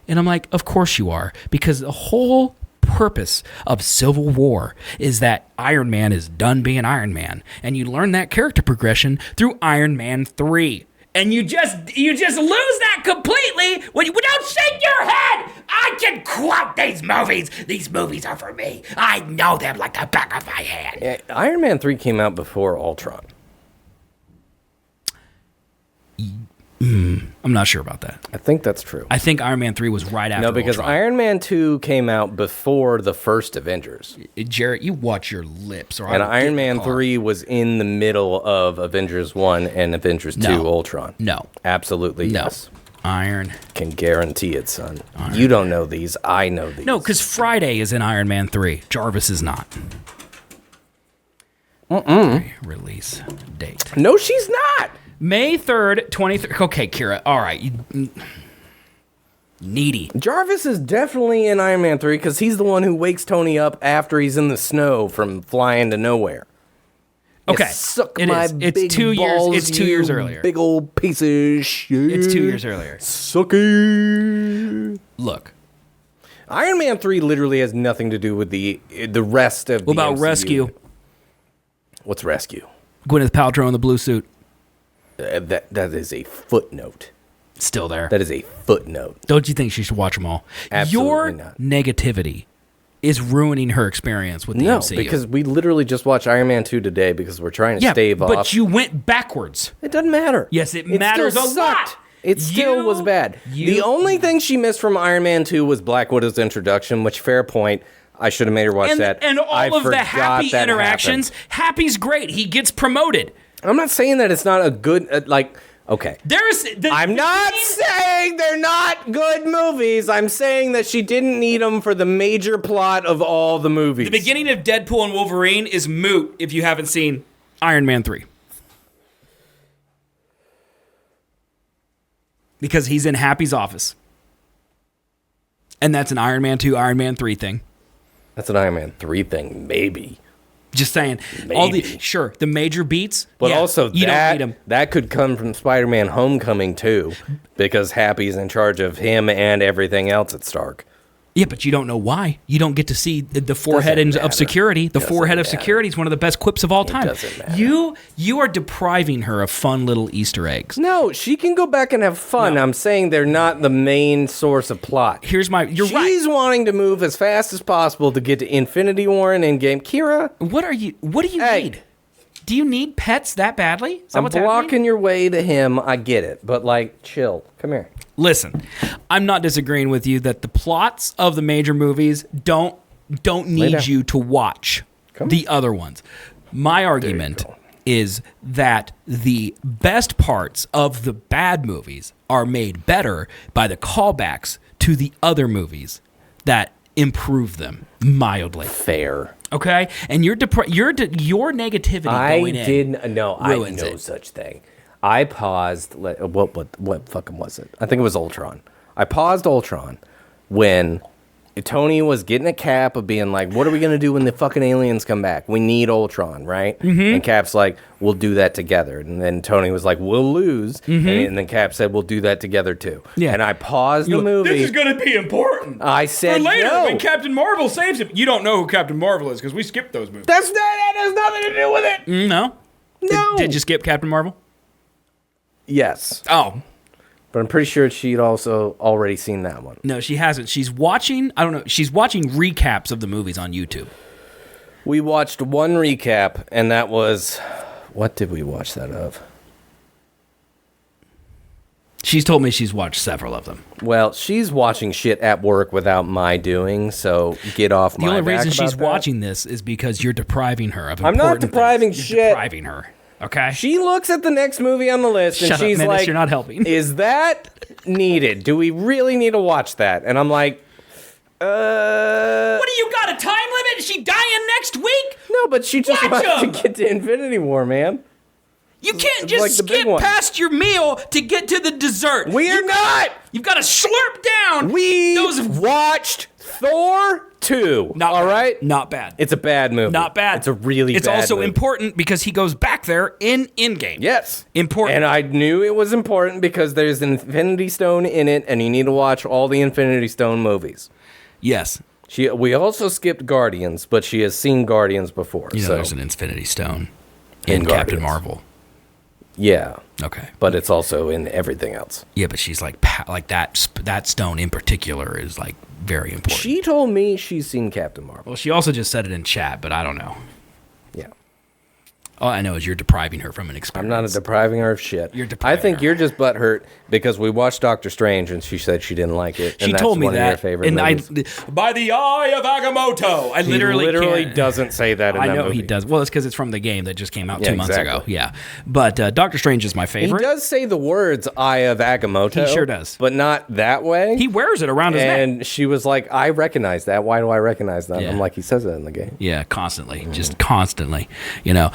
And I'm like, of course you are. Because the whole purpose of Civil War is that Iron Man is done being Iron Man. And you learn that character progression through Iron Man 3. And you just lose that completely when you don't shake your head. I can quote these movies. These movies are for me. I know them like the back of my hand. Yeah, Iron Man 3 came out before Ultron. I'm not sure about that. I think that's true. I think Iron Man 3 was right after No, because Ultron. Iron Man 2 came out before the first Avengers. Jarrett, you watch your lips. Or and Iron Man 3 was in the middle of Avengers 1 and Avengers 2 Ultron. No. Absolutely, No. yes. Iron. Can guarantee it, son. You don't know these. I know these. No, because Friday is in Iron Man 3. Jarvis is not. Release date. No, she's not. May 3rd, 23rd. Okay, Kira. All right. Needy. Jarvis is definitely in Iron Man 3 because he's the one who wakes Tony up after he's in the snow from flying to nowhere. Okay. Suck It my is. It's big 2 years. balls, It's 2 years earlier. Big old piece of shit. It's 2 years earlier. Sucky. Look. Iron Man 3 literally has nothing to do with the rest of the What about MCU. Rescue? What's Rescue? Gwyneth Paltrow in the blue suit. That is a footnote. Still there. That is a footnote. Don't you think she should watch them all? Absolutely Your not. negativity is ruining her experience with the MCU. No, because we literally just watched Iron Man 2 today because we're trying to stave off. But you went backwards. It doesn't matter. Yes, it matters still a lot. sucked. It still was bad. The only thing she missed from Iron Man 2 was Black Widow's introduction, which, fair point, I should have made her watch that. And all I of the forgot Happy that interactions. happened. Happy's great. He gets promoted. I'm not saying that it's not a good, okay. I'm not saying they're not good movies. I'm saying that she didn't need them for the major plot of all the movies. The beginning of Deadpool and Wolverine is moot if you haven't seen Iron Man 3. Because he's in Happy's office. And that's an Iron Man 2, Iron Man 3 thing. That's an Iron Man 3 thing, maybe. Just saying. All the major beats, But yeah, also you don't need them. that could come from Spider-Man Homecoming too, because Happy's in charge of him and everything else at Stark. Yeah, but you don't know why. You don't get to see the forehead Doesn't of matter. security. The Doesn't forehead of matter. security is one of the best quips of all time. doesn't matter. You are depriving her of fun little Easter eggs. No, she can go back and have fun. No. I'm saying they're not the main source of plot. You're right. She's wanting to move as fast as possible to get to Infinity War and Endgame. Kira, What do you Hey. need? Do you need pets that badly? Is that I'm what's blocking happening? your way to him. I get it, but like, chill. Come here. Listen, I'm not disagreeing with you that the plots of the major movies don't need down. you to watch the other ones. My argument go. is that the best parts of the bad movies are made better by the callbacks to the other movies that improve them mildly. Fair. Okay, and your negativity going in. I know ruins no it. such thing. I paused. What fucking was it? I think it was Ultron. I paused Ultron when Tony was getting a Cap of being like, "What are we gonna do when the fucking aliens come back? We need Ultron, right?" Mm-hmm. And Cap's like, "We'll do that together." And then Tony was like, "We'll lose," and then Cap said, "We'll do that together too." Mm-hmm. Yeah. And I paused the movie. This is going to be important. I said, For later, no. when Captain Marvel saves him. You don't know who Captain Marvel is because we skipped those movies. That has nothing to do with it. No. No. Did you skip Captain Marvel? Yes, Oh. but I'm pretty sure she'd also already seen that one. No, she hasn't. She's watching, I don't know, she's watching recaps of the movies on YouTube. We watched one recap, and that was... What did we watch that of? She's told me she's watched several of them. Well, she's watching shit at work without my doing, so get off my The only back reason she's about that. watching this is because you're depriving her of I'm not important depriving things. You're shit. depriving her. Okay? She looks at the next movie on the list, and Shut up, she's Menace, like, you're not helping. Is that needed? Do we really need to watch that? And I'm like, What do you got, a time limit? Is she dying next week? No, but she just Watch wants 'em! to get to Infinity War, man. You can't It's just like the big skip one. past your meal to get to the dessert. We are not! You've got to slurp down We those. watched Thor 2. Not all bad. right? Not bad. It's a bad movie. Not bad. It's a really It's bad also movie. important because he goes back there in Endgame. Yes. Important. And I knew it was important because there's an Infinity Stone in it, and you need to watch all the Infinity Stone movies. Yes. We also skipped Guardians, but she has seen Guardians before. You know so there's an Infinity Stone In in Captain Guardians. Marvel. yeah, Okay. but it's also in everything else. Yeah, but she's like that stone in particular is like very important. She told me she's seen Captain Marvel. Well, she also just said it in chat, but I don't know. Yeah. All I know is you're depriving her from an I'm experience. not depriving her of shit. You're I depriving think her. you're just butthurt because we watched Doctor Strange and she said she didn't like it. She and that's told me one that, of your favorite and movies. by the eye of Agamotto, I He literally literally can't- doesn't say that in I that know movie. he does. Well, it's because it's from the game that just came out Yeah, 2 months ago. exactly. Yeah, but Doctor Strange is my He favorite. does say the words "Eye of Agamotto." He sure does. but not that way. He wears it around his neck. and she was like, "I recognize that. Why do I recognize that?" Yeah. I'm like, "He says it in the game." Yeah, constantly, just constantly. You know,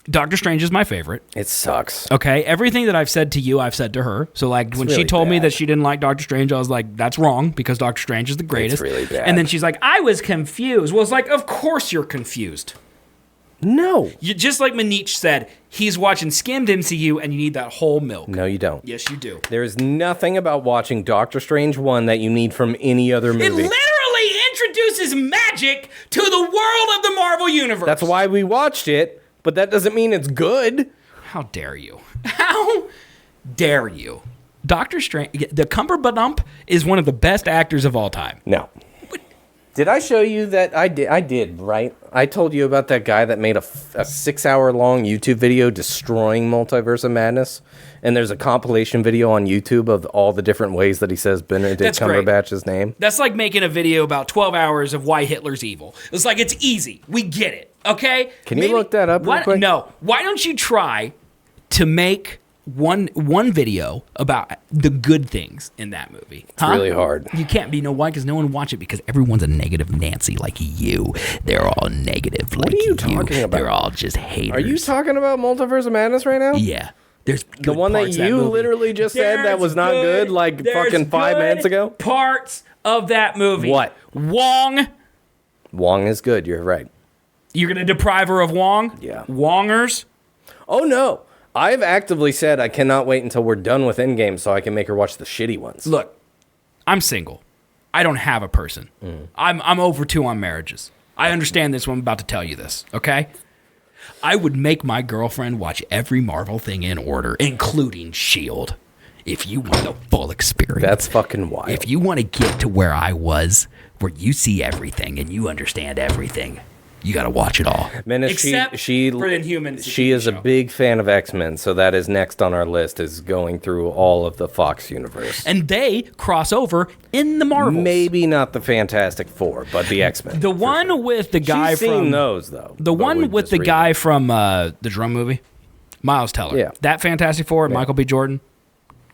Doctor Strange is my favorite. It sucks. Okay, everything that I've said to you, I've said to her. So like when she really told me bad. that she didn't like Doctor Strange, I was like, that's wrong because Doctor Strange is the greatest. really bad. And then she's like, I was confused. Well, it's like, of course you're confused. No, You just like Manish said, he's watching skimmed MCU and you need that whole milk. no, you don't. Yes, you do. There is nothing about watching Doctor Strange 1 that you need from any other movie. It literally introduces magic to the world of the Marvel Universe. That's why we watched it, but that doesn't mean it's good. How dare you? How dare you? Doctor Strange, the Cumberbundump is one of the best actors of all time. No. Did I show you that? I did, right? I told you about that guy that made a 6-hour-long YouTube video destroying Multiverse of Madness. And there's a compilation video on YouTube of all the different ways that he says Benedict That's great. Cumberbatch's name. That's like making a video about 12 hours of why Hitler's evil. It's like, it's easy. We get it. Okay? Can you look that up real quick? No. Why don't you try to make one video about the good things in that movie? It's really hard. You can't be. Why? Because no one watch it because everyone's a negative Nancy like you. They're all negative like are you talking about? They're all just haters. Are you talking about Multiverse of Madness right now? Yeah. There's The good one that parts of you movie. literally just said that was not good, like there's fucking 5 good minutes ago? Parts of that movie. What? Wong. Wong is good. You're right. You're going to deprive her of Wong? Yeah. Wongers? Oh, no. I've actively said I cannot wait until we're done with Endgame so I can make her watch the shitty ones. Look, I'm single. I don't have a person. I'm over 2 on marriages. I understand this when I'm about to tell you this, okay? I would make my girlfriend watch every Marvel thing in order, including S.H.I.E.L.D., if you want the full experience. That's fucking wild. If you want to get to where I was, where you see everything and you understand everything, you got to watch it all. Menace, Except she for Inhumans. She is a big fan of X-Men, so that is next on our list, is going through all of the Fox universe. And they cross over in the Marvels. Maybe not the Fantastic Four, but the X-Men. The one with the guy She's from... seen those, though. The one with the guy from the drum movie, Miles Teller. Yeah. That Fantastic Four, Michael B. Jordan,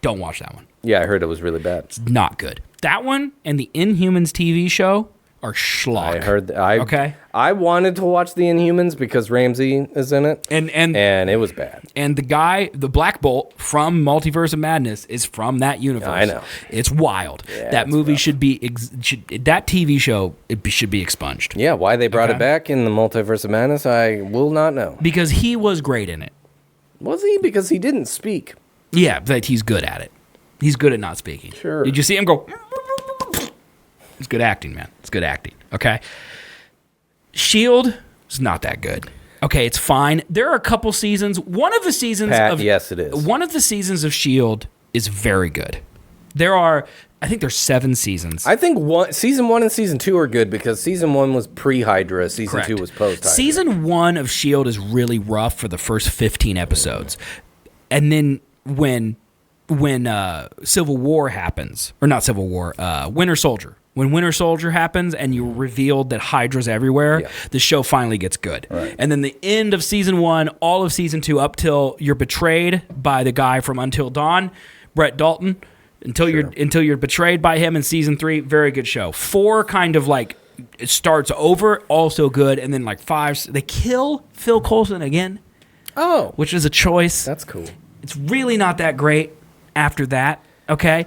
don't watch that one. Yeah, I heard it was really bad. It's not good. That one and the Inhumans TV show are schlock. I heard Okay. I wanted to watch the Inhumans because Ramsey is in it, And and it was bad. and the guy, the Black Bolt from Multiverse of Madness, is from that universe. I know. It's wild. Yeah, that it's movie rough. should be that TV show should be expunged. Yeah, why they brought Okay. it back in the Multiverse of Madness, I will not know. Because he was great in it. Was he? Because he didn't speak. Yeah, but he's good at it. He's good at not speaking. Sure. Did you see him go? It's good acting, man. It's good acting. Okay. S.H.I.E.L.D. is not that good. Okay, it's fine. There are a couple seasons. One of the seasons of yes, it is. One of the seasons of S.H.I.E.L.D. is very good. I think there's 7 seasons. I think season 1 and season 2 are good because season 1 was pre-Hydra, season Correct. 2 was post-Hydra. Season 1 of S.H.I.E.L.D. is really rough for the first 15 episodes. And then when Civil War happens, or not Civil War, Winter Soldier. When Winter Soldier happens and you're revealed that Hydra's everywhere, the show finally gets good. Right. And then the end of season 1, all of season 2, up till you're betrayed by the guy from Until Dawn, Brett Dalton, until you're betrayed by him in season 3, very good show. 4 kind of like it starts over, also good, and then like 5, they kill Phil Coulson again. Oh, Which is a choice. that's cool. It's really not that great after that. Okay,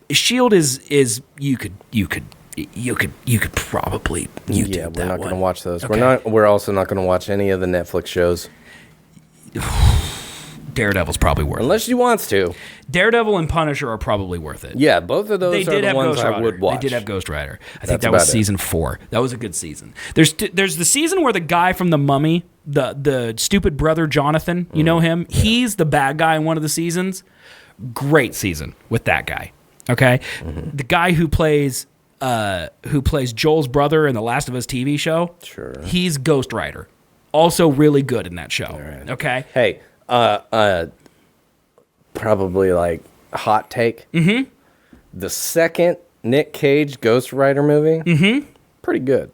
S.H.I.E.L.D. is you could probably YouTube Yeah, we're that not one. going to watch those. Okay. We're also not going to watch any of the Netflix shows Daredevil's probably worth it. unless she wants to. Daredevil and Punisher are probably worth it. Yeah, both of those They are did the have ones Ghost I Rider. would watch. They did have Ghost Rider. I think That's that was about it. season 4. That was a good season. There's the season where the guy from The Mummy, the stupid brother Jonathan, you know him? Yeah. He's the bad guy in one of the seasons. Great season with that guy. Okay? Mm-hmm. The guy who plays Joel's brother in the Last of Us TV show. Sure. He's Ghost Rider. Also really good in that show. right. Okay? Hey, probably like hot take. Mm-hmm. The second Nick Cage Ghost Rider movie, pretty good.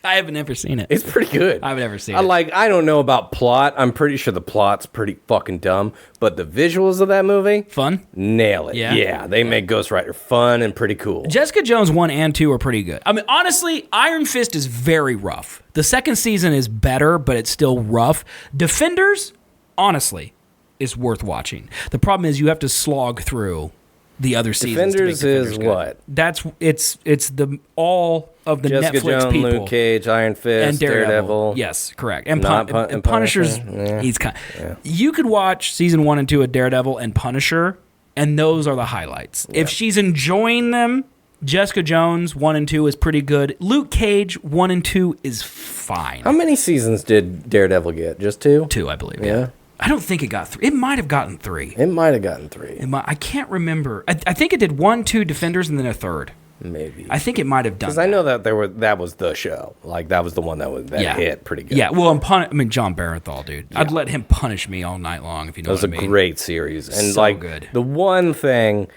I haven't ever seen it. It's pretty good. I've never seen I it. I don't know about plot. I'm pretty sure the plot's pretty fucking dumb, but the visuals of that movie, Fun? nail it. Yeah? Yeah, they make Ghost Rider fun and pretty cool. Jessica Jones 1 and 2 are pretty good. I mean, honestly, Iron Fist is very rough. The second season is better, but it's still rough. Defenders, honestly, is worth watching. The problem is you have to slog through the other seasons. Defenders to make is good. what? That's it's the all of the Jessica Netflix Jones, people. Luke Cage, Iron Fist, And Daredevil. Daredevil. Yes, correct. And, Not and Punisher's, Punisher? Yeah. he's kind. You could watch season 1 and 2 of Daredevil and Punisher, and those are the highlights. If she's enjoying them, Jessica Jones 1 and 2 is pretty good. Luke Cage 1 and 2 is fine. How many seasons did Daredevil get? Just 2? 2, I believe. Yeah. I don't think it got 3. It might have gotten 3. It might have gotten 3. I can't remember. I think it did 1, 2 Defenders, and then a third. Maybe. I think it might have done. Because I know that that was the show. Like that was the one that hit pretty good. Yeah, well, John Barenthal, dude. I'd let him punish me all night long if you know It was what I mean. a great series. And So like good. the one thing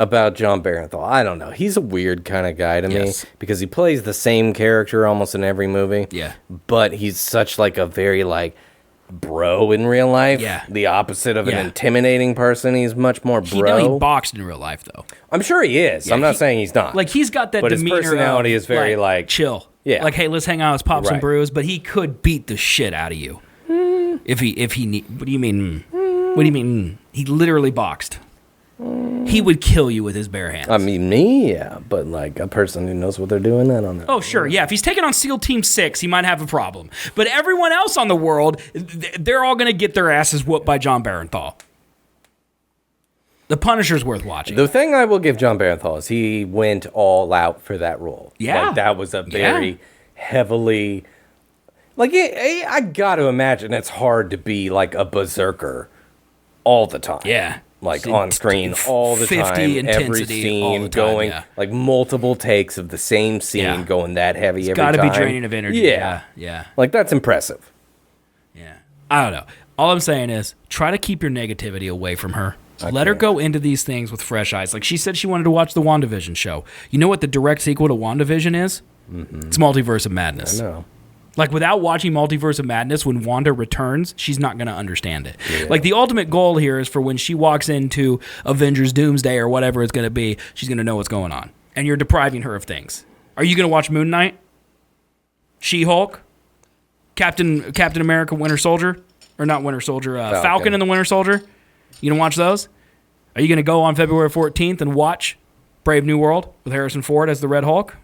about John Barenthal, I don't know. He's a weird kind of guy to Yes. me because he plays the same character almost in every movie. Yeah. But he's such like a very like bro in real life. Yeah. The opposite of Yeah. an intimidating person. He's much more He bro. boxed in real life though. I'm sure he is. Yeah, I'm not he- saying he's not. Like he's got that But his demeanor. personality of, is very, like- chill. Yeah. Like, hey, let's hang out, let's pop some Right. brews. But he could beat the shit out of you if he need. What do you mean? What do you mean? He literally boxed. He would kill you with his bare hands. I mean, me, yeah, but like a person who knows what they're doing, I don't know. Oh, sure, yeah. If he's taking on SEAL Team 6, he might have a problem. But everyone else on the world, they're all going to get their asses whooped by John Barenthal. The Punisher's worth watching. The thing I will give John Barenthal is he went all out for that role. Yeah. Like, that was a very heavily... Like, I got to imagine it's hard to be like a berserker all the time. Yeah. Like on screen all the 50 time, every intensity scene all the time, going, yeah. like multiple takes of the same scene going that heavy every time. Got to be draining of energy. Yeah. Like, that's impressive. Yeah. I don't know. All I'm saying is try to keep your negativity away from her. Let her can't. go into these things with fresh eyes. Like she said she wanted to watch the WandaVision show. You know what the direct sequel to WandaVision is? It's Multiverse of Madness. I know. Like, without watching Multiverse of Madness, when Wanda returns, she's not going to understand it. Yeah. Like, the ultimate goal here is for when she walks into Avengers Doomsday or whatever it's going to be, she's going to know what's going on. And you're depriving her of things. Are you going to watch Moon Knight? She-Hulk? Captain America Winter Soldier? Or not Winter Soldier, Falcon and the Winter Soldier? You going to watch those? Are you going to go on February 14th and watch Brave New World with Harrison Ford as the Red Hulk?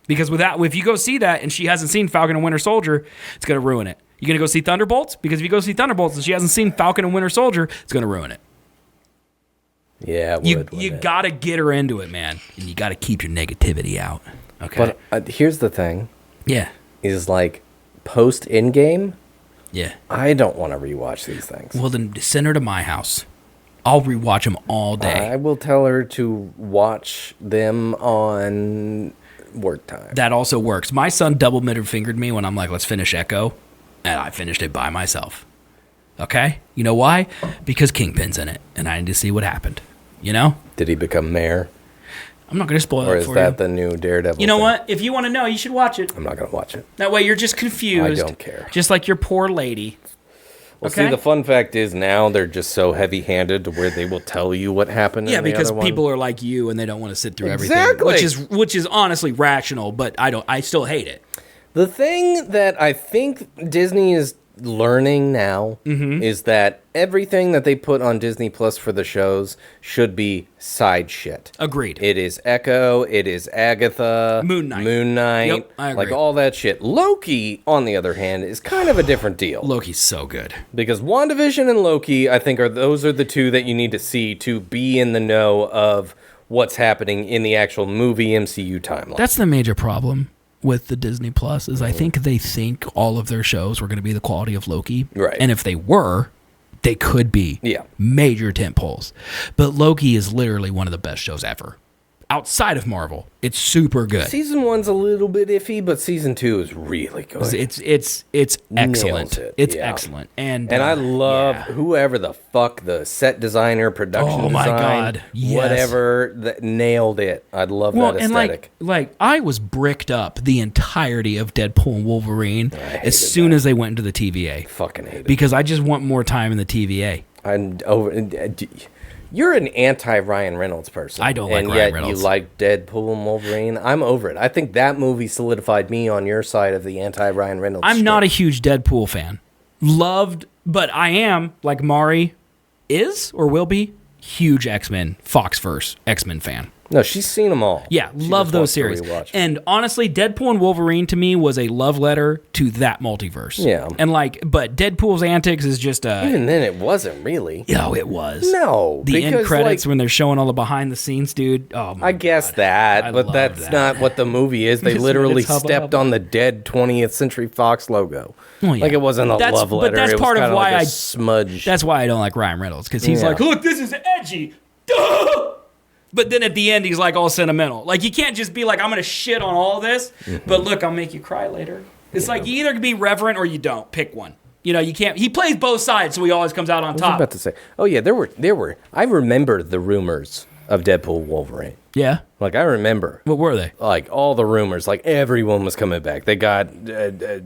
Because if you go see that and she hasn't seen Falcon and Winter Soldier, it's going to ruin it. You going to go see Thunderbolts? Because if you go see Thunderbolts and she hasn't seen Falcon and Winter Soldier, it's going to ruin it. Yeah, you got to get her into it, man. And you got to keep your negativity out. Okay. But here's the thing. Yeah. Is like post in-game, yeah. I don't want to rewatch these things. Well, then send her to my house. I'll rewatch them all day. I will tell her to watch them on work time. That also works. My son double middle fingered me when I'm like, let's finish Echo, and I finished it by myself. Okay? You know why? Because Kingpin's in it, and I need to see what happened. You know? Did he become mayor? I'm not going to spoil or it is for that you. the new Daredevil You know thing? what? If you want to know, you should watch it. I'm not going to watch it. That way you're just confused. I don't care. Just like your poor lady. Well, Okay? see, the fun fact is now they're just so heavy-handed to where they will tell you what happened. Yeah, in the because other one. people are like you and they don't want to sit through Exactly. everything. Which is honestly rational, but I still hate it. The thing that I think Disney is learning now is that everything that they put on Disney Plus for the shows should be side shit. Agreed. It is Echo, it is Agatha, Moon Knight. Yep, I agree. like all that shit. Loki, on the other hand, is kind of a different deal. Loki's so good. Because WandaVision and Loki, I think, are the two that you need to see to be in the know of what's happening in the actual movie MCU timeline. That's the major problem with the Disney Plus is I think they think all of their shows were going to be the quality of Loki. Right. And if they were, they could be major tentpoles. But Loki is literally one of the best shows ever. Outside of Marvel, it's super good. Season 1's a little bit iffy, but season 2 is really good. It's excellent. It, it's yeah. excellent. And I love whoever the fuck the set designer, production Oh my design, God, yes. whatever, that nailed it. I love that aesthetic. And like I was bricked up the entirety of Deadpool and Wolverine as soon as they went into the TVA. Fucking hate it. Because I just want more time in the TVA. You're an anti-Ryan Reynolds person. I don't like and Ryan yet Reynolds. you like Deadpool and Wolverine. I'm over it. I think that movie solidified me on your side of the anti-Ryan Reynolds. I'm not a huge Deadpool fan. But I am, like Marii is or will be, huge X-Men, Foxverse X-Men fan. No, she's seen them all. Yeah, She love just those wants to series. rewatch. And honestly, Deadpool and Wolverine to me was a love letter to that multiverse. Yeah. And but Deadpool's antics is just Even then, it wasn't really. No, it was. No, The end because, credits when they're showing all the behind the scenes, dude. Oh my I guess God. that, I but love that's that. not what the movie is. They It's literally Hubba stepped Hubba. on the dead 20th Century Fox logo. Well, yeah. Like it wasn't a love letter. But that's it was part of kinda why like I a smudge. That's why I don't like Ryan Reynolds because he's Yeah. like, look, this is edgy. Duh! But then at the end, he's like all sentimental. Like you can't just be like, I'm gonna shit on all this, but look, I'll make you cry later. It's like you either can be reverent or you don't. Pick one. You know, you can't. He plays both sides, so he always comes out on I was top. about to say. Oh yeah, there were. I remember the rumors of Deadpool Wolverine. Yeah. Like, I remember. What were they? Like, all the rumors. Like, everyone was coming back. They got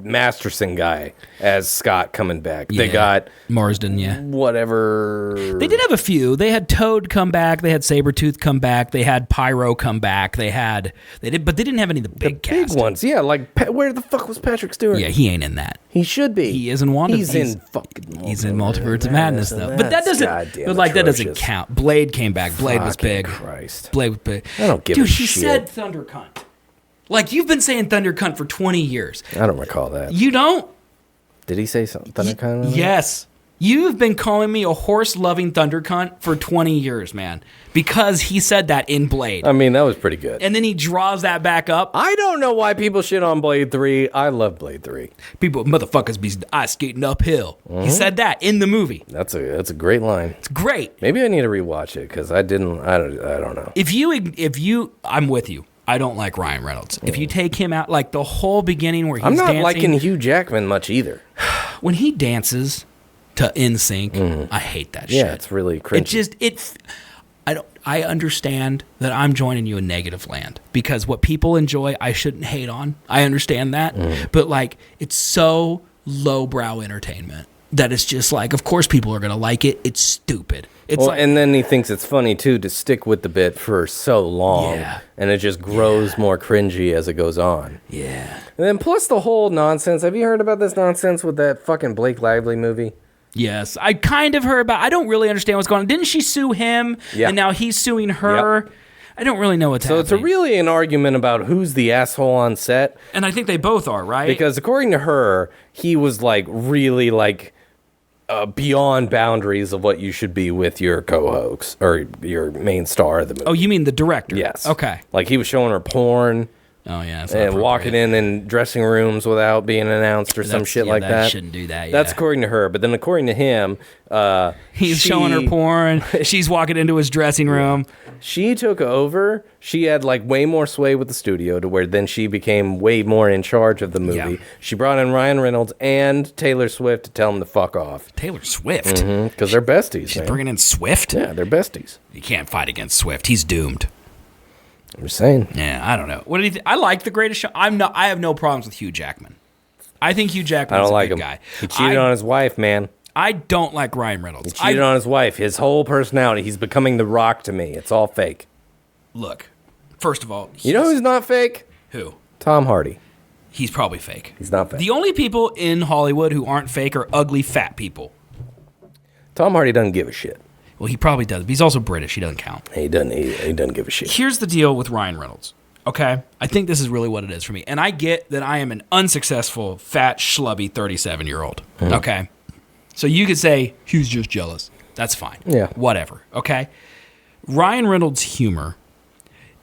Masterson guy as Scott coming back. They got... Marsden, yeah. Whatever... They did have a few. They had Toad come back. They had Sabretooth come back. They had Pyro come back. But they didn't have any of the big cast. Big ones, yeah. Like, where the fuck was Patrick Stewart? Yeah, he ain't in that. He should be. He isn't wanted. He's in fucking... He's in Multiverse of Madness, though. But that doesn't... But, like, that doesn't count. Blade came back. Blade was big. Christ. Blade was big. I don't give a Dude, he shit. said Thunder Cunt. Like, you've been saying Thunder Cunt for 20 years. I don't recall that. You don't? Did he say something? Thunder Cunt? Yes. You've been calling me a horse-loving Thunder Cunt for 20 years, man. Because he said that in Blade. I mean, that was pretty good. And then he draws that back up. I don't know why people shit on Blade 3. I love Blade 3. People, motherfuckers be ice skating uphill. He said that in the movie. That's a great line. It's great. Maybe I need to rewatch it because I don't know. If you, I'm with you. I don't like Ryan Reynolds. If you take him out, like the whole beginning where he's I'm not dancing, liking Hugh Jackman much either. when he dances to NSYNC, I hate that shit. Yeah, it's really cringy. I understand that I'm joining you in negative land because what people enjoy, I shouldn't hate on. I understand that. But like, it's so lowbrow entertainment that it's just like, of course people are going to like it. It's stupid. It's like, and then he thinks it's funny too to stick with the bit for so long, and it just grows more cringy as it goes on. Yeah. And then plus the whole nonsense. Have you heard about this nonsense with that fucking Blake Lively movie? Yes, I kind of heard about. I don't really understand what's going on. Didn't she sue him? Yeah. And now he's suing her. Yep. I don't really know what's happening. So it's really an argument about who's the asshole on set. And I think they both are, right? Because according to her, he was like really like beyond boundaries of what you should be with your co-host or your main star of the movie. Oh, you mean the director? Yes. Okay. Like he was showing her porn. Oh yeah, and walking in dressing rooms without being announced or some shit like that. Shouldn't do that. Yeah. That's according to her, but then according to him, he's showing her porn. She's walking into his dressing room. She took over. She had like way more sway with the studio to where then she became way more in charge of the movie. Yeah. She brought in Ryan Reynolds and Taylor Swift to tell them to fuck off. Taylor Swift, because they're besties. She's bringing in Swift. Yeah, they're besties. You can't fight against Swift. He's doomed. I'm just saying. Yeah, I don't know. What do you think? I like The Greatest Show. I have no problems with Hugh Jackman. I think Hugh Jackman's a good guy. He cheated on his wife, man. I don't like Ryan Reynolds. He cheated on his wife. His whole personality. He's becoming The Rock to me. It's all fake. Look, first of all, you know who's not fake? Who? Tom Hardy. He's probably fake. He's not fake. The only people in Hollywood who aren't fake are ugly fat people. Tom Hardy doesn't give a shit. Well, he probably does, but he's also British. He doesn't count. He doesn't give a shit. Here's the deal with Ryan Reynolds. Okay? I think this is really what it is for me. And I get that I am an unsuccessful, fat, schlubby 37-year-old. Okay? So you could say, Hugh's just jealous. That's fine. Yeah. Whatever. Okay? Ryan Reynolds' humor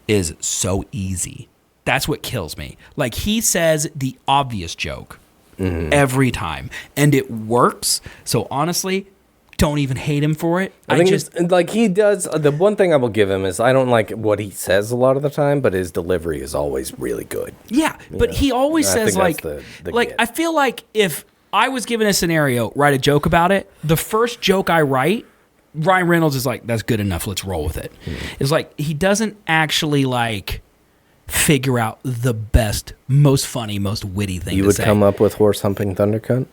is so easy. That's what kills me. Like, he says the obvious joke every time. And it works. So honestly, don't even hate him for it. I think just like he does. The one thing I will give him is I don't like what he says a lot of the time, but his delivery is always really good. Yeah, but he always says like, I feel like if I was given a scenario, write a joke about it, the first joke I write, Ryan Reynolds is like, that's good enough, let's roll with it. It's like he doesn't actually like figure out the best, most funny, most witty thing you to would say. come up with horse humping thunder cunt?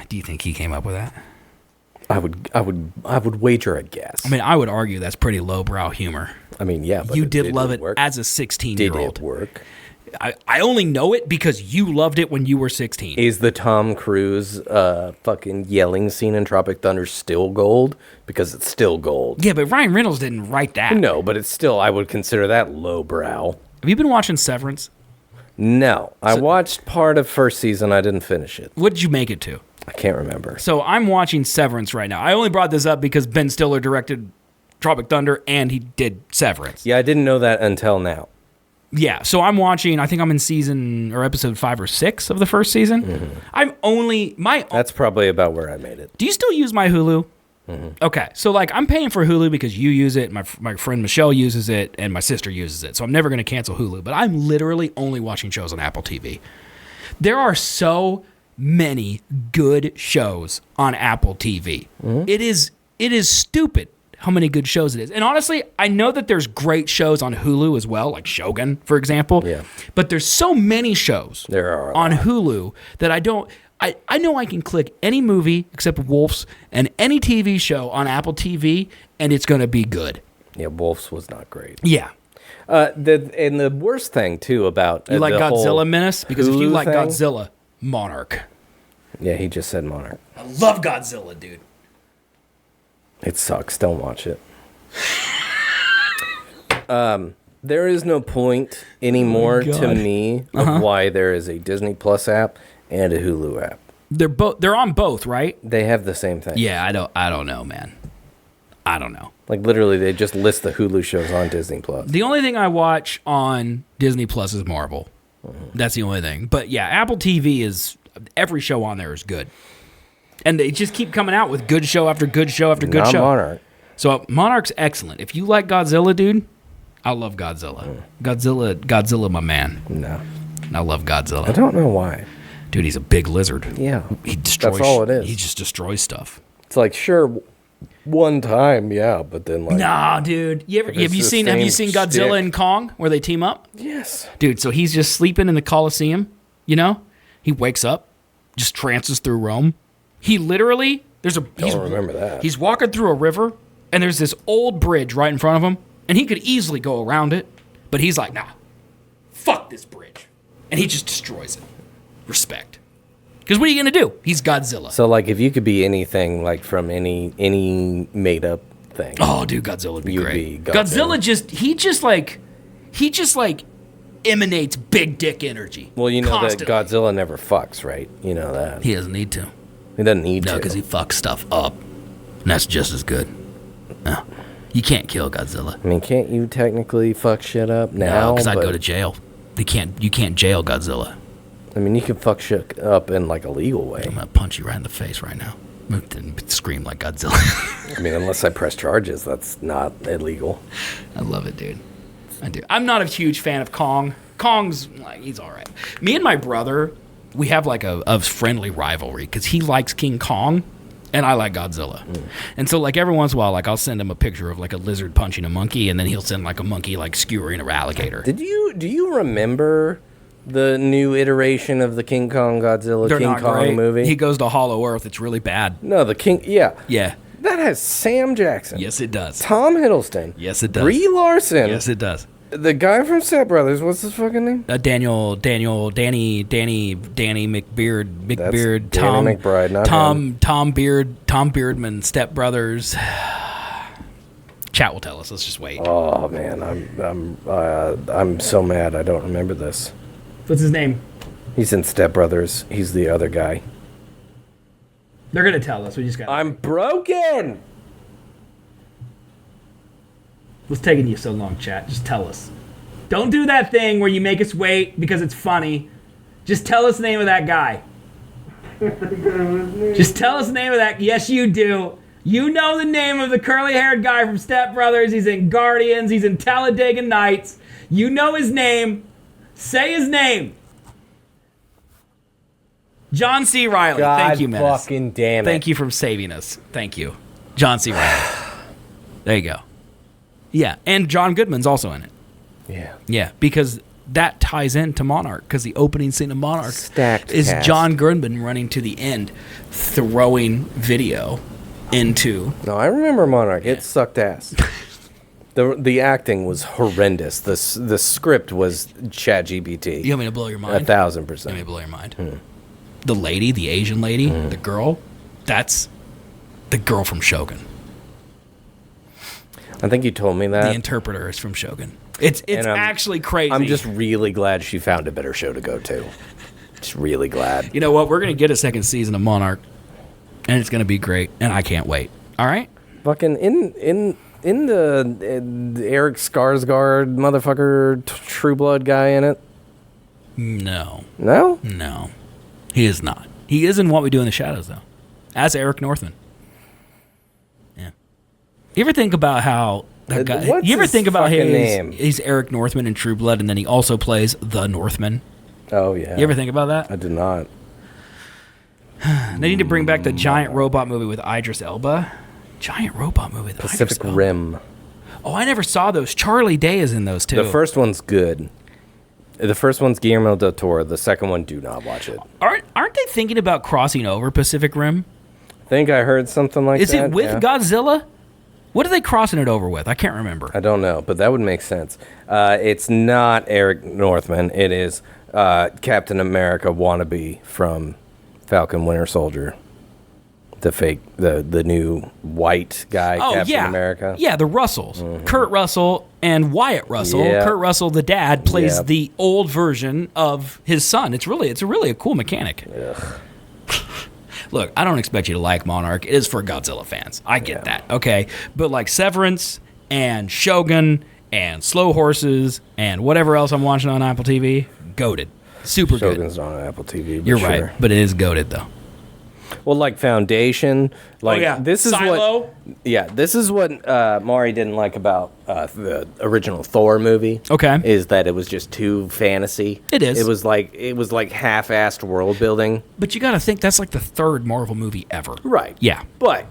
Do you think he came up with that? I would wager a guess. I mean, I would argue that's pretty lowbrow humor. I mean, yeah, but you did love it work. as a 16-year-old. Did it work? I only know it because you loved it when you were 16. Is the Tom Cruise fucking yelling scene in Tropic Thunder still gold? Because it's still gold. Yeah, but Ryan Reynolds didn't write that. No, but it's still, I would consider that lowbrow. Have you been watching Severance? No. I watched part of first season. I didn't finish it. What did you make it to? I can't remember. So I'm watching Severance right now. I only brought this up because Ben Stiller directed Tropic Thunder and he did Severance. Yeah, I didn't know that until now. Yeah, so I'm watching, I think I'm in season or episode 5 or 6 of the first season. I'm only, That's probably about where I made it. Do you still use my Hulu? Okay, so like I'm paying for Hulu because you use it, my friend Michelle uses it, and my sister uses it. So I'm never going to cancel Hulu, but I'm literally only watching shows on Apple TV. There are so many good shows on Apple TV. It is stupid how many good shows it is. And honestly, I know that there's great shows on Hulu as well, like Shogun, for example. Yeah. But there's so many shows There are a on lot. Hulu that I don't. I know I can click any movie except Wolf's and any TV show on Apple TV, and it's going to be good. Yeah, Wolf's was not great. Yeah. And the worst thing too about You like the whole Godzilla Menace? Because if you Hulu like thing- Godzilla, Monarch. Yeah, he just said Monarch. I love Godzilla, dude. It sucks. Don't watch it. There is no point anymore to God. me of why there is a Disney Plus app and a Hulu app. They're on both, right? They have the same thing. Yeah, I don't know, man. I don't know. Like literally, they just list the Hulu shows on Disney Plus. The only thing I watch on Disney Plus is Marvel. That's the only thing. But yeah, Apple TV is every show on there is good. And they just keep coming out with good show after good show after good Not show. Monarch. So Monarch's excellent. If you like Godzilla, dude, I love Godzilla. Godzilla, my man. No, I love I Godzilla. don't know why. Dude, he's a big lizard. Yeah, He destroys. That's all it is. He just destroys stuff. it's like sure, one time, yeah, but then like Nah, dude. Have you it's the seen same Godzilla shtick. and Kong where they team up? yes, Dude, so he's just sleeping in the Coliseum, you know? He wakes up, just trances through Rome. He literally he's remember that. He's walking through a river and there's this old bridge right in front of him, and he could easily go around it, but he's like, "Nah. Fuck this bridge." And he just destroys it. Respect. Because what are you going to do? He's Godzilla. So like, if you could be anything like from any made up thing, Oh, dude, Godzilla would be You'd great. be Godzilla. Godzilla he just emanates big dick energy. well, you know constantly. that Godzilla never fucks, right? You know that He doesn't need to. he doesn't need No, to. because he fucks stuff up. And that's just as good. No. You can't kill Godzilla. I mean, can't you technically fuck shit up now? No, because I'd But- go to jail. You can't jail Godzilla. I mean, you can fuck shit up in like a legal way. I'm gonna punch you right in the face right now. And scream like Godzilla. I mean, unless I press charges, that's not illegal. I love it, dude. I do. I'm not a huge fan of Kong. Kong's he's all right. Me and my brother, we have like a friendly rivalry because he likes King Kong and I like Godzilla. And so like every once in a while, like I'll send him a picture of like a lizard punching a monkey, and then he'll send like a monkey like skewering an alligator. Do you remember the new iteration of the King Kong Godzilla They're King not Kong great. movie? He goes to Hollow Earth. It's really bad. No, the King. Yeah, Yeah. that has Sam Jackson. Yes, it does. Tom Hiddleston. Yes, it does. Brie Larson. Yes, it does. The guy from Step Brothers. What's his fucking name? Danny McBeard, Danny Tom McBride, not Tom Beardman, Step Brothers. Chat will tell us. Let's just wait. Oh man, I'm so mad. I don't remember this. What's his name? He's in Step Brothers. He's the other guy. They're gonna tell us. We just got. I'm broken. What's taking you so long, chat? Just tell us. Don't do that thing where you make us wait because it's funny. Just tell us the name of that guy. Just tell us the name of that. Yes, you do. You know the name of the curly-haired guy from Step Brothers. He's in Guardians. He's in Talladega Nights. You know his name. Say his name. John C. Reilly. God Thank you, Menace. fucking damn it. Thank you for saving us. Thank you. John C. Reilly. There you go. Yeah, and John Goodman's also in it. Yeah. Yeah, because that ties into Monarch, because the opening scene of Monarch Stacked is cast. John Goodman running to the end, throwing video into... No, I remember Monarch. It sucked ass. The acting was horrendous. The script was ChatGPT. You want me to blow your mind? 1,000%. You want me to blow your mind? The lady, the Asian lady, the girl, that's the girl from Shogun. I think you told me The that. interpreter is from Shogun. It's And actually crazy. I'm just really glad she found a better show to go to. Just really glad. You know what? We're going to get a second season of Monarch, and it's going to be great, and I can't wait. All right? Fucking in the Eric Skarsgård motherfucker True Blood guy in it. No. No? No. He is not. He is in What We Do in the Shadows, though, as Eric Northman. Yeah. You ever think about how that guy... What's you ever his think about fucking his... name? He's Eric Northman in True Blood, and then he also plays the Northman. Oh yeah. You ever think about that? I did not. They need to bring back the giant robot movie with Idris Elba. Giant robot movie. That Pacific I never saw. Rim. Oh, I never saw those. Charlie Day is in those too. The first one's good. The first one's Guillermo del Toro. The second one, do not watch it. Aren't they thinking about crossing over Pacific Rim? I think I heard something like Is that. it with yeah. Godzilla? What are they crossing it over with? I can't remember. I don't know, but that would make sense. It's not Eric Northman. It is Captain America wannabe from Falcon Winter Soldier. The new white guy, Captain America. Yeah, the Russells. Kurt Russell and Wyatt Russell. Yeah. Kurt Russell, the dad, plays Yep. the old version of his son. It's really a cool mechanic. Look, I don't expect you to like Monarch. It is for Godzilla fans. I get that, okay? But like Severance and Shogun and Slow Horses and whatever else I'm watching on Apple TV, goated. Super Shogun's good. not on Apple TV. But You're sure. right, but it is goated though. Well, like Foundation, like this is Silo. what. Yeah, this is what Marii didn't like about the original Thor movie. Okay. Is that it was just too fantasy. It is. It was like half-assed world building. But you got to think that's like the third Marvel movie ever. Right. Yeah. But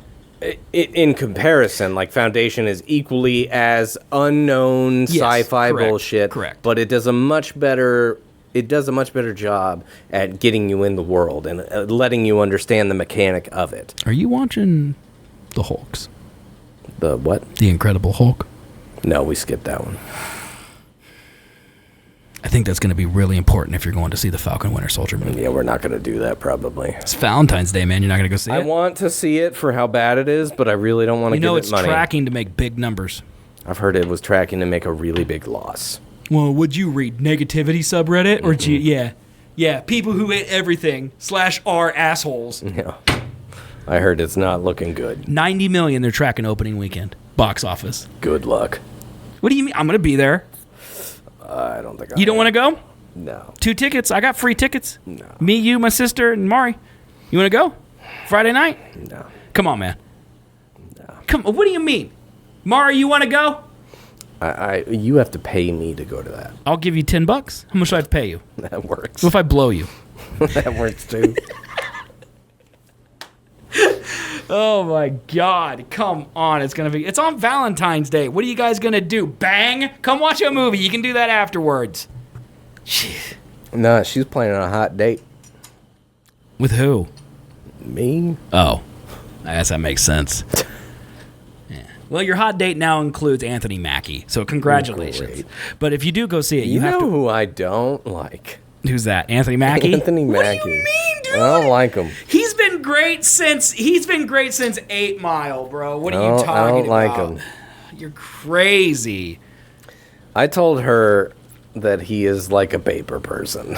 in comparison, like Foundation is equally as unknown Yes, sci-fi correct, bullshit. correct. But it does a much better. It does a much better job at getting you in the world and letting you understand the mechanic of it. Are you watching the Hulks? The what? The Incredible Hulk? No, we skipped that one. I think that's going to be really important if you're going to see the Falcon Winter Soldier movie. Yeah, we're not going to do that probably. It's Valentine's Day, man. You're not going to go see I it? want to see it for how bad it is, but I really don't want to You give know it it's money. tracking to make big numbers. I've heard it was tracking to make a really big loss. Well, would you read negativity subreddit or yeah, people who hate everything /are assholes. Yeah. I heard it's not looking good. 90 million they're tracking opening weekend box office. Good luck. What do you mean? I'm going to be there. I don't think You don't want to go? No. 2 tickets. I got free tickets. No. Me, you, my sister, and Marii. You want to go? Friday night? No. Come on, man. Come. What do you mean? Marii, you want to go? You have to pay me to go to that. I'll give you $10. How much do I have to pay you? That works. What if I blow you? That works too. Oh my God! Come on, it's on Valentine's Day. What are you guys gonna do? Bang! Come watch a movie. You can do that afterwards. No, she's planning on a hot date. With who? Me? Oh, I guess that makes sense. Yeah. Well, your hot date now includes Anthony Mackie, so congratulations. Great. But if you do go see it, You have know to. who I don't like? Who's that? Anthony Mackie. Anthony What Mackie. do you mean, dude? I don't like him. He's been great since 8 Mile, bro. What are you talking about? I don't like him. You're crazy. I told her that he is like a paper person.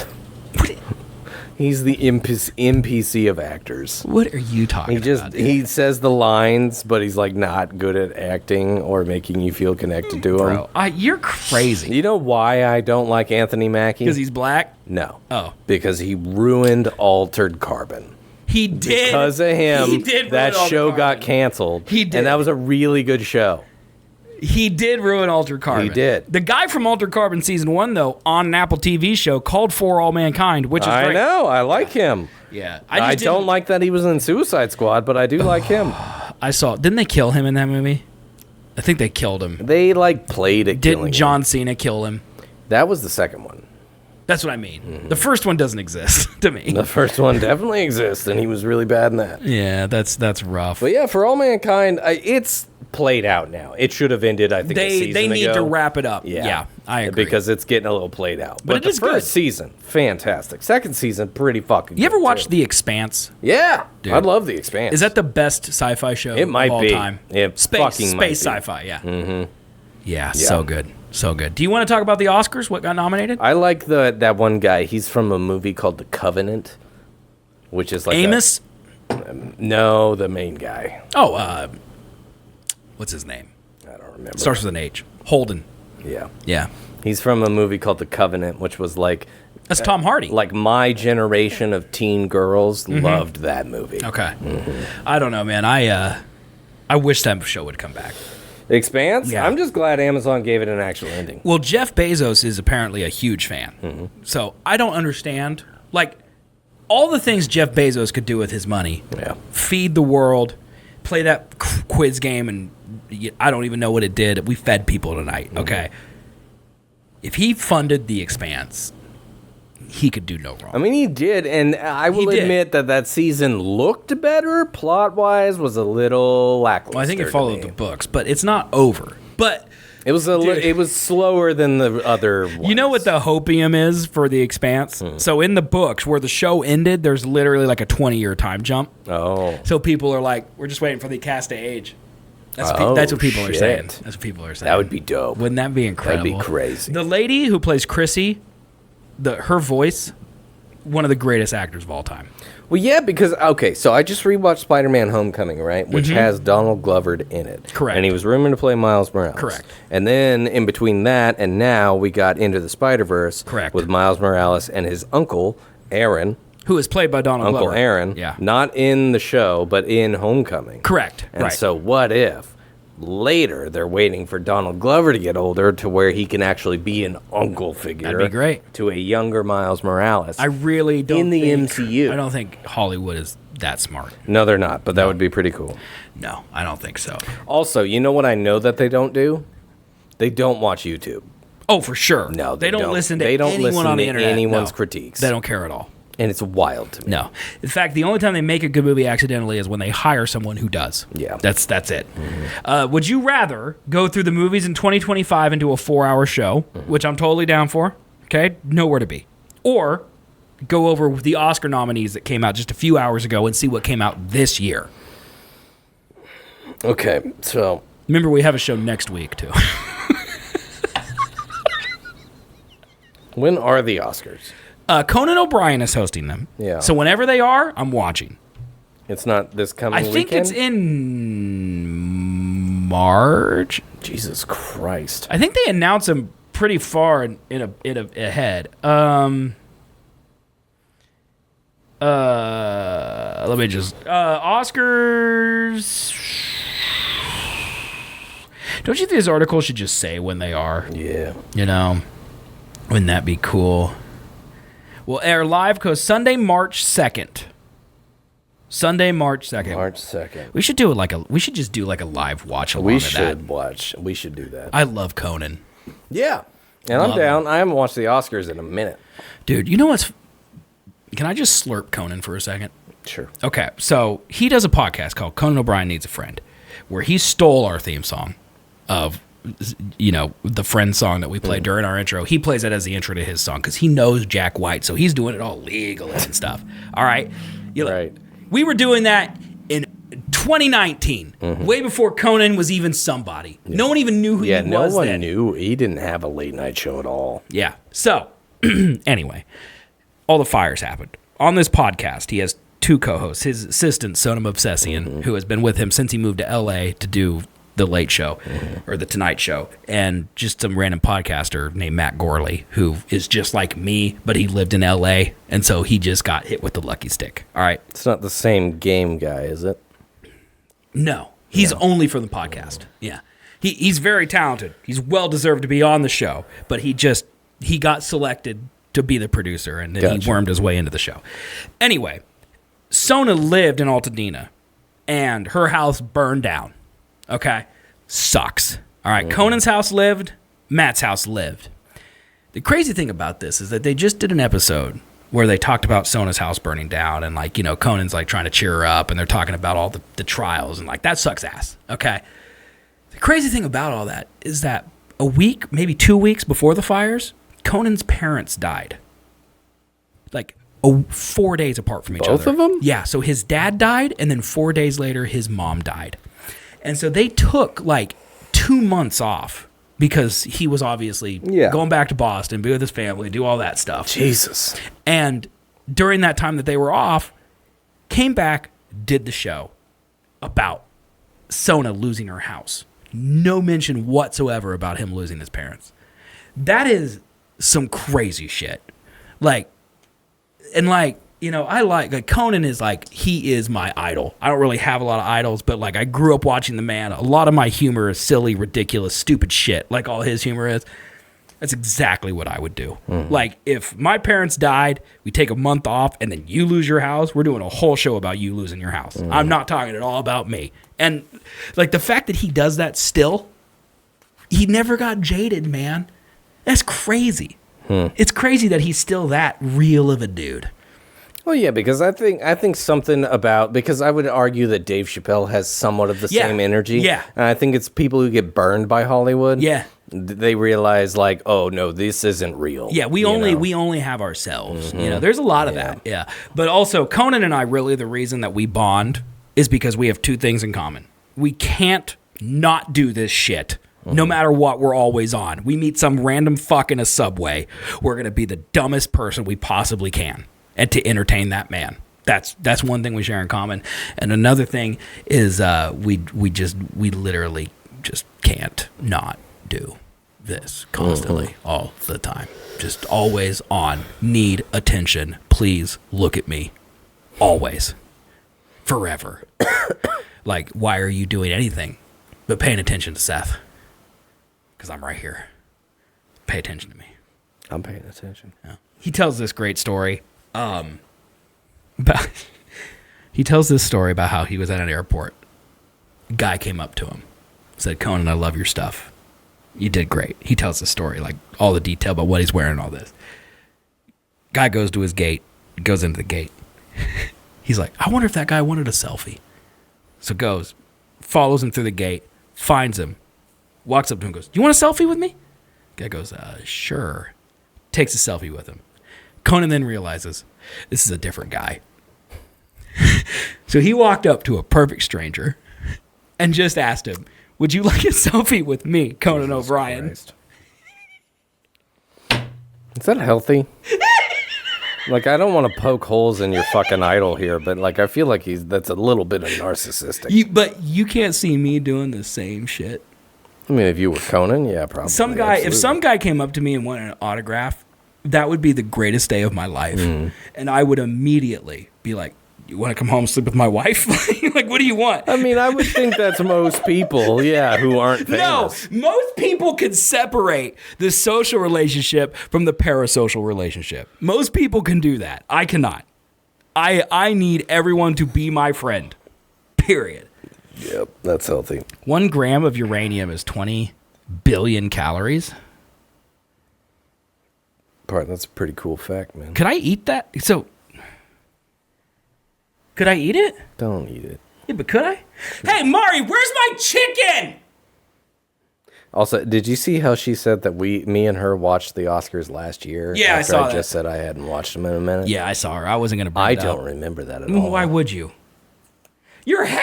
He's the NPC of actors. What are you talking about? He says the lines, but he's like not good at acting or making you feel connected to him. Bro, you're crazy. You know why I don't like Anthony Mackie? Because he's black? No. Oh. Because he ruined Altered Carbon. He did. Because of him, He did that ruin Altered show Carbon. got canceled. He did. And that was a really good show. He did ruin Altered Carbon. He did. The guy from Altered Carbon season 1, though, on an Apple TV show called For All Mankind, which is I great. know. I like him. Yeah. I don't like that he was in Suicide Squad, but I do like him. I saw. Didn't they kill him in that movie? I think they killed him. They like played at killing Didn't John Cena kill him? him. That was the second one. That's what I mean. The first one doesn't exist to me. The first one definitely exists, and he was really bad in that. Yeah, that's rough. But yeah, For All Mankind, it's played out now. It should have ended, I think, a season They need ago. to wrap it up. Yeah, I agree. Because it's getting a little played out. But But it the is first good. season, fantastic. Second season, pretty fucking You ever good, watched too. The Expanse? Yeah. Dude. I love The Expanse. Is that the best sci-fi show It might of all be. time? It fucking might be. Space sci-fi, yeah. Mm-hmm. Yeah, so good. So good. Do you want to talk about the Oscars? What got nominated? I like that one guy. He's from a movie called The Covenant, which is like Amos? No, the main guy. Oh, what's his name? I don't remember. Starts with an H. Holden. Yeah. Yeah. He's from a movie called The Covenant, which was like Tom Hardy. like my generation of teen girls loved that movie. Okay. I don't know, man. I wish that show would come back. Expanse? Yeah. I'm just glad Amazon gave it an actual ending. Well, Jeff Bezos is apparently a huge fan. So I don't understand. Like, all the things Jeff Bezos could do with his money. Yeah. Feed the world, play that quiz game, and I don't even know what it did. We fed people tonight, okay? If he funded The Expanse, he could do no wrong. I mean, he did, and I will admit that season looked better. Plot-wise, was a little lackluster. Well, I think it followed the books, but it's not over. But it was it was slower than the other ones. You know what the hopium is for The Expanse? So in the books, where the show ended, there's literally like a 20-year time jump. Oh. So people are like, we're just waiting for the cast to age. That's what people are saying. That's what people are saying. That would be dope. Wouldn't that be incredible? That'd be crazy. The lady who plays Chrissy, her voice, one of the greatest actors of all time. Well, yeah, because, okay, so I just rewatched Spider-Man Homecoming, right, which has Donald Glover in it. Correct. And he was rumored to play Miles Morales. Correct. And then, in between that and now, we got Into the Spider-Verse. Correct. With Miles Morales and his uncle, Aaron. Who is played by Donald Glover. Uncle Aaron. Yeah. Not in the show, but in Homecoming. Correct. And right. so what if later they're waiting for Donald Glover to get older to where he can actually be an uncle figure? That'd be great. To a younger Miles Morales. I really don't in the think, MCU. I don't think Hollywood is that smart. No, they're not, but that would be pretty cool. No, I don't think so. Also, you know what I know that they don't do? They don't watch YouTube. Oh, for sure. No, they don't listen to They don't anyone listen on the to internet. anyone's No. critiques. They don't care at all. And it's wild to me. No. In fact, the only time they make a good movie accidentally is when they hire someone who does. Yeah. That's it. Would you rather go through the movies in 2025 and do a 4-hour show, which I'm totally down for, okay? Nowhere to be. Or go over the Oscar nominees that came out just a few hours ago and see what came out this year? Okay, so... Remember, we have a show next week, too. When are the Oscars? Conan O'Brien is hosting them. Yeah. So whenever they are, I'm watching. It's not this coming I weekend? think it's in March. Jesus Christ. I think they announce them pretty far ahead. Let me just Oscars. Don't you think this article should just say when they are? Yeah. You know, wouldn't that be cool? We'll air live because Sunday, March 2nd. Sunday, March 2nd. March 2nd. We should do it we should just do like a live watch along We of should that. We should do that. I love Conan. Yeah. And I'm Love down. I haven't watched the Oscars in a minute. Dude, you know what's... Can I just slurp Conan for a second? Sure. Okay, so he does a podcast called Conan O'Brien Needs a Friend, where he stole our theme song of, you know, the Friend song that we played during our intro. He plays it as the intro to his song because he knows Jack White, so he's doing it all legally and stuff. All right? Right. We were doing that in 2019, way before Conan was even somebody. Yeah. No one even knew who he was no one then. knew. He didn't have a late night show at all. Yeah. So, anyway, all the fires happened. On this podcast, he has two co-hosts. His assistant, Sonam Obsessian, who has been with him since he moved to L.A. to do The Late Show, or The Tonight Show, and just some random podcaster named Matt Gorley, who is just like me, but he lived in L.A., and so he just got hit with the lucky stick. All right? It's not the same game guy, is it? No. He's only for the podcast. Yeah. He's very talented. He's well-deserved to be on the show, but he got selected to be the producer, and then he wormed his way into the show. Anyway, Sona lived in Altadena, and her house burned down. Okay? Sucks. All right, Conan's house lived, Matt's house lived. The crazy thing about this is that they just did an episode where they talked about Sona's house burning down, and, like, you know, Conan's, like, trying to cheer her up, and they're talking about all the trials, and, like, that sucks ass. Okay? The crazy thing about all that is that a week, maybe 2 weeks before the fires, Conan's parents died. Like, 4 days apart from each other. Both of them? Yeah, so his dad died, and then 4 days later, his mom died. And so they took, like, 2 months off because he was obviously going back to Boston, be with his family, do all that stuff. Jesus. And during that time that they were off, came back, did the show about Sona losing her house. No mention whatsoever about him losing his parents. That is some crazy shit. Like, and like, you know, I like Conan is like, he is my idol. I don't really have a lot of idols, but like I grew up watching the man. A lot of my humor is silly, ridiculous, stupid shit, like all his humor is. That's exactly what I would do. Like, if my parents died, we take a month off, and then you lose your house, we're doing a whole show about you losing your house. I'm not talking at all about me. And like the fact that he does that still, he never got jaded, man. That's crazy. It's crazy that he's still that real of a dude. Well, yeah, because I think something about, because I would argue that Dave Chappelle has somewhat of the same energy. Yeah. And I think it's people who get burned by Hollywood. Yeah. They realize like, oh no, this isn't real. Yeah, we only have ourselves. You know, there's a lot of that. Yeah. But also Conan and I, really the reason that we bond is because we have two things in common. We can't not do this shit. No matter what, we're always on. We meet some random fuck in a subway. We're going to be the dumbest person we possibly can and to entertain that man. That's one thing we share in common. And another thing is we literally just can't not do this constantly all the time. Just always on. Need attention. Please look at me. Always. Forever. Like, why are you doing anything but paying attention to Seth? Because I'm right here. Pay attention to me. I'm paying attention. Yeah. He tells this great story. He tells this story about how he was at an airport. A guy came up to him, said, "Conan, I love your stuff. You did great." He tells the story, like all the detail about what he's wearing and all this. Guy goes to his gate, goes into the gate. He's like, "I wonder if that guy wanted a selfie." So goes, follows him through the gate, finds him, walks up to him and goes, "You want a selfie with me?" Guy goes, "Sure." Takes a selfie with him. Conan then realizes this is a different guy. So he walked up to a perfect stranger and just asked him, "Would you like a selfie with me, Conan Jesus O'Brien?" Christ. Is that healthy? Like, I don't want to poke holes in your fucking idol here, but like, I feel like that's a little bit of narcissistic. But you can't see me doing the same shit. I mean, if you were Conan, yeah, probably. If absolutely. some guy came up to me and wanted an autograph, that would be the greatest day of my life. And I would immediately be like, "You want to come home and sleep with my wife?" Like, what do you want? I mean, I would think that's most people, yeah, who aren't famous. No, most people can separate the social relationship from the parasocial relationship. Most people can do that. I cannot. I need everyone to be my friend. Period. Yep, that's healthy. 1 gram of uranium is 20 billion calories. That's a pretty cool fact, man. Could I eat that? So, could I eat it? Don't eat it. Yeah, but could I? Hey, Marii, where's my chicken? Also, did you see how she said that me and her watched the Oscars last year? Yeah, after I saw I that. just said I hadn't watched them in a minute. Yeah, I saw her. I wasn't going to bring I it up. don't remember that at all. Why would you? Your hair?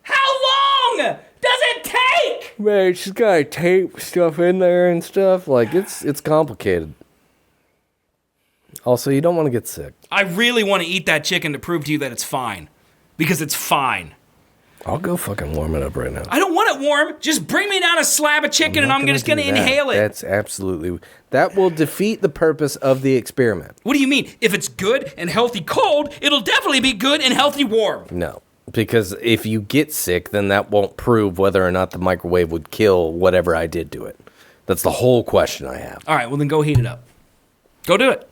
How long does it take? Man, she's got to tape stuff in there and stuff. Like, it's complicated. Also, you don't want to get sick. I really want to eat that chicken to prove to you that it's fine. Because it's fine. I'll go fucking warm it up right now. I don't want it warm. Just bring me down a slab of chicken and I'm just going to inhale it. That's absolutely... That will defeat the purpose of the experiment. What do you mean? If it's good and healthy cold, it'll definitely be good and healthy warm. No. Because if you get sick, then that won't prove whether or not the microwave would kill whatever I did to it. That's the whole question I have. All right, well then go heat it up. Go do it.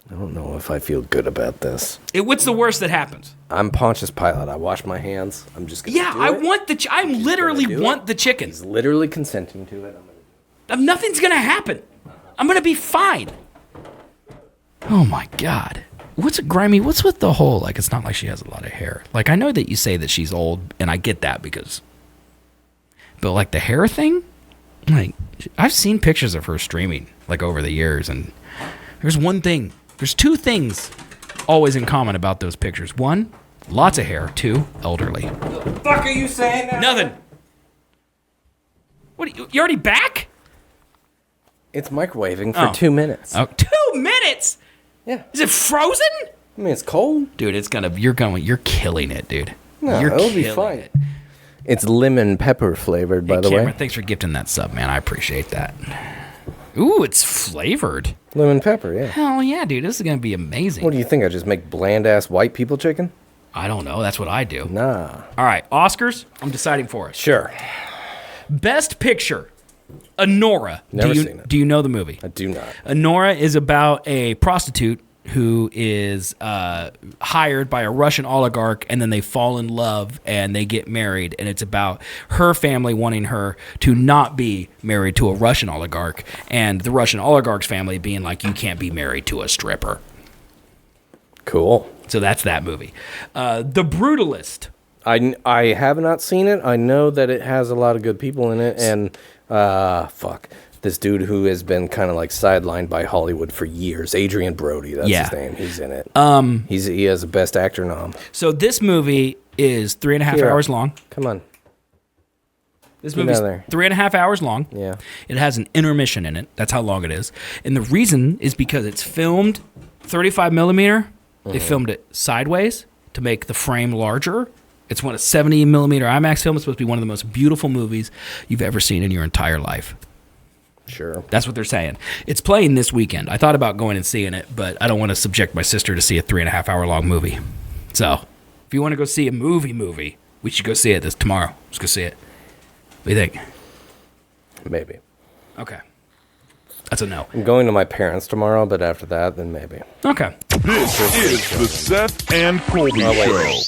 I don't know if I feel good about this. What's the worst that happens? I'm Pontius Pilate. I wash my hands. I'm just gonna do I it. want the. I literally want the chicken. He's literally consenting to it. Nothing's gonna happen. I'm gonna be fine. Oh my god. What's grimy? What's with the whole, like, it's not like she has a lot of hair. Like, I know that you say that she's old, and I get that because, but like the hair thing, like, I've seen pictures of her streaming like over the years, and there's two things always in common about those pictures. 1, lots of hair. 2, elderly. The fuck are you saying that? Nothing. What? You already back? It's microwaving for 2 minutes. Oh, 2 minutes? Yeah. Is it frozen? I mean, it's cold. Dude, you're killing it, dude. No, you're it'll be killing fine. it. It's lemon pepper flavored, by the Cameron, way. thanks for gifting that sub, man. I appreciate that. Ooh, it's flavored. Lemon pepper, yeah. Hell yeah, dude. This is going to be amazing. What do you think? I just make bland-ass white people chicken? I don't know. That's what I do. Nah. All right, Oscars, I'm deciding for us. Sure. Best Picture, Honora. Never seen it. Do you know the movie? I do not. Honora is about a prostitute who is hired by a Russian oligarch, and then they fall in love and they get married, and it's about her family wanting her to not be married to a Russian oligarch, and the Russian oligarch's family being like, you can't be married to a stripper. Cool. So that's that movie. The Brutalist. I have not seen it. I know that it has a lot of good people in it, and this dude who has been kind of like sidelined by Hollywood for years, Adrian Brody, that's his name. He's in it. He has a Best Actor nom. So this movie is 3.5 hours long. Come on. This movie's 3.5 hours long. Yeah. It has an intermission in it. That's how long it is. And the reason is because it's filmed 35 millimeter. They filmed it sideways to make the frame larger. It's a 70 millimeter IMAX film. It's supposed to be one of the most beautiful movies you've ever seen in your entire life. Sure. That's what they're saying. It's playing this weekend. I thought about going and seeing it, but I don't want to subject my sister to see a 3.5 hour long movie. So, if you want to go see a movie, we should go see it tomorrow. Let's go see it. What do you think? Maybe. Okay. That's a no. I'm going to my parents tomorrow, but after that, then maybe. Okay. This is the Seth and Colby Show.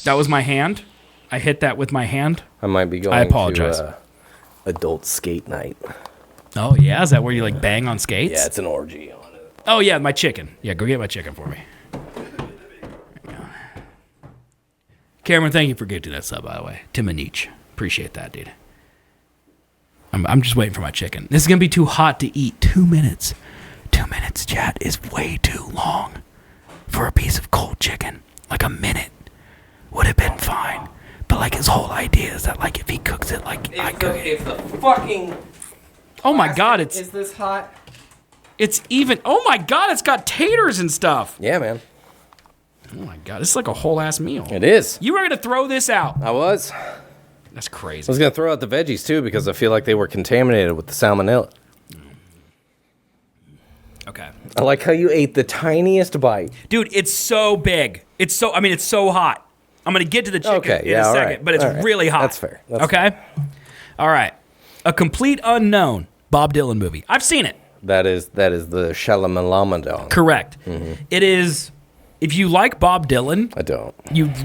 That was my hand. I hit that with my hand. I might be going I apologize. to adult skate night. Oh, yeah? Is that where you, like, bang on skates? Yeah, it's an orgy on it. Oh, yeah, my chicken. Yeah, go get my chicken for me. Cameron, thank you for getting that sub, by the way. Timonich. Appreciate that, dude. I'm just waiting for my chicken. This is going to be too hot to eat. 2 minutes. 2 minutes, chat, is way too long for a piece of cold chicken. Like a minute would have been fine. But, like, his whole idea is that, like, if he cooks it like I cook it. If the fucking... Oh, my God, Is this hot? it's even... Oh, my God, it's got taters and stuff. Yeah, man. Oh, my God, this is like a whole-ass meal. It is. You were going to throw this out. I was. That's I crazy. was going to throw out the veggies, too, because I feel like they were contaminated with the salmonella. Okay. I like how you ate the tiniest bite. Dude, it's so big. It's so hot. I'm going to get to the chicken in a second, but it's really hot. That's fair. Okay? All right. A complete unknown Bob Dylan movie. I've seen it. That is the Shalamalamadon. Correct. It is... If you like Bob Dylan, I don't.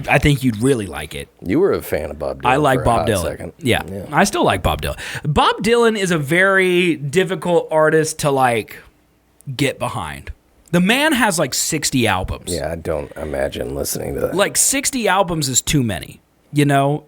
I think you'd really like it. You were a fan of Bob Dylan. I like for a Bob hot Dylan. Second. Yeah, I still like Bob Dylan. Bob Dylan is a very difficult artist to like get behind. The man has like 60 albums. Yeah, I don't imagine listening to that. Like 60 albums is too many, you know?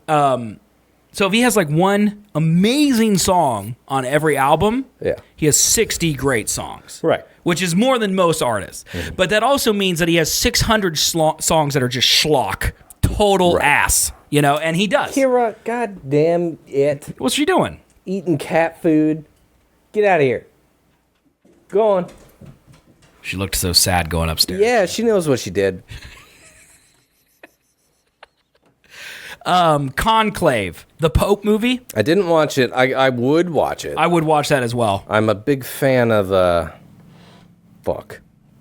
So if he has like one amazing song on every album, he has 60 great songs. Right. Which is more than most artists. But that also means that he has 600 songs that are just schlock, total ass, you know, and he does. Kira, goddamn it. What's she doing? Eating cat food. Get out of here. Go on. She looked so sad going upstairs. Yeah, she knows what she did. Conclave, the Pope movie. I didn't watch it. I would watch it. I would watch that as well. I'm a big fan of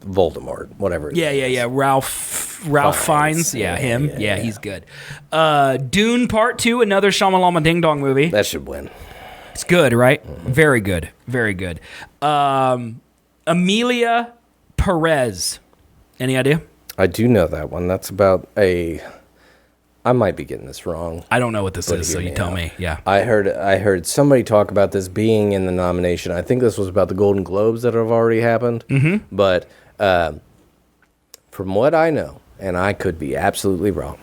Voldemort, whatever. Yeah. Ralph Fiennes. Yeah, him. Yeah, he's good. Dune Part 2, another Shyamalama Ding Dong movie. That should win. It's good, right? Very good. Very good. Amelia Perez. Any idea? I do know that one. That's about I might be getting this wrong. I don't know what this is, so you tell me. Yeah. I heard somebody talk about this being in the nomination. I think this was about the Golden Globes that have already happened. Mm-hmm. But from what I know, and I could be absolutely wrong,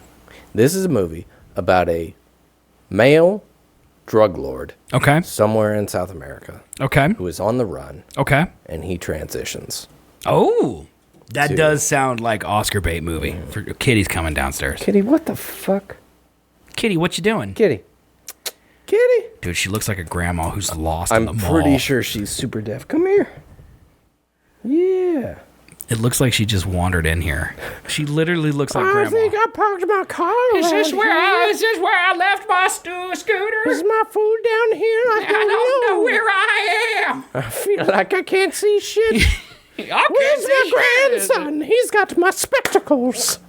this is a movie about a male drug lord. Okay. Somewhere in South America. Okay. Who is on the run. Okay. And he transitions. Oh. That does sound like Oscar bait movie. For Kitty's coming downstairs. Kitty, what the fuck? Kitty, what you doing? Kitty. Dude, she looks like a grandma who's lost in the mall. I'm pretty sure she's super deaf. Come here. Yeah. It looks like she just wandered in here. She literally looks like grandma. I think I parked my car. Is this where I left my scooter? Is my food down here? I don't know where I am. I feel like I can't see shit. Where's my grandson? He's got my spectacles.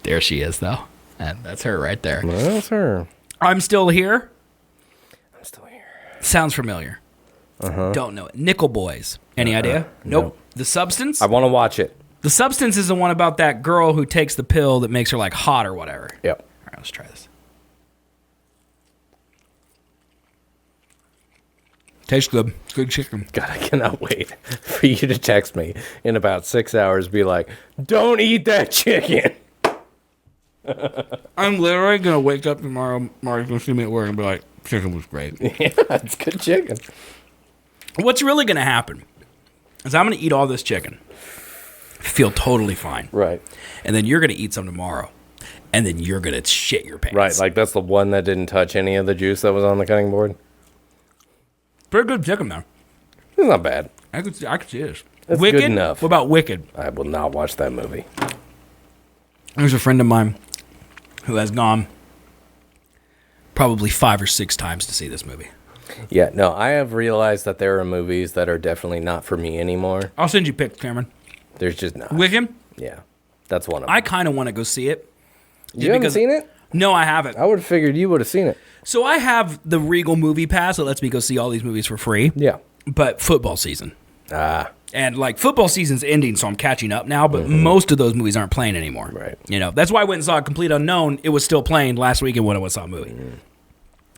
There she is, though. And that's her right there. That's her. I'm still here. I'm still here. Sounds familiar. Don't know it. Nickel Boys. Any idea? Nope. No. The Substance? I want to watch it. The Substance is the one about that girl who takes the pill that makes her like hot or whatever. Yep. All right, let's try this. Tastes good. It's good chicken. God, I cannot wait for you to text me in about 6 hours. Be like, don't eat that chicken. I'm literally gonna wake up tomorrow. Mario's gonna see me at work and be like, "Chicken was great." Yeah, it's good chicken. What's really gonna happen is I'm gonna eat all this chicken, feel totally fine, Right. and then you're gonna eat some tomorrow, and then you're gonna shit your pants. Right, like that's the one that didn't touch any of the juice that was on the cutting board. pretty good chicken though. It's not bad. I could see this. It's Wicked? good enough. What about Wicked? I will not watch that movie. There's a friend of mine who has gone probably 5 or 6 times to see this movie. Yeah, no, I have realized that there are movies that are definitely not for me anymore. I'll send you pics, Cameron. There's just not. Wicked? Yeah, that's one of them. I kind of want to go see it. You haven't seen it? No, I haven't. I would have figured you would have seen it. So I have the Regal Movie Pass that lets me go see all these movies for free. Yeah. But football season. Ah, And like football season's ending, so I'm catching up now, but most of those movies aren't playing anymore. Right. You know, that's why I went and saw Complete Unknown. It was still playing last weekend when I went and saw a movie.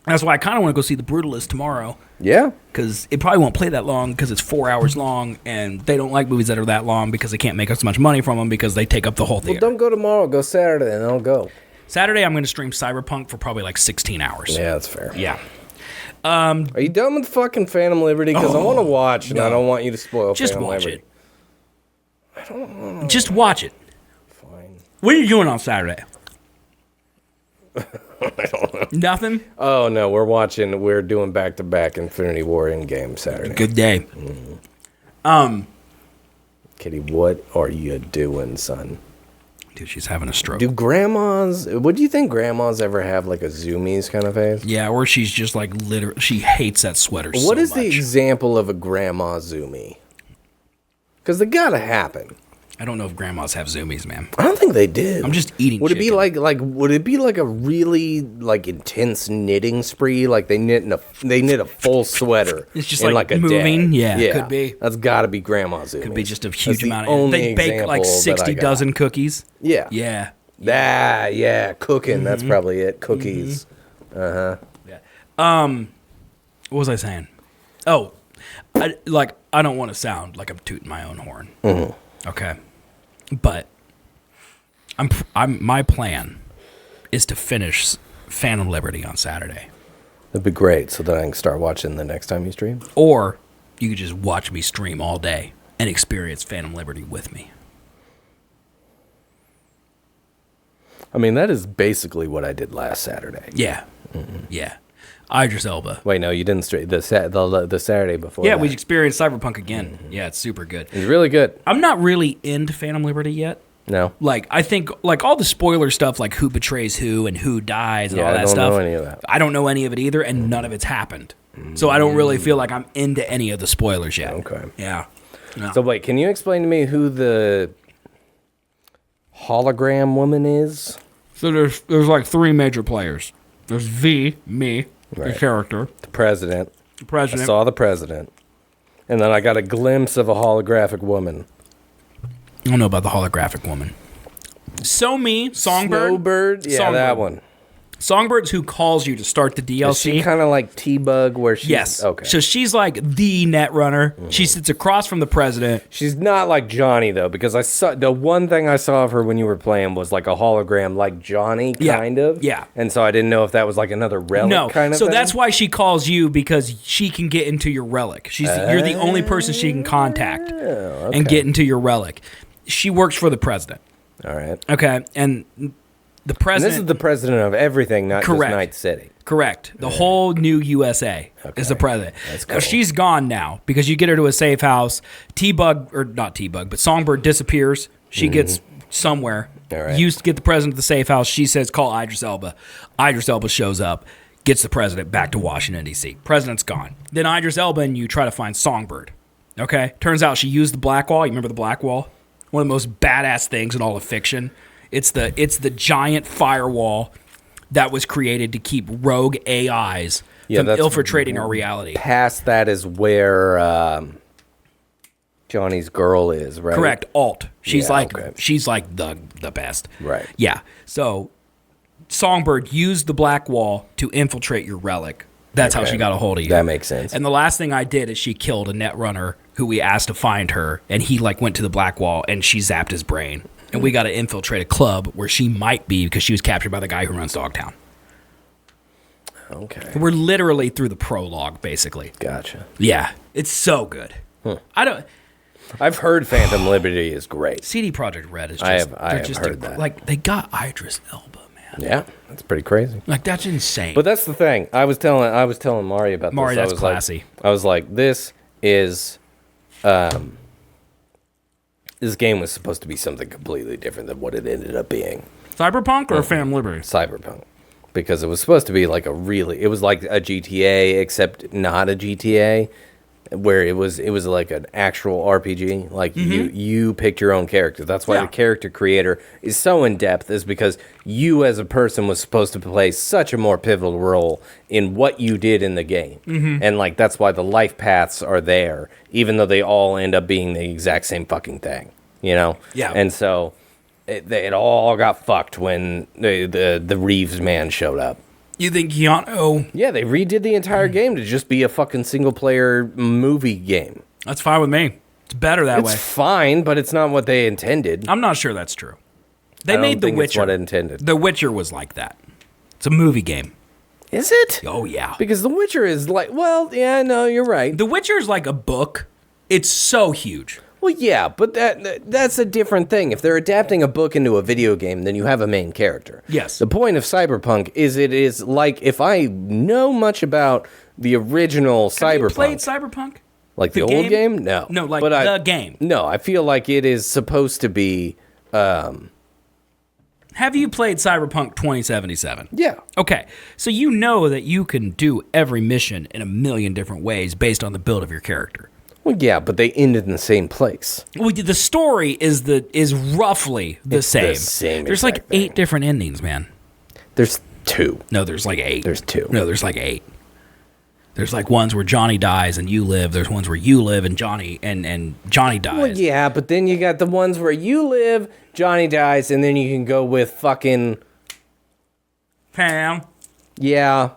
That's why I kind of want to go see The Brutalist tomorrow, yeah. because it probably won't play that long because it's 4 hours long, and they don't like movies that are that long because they can't make as much money from them because they take up the whole Well, theater. don't go tomorrow. Go Saturday, and I'll go. Saturday, I'm going to stream Cyberpunk for probably like 16 hours. Yeah, that's fair. Yeah. Are you done with fucking Phantom Liberty? Because I want to watch, and I don't want you to spoil Just Phantom watch Liberty. it. Just watch it. Fine. What are you doing on Saturday? I don't know. Nothing? Oh, no, we're doing back-to-back Infinity War in-game Saturday. Good day. Kitty, what are you doing, son? Dude, she's having a stroke. What do you think grandmas ever have, like a Zoomies kind of face? Yeah, or she's just like literally, she hates that sweater so much. What is the example of a grandma Zoomie? Because they gotta happen. I don't know if grandmas have zoomies, man. I don't think they did. I'm just eating Would it be chicken. would it be like a really like intense knitting spree? Like they knit a full sweater. It's just in like a moving? day? Yeah, could be. That's got to be grandma Zoomies. Could be just a That's huge the amount of only they bake like example 60 that I got. dozen cookies. Yeah. Yeah. Yeah, cooking. That's probably it. Cookies. Yeah. What was I saying? Oh, I don't want to sound like I'm tooting my own horn. Okay. But my plan is to finish Phantom Liberty on Saturday. That'd be great, so that I can start watching the next time you stream. Or you could just watch me stream all day and experience Phantom Liberty with me. I mean, that is basically what I did last Saturday. Yeah. Yeah. Idris Elba. Wait, no, you didn't stream the Saturday before. Yeah, that. we experienced Cyberpunk again. Yeah, it's super good. It's really good. I'm not really into Phantom Liberty yet. No. Like, I think, like, all the spoiler stuff, like who betrays who and who dies and Yeah, all that I don't stuff. know any of that. I don't know any of it either, and none of it's happened. So I don't really feel like I'm into any of the spoilers yet. Okay. Yeah. No. So wait, can you explain to me who the hologram woman is? So there's like 3 major players. There's V, me, the Right. character, The president. the I president. saw the president. And then I got a glimpse of a holographic woman. I don't know about the holographic woman. So me, Songbird. Snowbird? Yeah, Songbird. that one. Songbird's who calls you to start the DLC. Is she kind of like T-Bug where she's... Yes. Okay. So she's like the net runner. She sits across from the president. She's not like Johnny, though, because I saw... The one thing I saw of her when you were playing was like a hologram like Johnny, Yeah. kind of. Yeah. And so I didn't know if that was like another relic No, kind of so thing. that's why she calls you, because she can get into your relic. You're the only person she can contact and get into your relic. She works for the president. All right. Okay, and the And president. this is the president of everything, not Correct. just Night City. Correct. The whole new USA is the president. Now, she's gone now because you get her to a safe house. T-Bug, or not T-Bug, but Songbird disappears. She gets somewhere. All right. You get the president to the safe house. She says, call Idris Elba. Idris Elba shows up, gets the president back to Washington, D.C. President's gone. Then Idris Elba and you try to find Songbird. Okay? Turns out she used the Black Wall. You remember the Black Wall? One of the most badass things in all of fiction. It's the giant firewall that was created to keep rogue AIs Yeah, that's infiltrating our reality. past that is where Johnny's girl is, right? Correct. Alt. She's Yeah, like okay. she's like the best. Right. Yeah. So Songbird used the black wall to infiltrate your relic. That's how Okay. she got a hold of you. That makes sense. And the last thing I did is she killed a net runner who we asked to find her, and he like went to the black wall and she zapped his brain. And we got to infiltrate a club where she might be because she was captured by the guy who runs Dogtown. Okay. We're literally through the prologue, basically. Gotcha. Yeah, it's so good. I've heard Phantom Liberty is great. CD Projekt Red is just. I have they're just heard that. Like they got Idris Elba, man. Yeah, that's pretty crazy. Like that's insane. But that's the thing. I was telling Marii about Marii, this. that's classy. I was like, this is, this game was supposed to be something completely different than what it ended up being. Cyberpunk or Phantom Liberty? Cyberpunk. Because it was supposed to be like it was like a GTA, except not a GTA, where it was like an actual RPG. Like you picked your own character. That's why Yeah. the character creator is so in depth, is because you as a person was supposed to play such a more pivotal role in what you did in the game. And like that's why the life paths are there, even though they all end up being the exact same fucking thing. You know? Yeah. And so it all got fucked when the Reeves man showed up. You think Keanu? Yeah, they redid the entire game to just be a fucking single-player movie game. That's fine with me. It's better that way. It's fine, but it's not what they intended. I'm not sure that's true. They I don't made The think it's Witcher. what it intended. The Witcher was like that. It's a movie game. Is it? Oh yeah. Because The Witcher is like, well, yeah, no, you're right. The Witcher is like a book. It's so huge. Well, yeah, but that's a different thing. If they're adapting a book into a video game, then you have a main character. Yes. The point of Cyberpunk is it is like, if I know much about the original Have you Cyberpunk, played Cyberpunk? like the the old game? game, no, No, like But the game. No, I feel like it is supposed to be. Have you played Cyberpunk 2077? Yeah. Okay, so you know that you can do every mission in a million different ways based on the build of your character. Well, yeah, but they ended in the same place. Well, the story is roughly the It's same. the same There's like exact 8 thing. different endings, man. There's 2. No, there's like 8. There's 2. No, there's like 8. There's like ones where Johnny dies and you live. There's ones where you live and Johnny dies. Well, yeah, but then you got the ones where you live, Johnny dies, and then you can go with fucking Pam. yeah,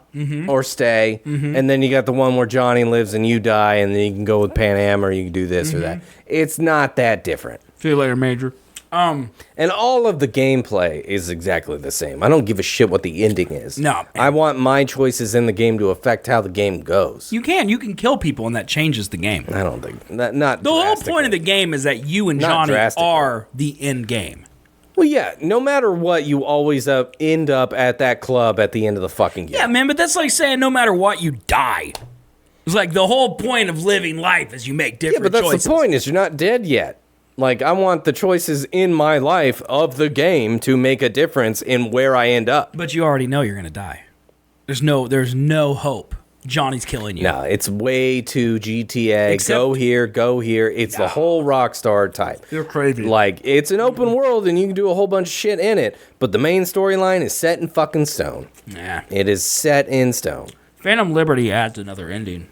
or stay, and then you got the one where Johnny lives and you die, and then you can go with Pan Am, or you can do this or that. It's not that different. See you later, Major. And all of the gameplay is exactly the same. I don't give a shit what the ending is. No. I want my choices in the game to affect how the game goes. You can kill people and that changes the game. I don't think not The whole drastically. point of the game is that you and Not Johnny drastically. are the end game. Well, yeah, no matter what, you always end up at that club at the end of the fucking game. Yeah, man, but that's like saying no matter what, you die. It's like the whole point of living life is you make Yeah, different but that's choices. the point, is you're not dead yet. Like, I want the choices in my life of the game to make a difference in where I end up. But you already know you're gonna die. There's no hope. Johnny's killing you. No, it's way too GTA. Except- go here. It's the whole Rockstar type. You're crazy. Like, it's an open world and you can do a whole bunch of shit in it, but the main storyline is set in fucking stone. Yeah. It is set in stone. Phantom Liberty adds another ending.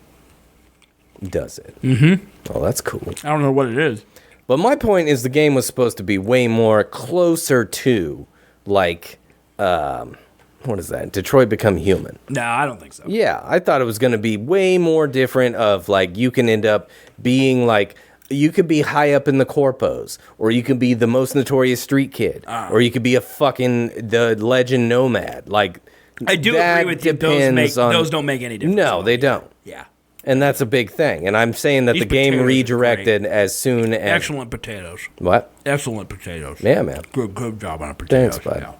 Does it? Mm-hmm. Oh, that's cool. I don't know what it is. But my point is the game was supposed to be way more closer to, like, what is that? Detroit Become Human. No, I don't think so. Yeah, I thought it was going to be way more different of, like, you can end up being, like, you could be high up in the corpos, or you could be the most notorious street kid, or you could be the legend nomad. Like, I do that agree with you. depends on- Those don't make any difference. No, they don't. Yeah. And that's a big thing. And I'm saying that These the game potatoes are redirected as soon as... Excellent potatoes. What? Excellent potatoes. Yeah, man. Good job on potatoes. Thanks, bud.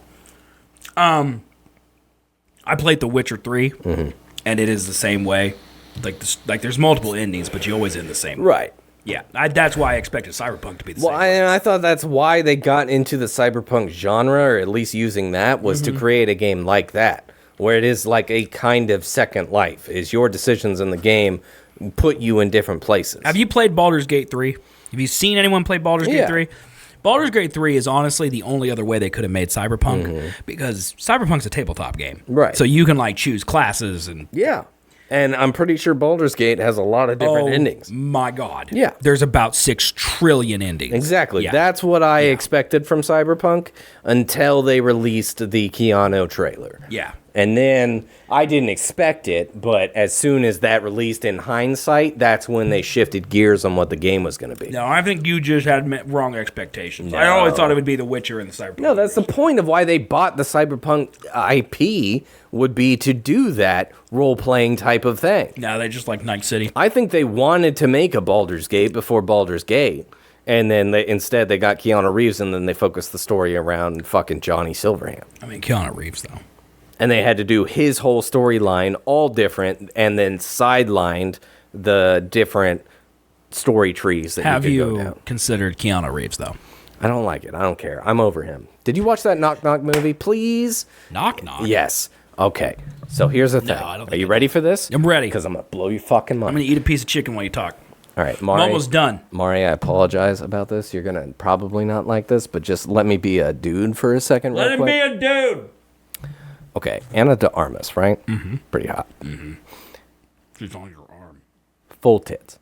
Yeah. I played The Witcher 3, Mm-hmm. and it is the same way. Like there's multiple endings, but you always end the same way. Right. Yeah, that's why I expected Cyberpunk to be the Well, same. I thought that's why they got into the cyberpunk genre, or at least using that, was to create a game like that, where it is like a kind of second life. Is your decisions in the game put you in different places. Have you played Baldur's Gate 3? Have you seen anyone play Baldur's Gate Yeah. 3? Baldur's Gate 3 is honestly the only other way they could have made Cyberpunk, because Cyberpunk's a tabletop game. Right. So you can like choose classes and Yeah. And I'm pretty sure Baldur's Gate has a lot of different endings. My God. Yeah. There's about 6 trillion endings. Exactly. Yeah. That's what I expected from Cyberpunk until they released the Keanu trailer. Yeah. And then I didn't expect it, but as soon as that released in hindsight, that's when they shifted gears on what the game was going to be. No, I think you just had wrong expectations. I always thought it would be The Witcher and the Cyberpunk. No, that's the point of why they bought the Cyberpunk IP would be to do that role-playing type of thing. No, they just like Night City. I think they wanted to make a Baldur's Gate before Baldur's Gate, and then instead they got Keanu Reeves, and then they focused the story around fucking Johnny Silverhand. I mean, Keanu Reeves, though. And they had to do his whole storyline all different, and then sidelined the different story trees that Have you could go you down. considered Keanu Reeves, though? I don't like it. I don't care. I'm over him. Did you watch that Knock Knock movie, please? Knock Knock? Yes. Okay. So here's the thing. I don't Are think you I ready for this? I'm ready. Because I'm going to blow your fucking mind. I'm going to eat a piece of chicken while you talk. All right, I'm Marii. almost done. Marii, I apologize about this. You're going to probably not like this, but just let me be a dude for a second real Let him quick. be a dude. Okay, Ana de Armas, right? Mm-hmm. Pretty hot. She's on your arm. Full tits.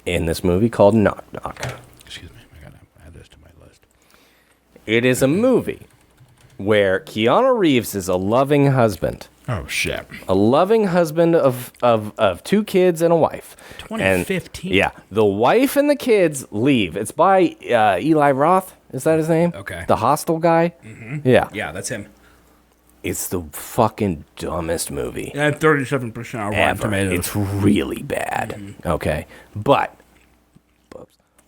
In this movie called Knock Knock. Excuse me. I got to add this to my list. It is a movie where Keanu Reeves is a loving husband. Oh, shit. A loving husband of 2 kids and a wife. 2015. And, yeah. The wife and the kids leave. It's by Eli Roth. Is that his name? Okay. The Hostel guy? Mm-hmm. Yeah. Yeah, that's him. It's the fucking dumbest movie Yeah, 37% on Rotten ever. Tomatoes. It's really bad. Okay. But,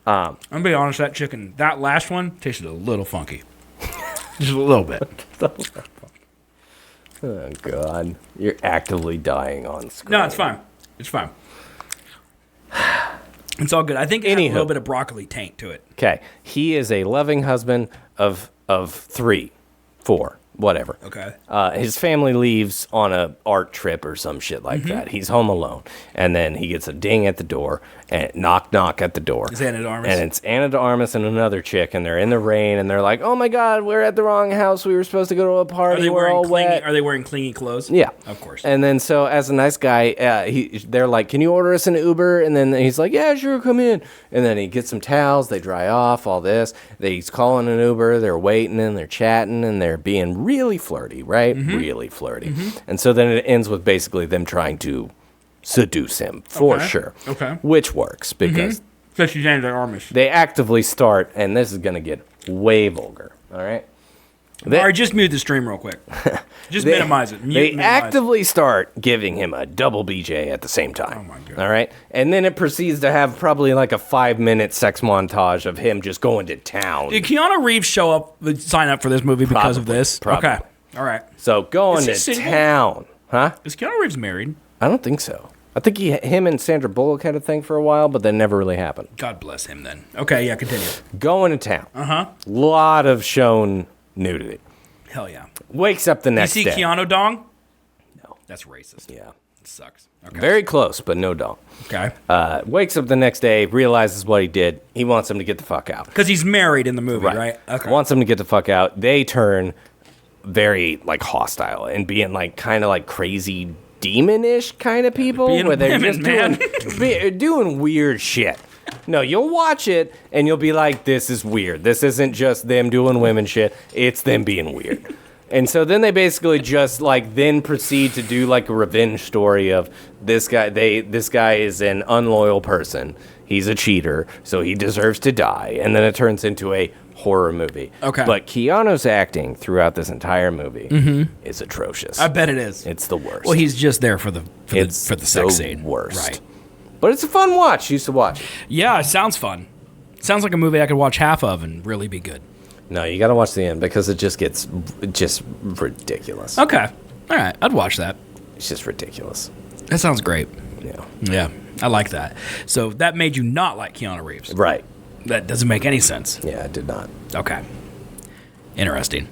I'm going to be honest, that last one tasted a little funky. Just a little bit. oh, God. You're actively dying on screen. No, it's fine. It's fine. It's all good. I think it has a little bit of broccoli taint to it. Okay. He is a loving husband of 3, 4, whatever. Okay. His family leaves on a art trip or some shit like that. He's home alone, and then he gets a ding at the door, and knock knock at the door. It's Ana de Armas. And it's Ana de Armas and another chick, and they're in the rain, and they're like, "Oh my God, we're at the wrong house. We were supposed to go to a party. We're all wet." Are they wearing clingy clothes? Yeah, of course. And then so as a nice guy, they're like, "Can you order us an Uber?" And then he's like, "Yeah, sure, come in." And then he gets some towels. They dry off. All this. He's calling an Uber. They're waiting and they're chatting and they're being really flirty, right? Really flirty. And so then it ends with basically them trying to seduce him for sure. Okay. Which works because Because she's Ana de Armas. they actively start, and this is going to get way vulgar. All right. All right, just mute the stream real quick. Just minimize it. They Minimize actively start giving him a double BJ at the same time. Oh, my God. All right. And then it proceeds to have probably like a 5-minute sex montage of him just going to town. Did Keanu Reeves sign up for this movie because of Probably, this? probably. Okay. All right. So going Is he to single? town. Huh? Is Keanu Reeves married? I don't think so. I think him and Sandra Bullock had a thing for a while, but that never really happened. God bless him then. Okay, yeah, continue. Going to town. Uh-huh. Lot of shown nudity. Hell yeah. Wakes up the You next see day. Keanu dong? No. That's racist. Yeah. It sucks. Okay. Very close, but no dong. Okay. Wakes up the next day, realizes what he did. He wants him to get the fuck out. Because he's married in the movie, right? Okay. Wants him to get the fuck out. They turn very like hostile and being like kind of like crazy demonish kind of people Being where they're women, just doing weird shit. No, you'll watch it and you'll be like, this is weird. This isn't just them doing women shit. It's them being weird. And so then they basically just like then proceed to do like a revenge story of this guy. This guy is an unloyal person. He's a cheater, so he deserves to die. And then it turns into a horror movie. Okay. But Keanu's acting throughout this entire movie is atrocious. I bet it is. It's the worst. Well, he's just there for the sex the scene. worst. Right. But it's a fun watch. You used to watch it. Yeah, it sounds fun. Sounds like a movie I could watch half of and really be good. No, you got to watch the end because it just gets just ridiculous. Okay. All right. I'd watch that. It's just ridiculous. That sounds great. Yeah. Yeah. I like that. So that made you not like Keanu Reeves. Right. That doesn't make any sense. Yeah, it did not. Okay. Interesting.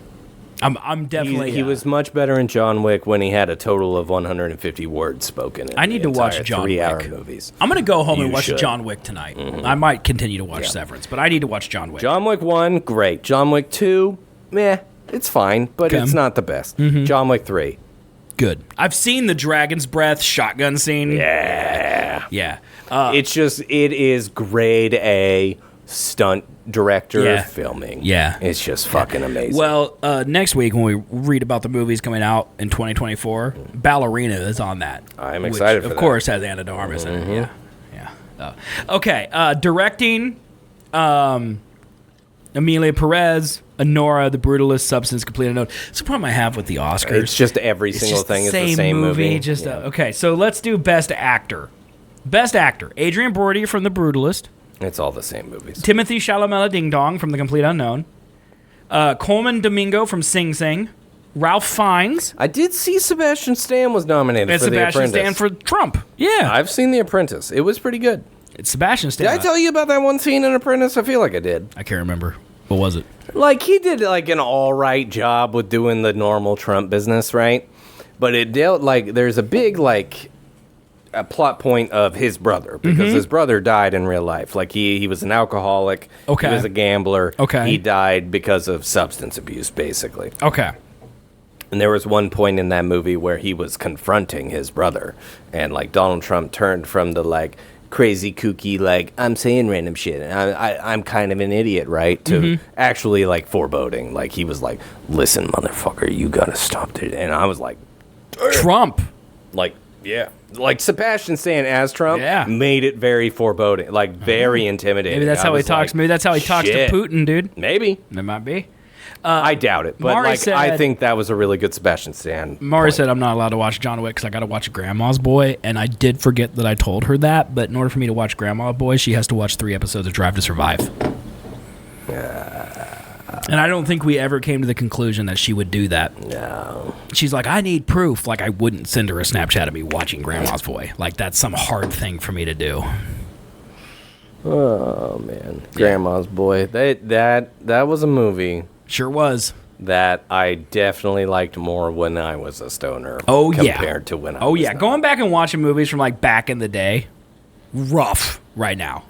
I'm definitely. He was much better in John Wick when he had a total of 150 words spoken. In I need to watch John Wick. 3-hour movies. I'm going to go home You and watch should. John Wick tonight. I might continue to watch Severance, but I need to watch John Wick. John Wick 1, great. John Wick 2, meh, it's fine, but Okay. it's not the best. John Wick 3, Good. I've seen the Dragon's Breath shotgun scene. Yeah. Yeah. It is grade A stunt director filming. Yeah. It's just fucking amazing. Well, next week when we read about the movies coming out in 2024, Ballerina is on that. I'm excited for that. that. Of course, has Anna de Armas in it. Yeah. Okay. Directing, Emilia Perez, Honora, The Brutalist, Substance, Complete Unknown. It's the problem I have with the Oscars. It's just every single thing is the same movie. Okay, so let's do Best Actor. Best Actor, Adrian Brody from The Brutalist. It's all the same movies. Timothy Chalamet Ding Dong from The Complete Unknown. Coleman Domingo from Sing Sing. Ralph Fiennes. I did see Sebastian Stan was nominated And for Sebastian The Apprentice. Stan for Trump. Yeah. I've seen The Apprentice. It was pretty good. It's Sebastian Stan. Did I tell you about that one scene in Apprentice? I feel like I did. I can't remember. What was it? Like, he did, like, an all-right job with doing the normal Trump business, right? But it dealt, like, there's a big, like, a plot point of his brother, because his brother died in real life. Like, he was an alcoholic. Okay. He was a gambler. Okay. He died because of substance abuse, basically. Okay. And there was one point in that movie where he was confronting his brother, and, like, Donald Trump turned from the, like, crazy, kooky, like, I'm saying random shit, and I'm kind of an idiot, right? To actually, like, foreboding. Like, he was like, listen, motherfucker, you gotta stop it. And I was like, Trump. like, yeah. Like, Sebastian Stan as Trump made it very foreboding, like, very intimidating. Maybe that's how he talks. Like, Maybe that's how he talks to shit. Putin, dude. Maybe. It might be. I doubt it. But, Marii like, said- I think that was a really good Sebastian Stan. Marii said I'm not allowed to watch John Wick because I got to watch Grandma's Boy, and I did forget that I told her that, but in order for me to watch Grandma's Boy, she has to watch 3 episodes of Drive to Survive. And I don't think we ever came to the conclusion that she would do that. No. She's like, I need proof. Like, I wouldn't send her a Snapchat of me watching Grandma's Boy. Like, that's some hard thing for me to do. Oh, man. Grandma's Boy. That was a movie Sure was. that I definitely liked more when I was a stoner. Oh, yeah. Compared to when I Oh, was yeah. not. Going back and watching movies from, like, back in the day, rough right now.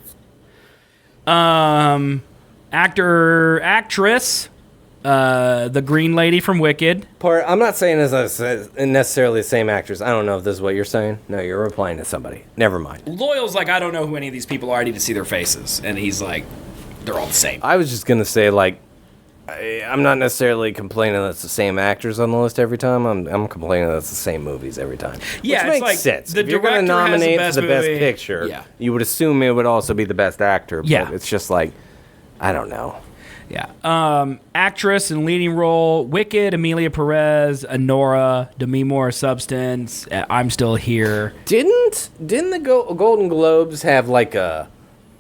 Actor, actress, the green lady from Wicked. I'm not saying it's necessarily the same actors. I don't know if this is what you're saying. No, you're replying to somebody. Never mind. Loyal's like, I don't know who any of these people are. I need to see their faces. And he's like, they're all the same. I was just going to say, like, I'm not necessarily complaining that it's the same actors on the list every time. I'm complaining that it's the same movies every time. Yeah, Which it's makes like sense. the If you're going to director has the nominate best for the best movie. picture, Yeah. you would assume it would also be the best actor. But Yeah. it's just like, I don't know. Yeah. Actress and leading role, Wicked, Emilia Perez, Honora, Demi Moore, Substance, I'm Still Here. Didn't the Golden Globes have like a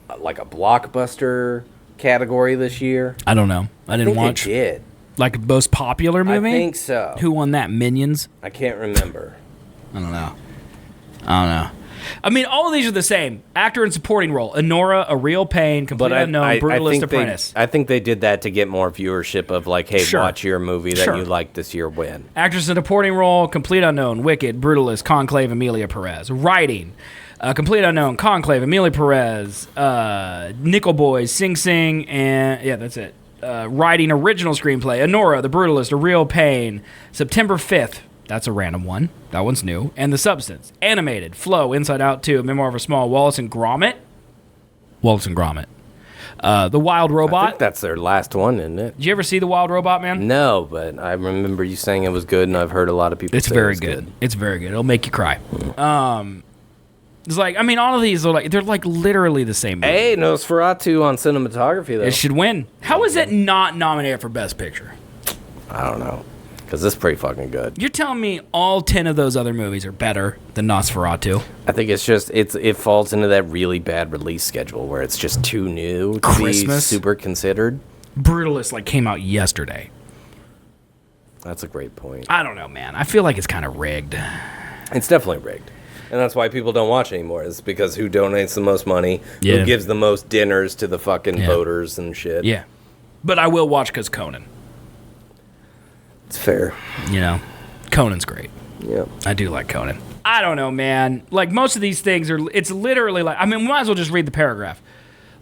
blockbuster category this year? I don't know. I didn't think watch. They did. Like most popular movie? I think so. Who won that? Minions? I can't remember. I don't know. I mean, all of these are the same. Actor and supporting role. Honora, A Real Pain, Complete Unknown, Brutalist, Apprentice. I think they did that to get more viewership of like, hey, Sure. watch your movie that Sure. you liked this year win. Actress in supporting role, Complete Unknown, Wicked, Brutalist, Conclave, Emilia Perez. Writing, Complete Unknown, Conclave, Emilia Perez, Nickel Boys, Sing Sing, and yeah, that's it. Writing original screenplay, Honora, The Brutalist, A Real Pain, September 5th. That's a random one. That one's new. And The Substance. Animated, Flow, Inside Out 2, Memoir of a Small, Wallace and Gromit. The Wild I Robot. think that's their last one, isn't it? Did you ever see The Wild Robot, man? No, but I remember you saying it was good, and I've heard a lot of people It's say very it was good. It's very good. It'll make you cry. It's like, I mean, all of these are like, they're like literally the same movie. Hey, Nosferatu on cinematography, though. It should win. How is it not nominated for Best Picture? I don't know. Because this is pretty fucking good. You're telling me all 10 of those other movies are better than Nosferatu? I think it's just, it falls into that really bad release schedule where it's just too new to be Christmas? super considered. Brutalist like came out yesterday. That's a great point. I don't know, man. I feel like it's kind of rigged. It's definitely rigged. And that's why people don't watch anymore, is because who donates the most money, Yeah. who gives the most dinners to the fucking Yeah. voters and shit. Yeah. But I will watch because Conan. It's fair. You know, Conan's great. Yeah. I do like Conan. I don't know, man. Like, most of these things are, it's literally like, I mean, we might as well just read the paragraph.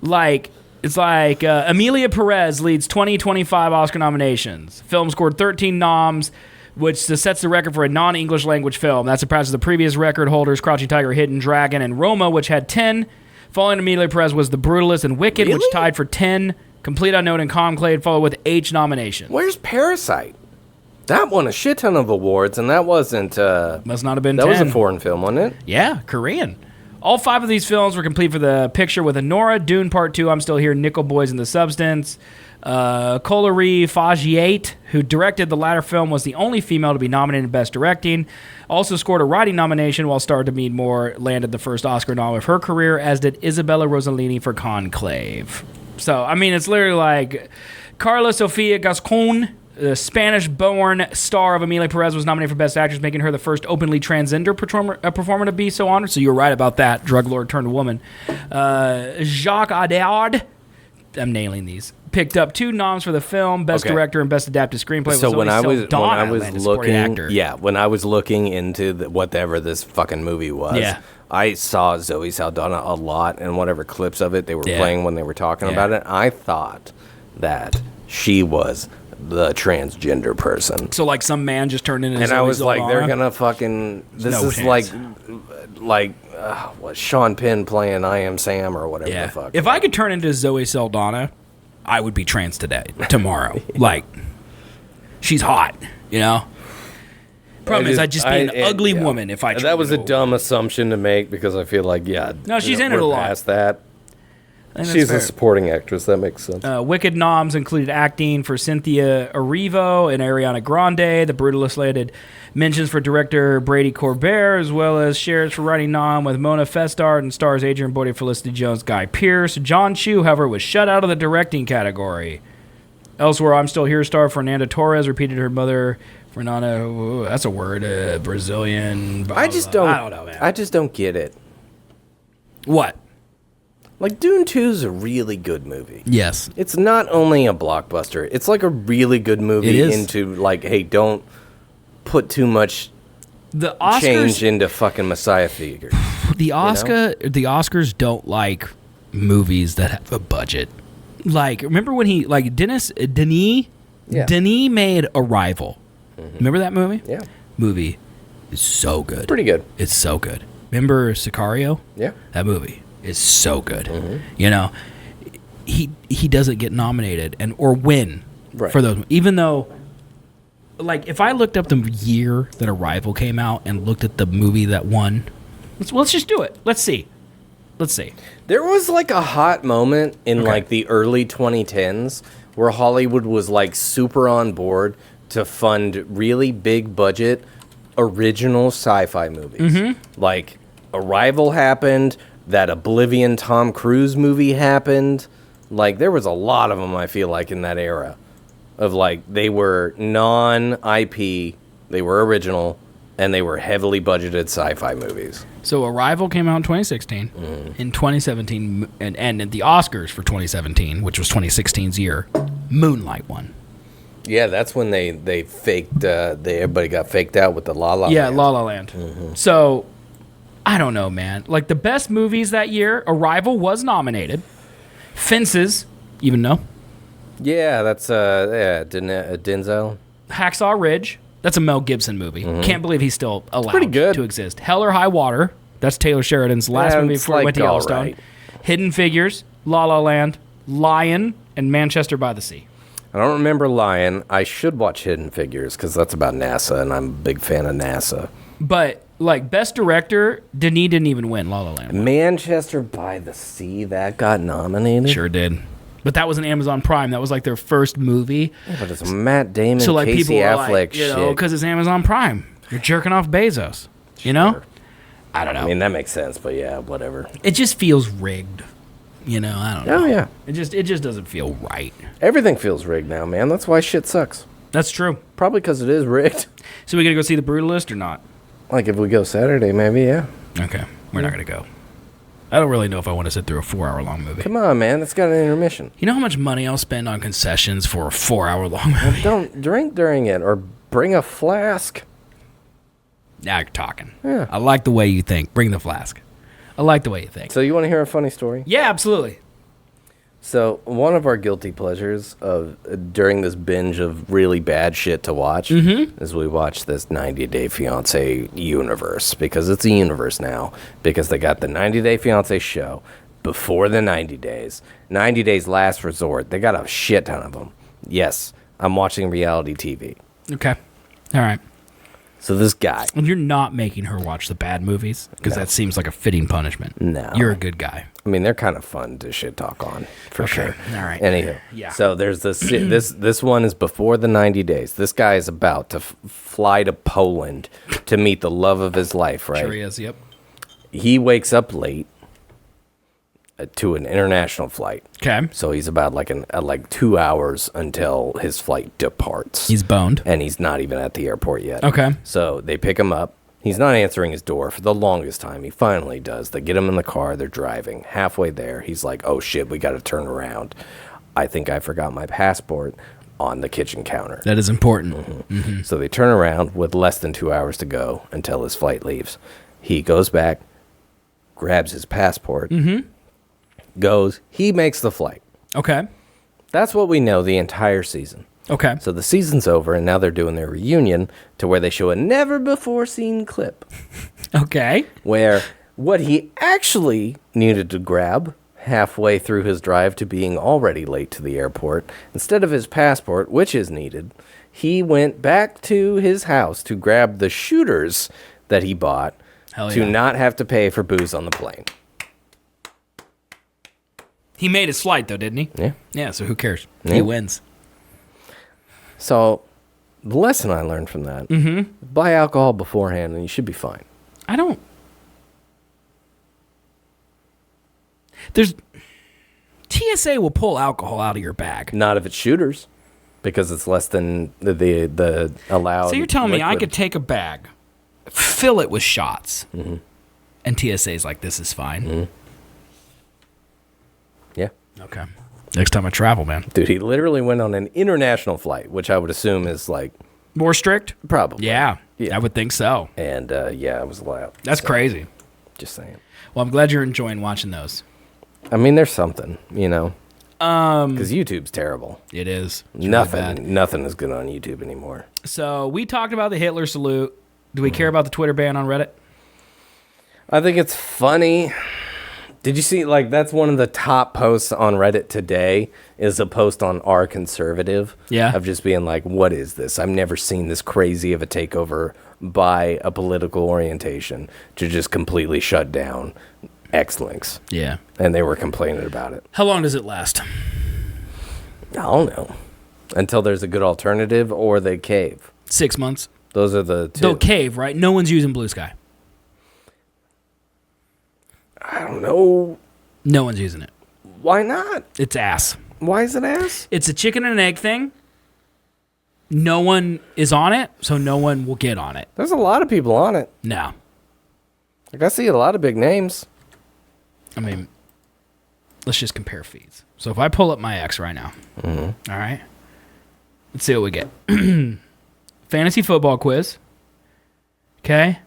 Like, it's like, Emilia Perez leads 2025 Oscar nominations. Film scored 13 noms which sets the record for a non-English language film. That surpasses the previous record holders, Crouching Tiger, Hidden Dragon, and Roma, which had 10. Following Amelia Perez was The Brutalist and Wicked, which tied for 10. Complete Unknown and Conclave followed with 8 nominations. Where's Parasite? That won a shit ton of awards, and that wasn't... Must not have been that 10. was a foreign film, wasn't it? Yeah, Korean. All 5 of these films were complete for the picture with Anora, Dune Part 2, I'm Still Here, Nickel Boys and the Substance. Colary Fagiate, who directed the latter film, was the only female to be nominated Best Directing. Also scored a writing nomination, while Star Demi Moore landed the first Oscar nom of her career, as did Isabella Rossellini for Conclave. So, I mean, it's literally like Carla Sofia Gascon, the Spanish-born star of Amelia Perez, was nominated for Best Actress, making her the first openly transgender performer to be so honored. So you were right about that. Drug lord turned woman. Jacques Audiard, I'm nailing these, picked up 2 noms for the film, Best Director and Best Adapted Screenplay. So when I was looking, when I was looking into whatever this fucking movie was, I saw Zoe Saldana a lot, and whatever clips of it they were playing when they were talking about it. I thought that she was the transgender person. So like some man just turned into. And Zoe I was Saldana. like, they're gonna fucking. This No is chance. like what Sean Penn playing I Am Sam or whatever the fuck. If I could turn into Zoe Saldana, I would be trans tomorrow. Like, she's hot, you know? Problem is, I'd just be an ugly woman if I tried. That was a dumb assumption to make because I feel like, no, she's in it a lot. Past that. And She's that's a supporting actress. That makes sense. Wicked noms included acting for Cynthia Erivo and Ariana Grande. The Brutalist landed mentions for director Brady Corbett, as well as shares for writing nom with Mona Festard and stars Adrian Brody, Felicity Jones, Guy Pearce. John Chu, however, was shut out of the directing category. Elsewhere, I'm Still Here star Fernanda Torres repeated her mother, Fernanda. That's a word. Brazilian. I just don't. I don't know, man. I just don't get it. What? Like, Dune 2 is a really good movie. Yes. It's not only a blockbuster. It's like a really good movie It is. into, like, hey, don't put too much The Oscars, change into fucking Messiah figures. the Oscars don't like movies that have a budget. Like, remember when Denis made Arrival. Remember that movie? Yeah. Movie is so good. Pretty good. It's so good. Remember Sicario? Yeah. That movie is so good. You know, he doesn't get nominated or win for those. Even though, like, if I looked up the year that Arrival came out and looked at the movie that won, let's just do it. Let's see. There was, like, a hot moment in, like, the early 2010s where Hollywood was, like, super on board to fund really big budget original sci-fi movies. Like, Arrival happened, that Oblivion Tom Cruise movie happened. Like, there was a lot of them, I feel like, in that era. Of, like, they were non-IP, they were original, and they were heavily budgeted sci-fi movies. So Arrival came out in 2016. In 2017, and the Oscars for 2017, which was 2016's year, Moonlight won. Yeah, that's when they faked, everybody got faked out with the La La Yeah, Land. La La Land. So, I don't know, man. Like, the best movies that year, Arrival was nominated. Fences, even though. Yeah, that's, Denzel. Hacksaw Ridge, that's a Mel Gibson movie. Can't believe he's still allowed pretty good. to exist. Hell or High Water, that's Taylor Sheridan's last movie it's before he went to like Yellowstone. alright. Hidden Figures, La La Land, Lion, and Manchester by the Sea. I don't remember Lion. I should watch Hidden Figures because that's about NASA, and I'm a big fan of NASA. But, like, Best Director, Denis didn't even win La La Land. Manchester by the Sea, that got nominated? Sure did. But that was an Amazon Prime. That was, like, their first movie. Yeah, but it's Matt Damon, So, like, Casey people are Affleck like, you know, shit. because it's Amazon Prime. You're jerking off Bezos. You know? I don't know. I mean, that makes sense, but yeah, whatever. It just feels rigged. You know, I don't know. Oh, yeah. It just doesn't feel right. Everything feels rigged now, man. That's why shit sucks. That's true. Probably because it is rigged. So we gonna go see The Brutalist or not? Like, if we go Saturday, maybe, yeah. Okay, we're not gonna go. I don't really know if I want to sit through a 4-hour-long movie. Come on, man. It's got an intermission. You know how much money I'll spend on concessions for a 4-hour-long movie? Don't drink during it or bring a flask. Now you're talking. Yeah. I like the way you think. Bring the flask. I like the way you think. So you want to hear a funny story? Yeah, absolutely. So one of our guilty pleasures of during this binge of really bad shit to watch is we watch this 90 Day Fiance universe, because it's a universe now, because they got the 90 Day Fiance show before the 90 days, 90 Days Last Resort. They got a shit ton of them. Yes, I'm watching reality TV. Okay. All right. So this guy. And you're not making her watch the bad movies, because that seems like a fitting punishment. No. You're a good guy. I mean, they're kind of fun to shit talk on, for sure. All right. Anywho, Yeah. So there's this one is before the 90 days. This guy is about to fly to Poland to meet the love of his life, right? Sure he is, yep. He wakes up late to an international flight. Okay. So he's about like 2 hours until his flight departs. He's boned. And he's not even at the airport yet. Okay. So they pick him up. He's not answering his door for the longest time. He finally does. They get him in the car. They're driving. Halfway there, he's like, oh, shit, we got to turn around. I think I forgot my passport on the kitchen counter. That is important. So they turn around with less than 2 hours to go until his flight leaves. He goes back, grabs his passport, goes. He makes the flight. Okay. That's what we know the entire season. Okay. So the season's over, and now they're doing their reunion to where they show a never-before-seen clip Okay. where what he actually needed to grab halfway through his drive to being already late to the airport, instead of his passport, which is needed, he went back to his house to grab the shooters that he bought Hell to yeah. not have to pay for booze on the plane. He made his flight, though, didn't he? Yeah. Yeah, so who cares? Yeah. He wins. So the lesson I learned from that, buy alcohol beforehand and you should be fine. I don't... There's... TSA will pull alcohol out of your bag. Not if it's shooters, because it's less than the allowed. So you're telling me I liquid. could take a bag, fill it with shots, and TSA's like, this is fine? Yeah. Okay. Next time I travel, man. Dude, he literally went on an international flight, which I would assume is like More strict? probably. Yeah, Yeah. I would think so. And yeah, it was allowed. That's So, crazy. Just saying. Well, I'm glad you're enjoying watching those. I mean, there's something, because YouTube's terrible. It is. It's really bad. Nothing is good on YouTube anymore. So we talked about the Hitler salute. Do we care about the Twitter ban on Reddit? I think it's funny. Did you see, that's one of the top posts on Reddit today is a post on R Conservative. Yeah. Of just being like, what is this? I've never seen this crazy of a takeover by a political orientation to just completely shut down X-Links. Yeah. And they were complaining about it. How long does it last? I don't know. Until there's a good alternative or they cave. 6 months. Those are the two. They'll cave, right? No one's using Blue Sky. I don't know. No one's using it. Why not? It's ass. Why is it ass? It's a chicken and egg thing. No one is on it, so no one will get on it. There's a lot of people on it. No. I see a lot of big names. I mean, let's just compare feeds. So if I pull up my X right now, all right, let's see what we get. Fantasy football quiz. Okay.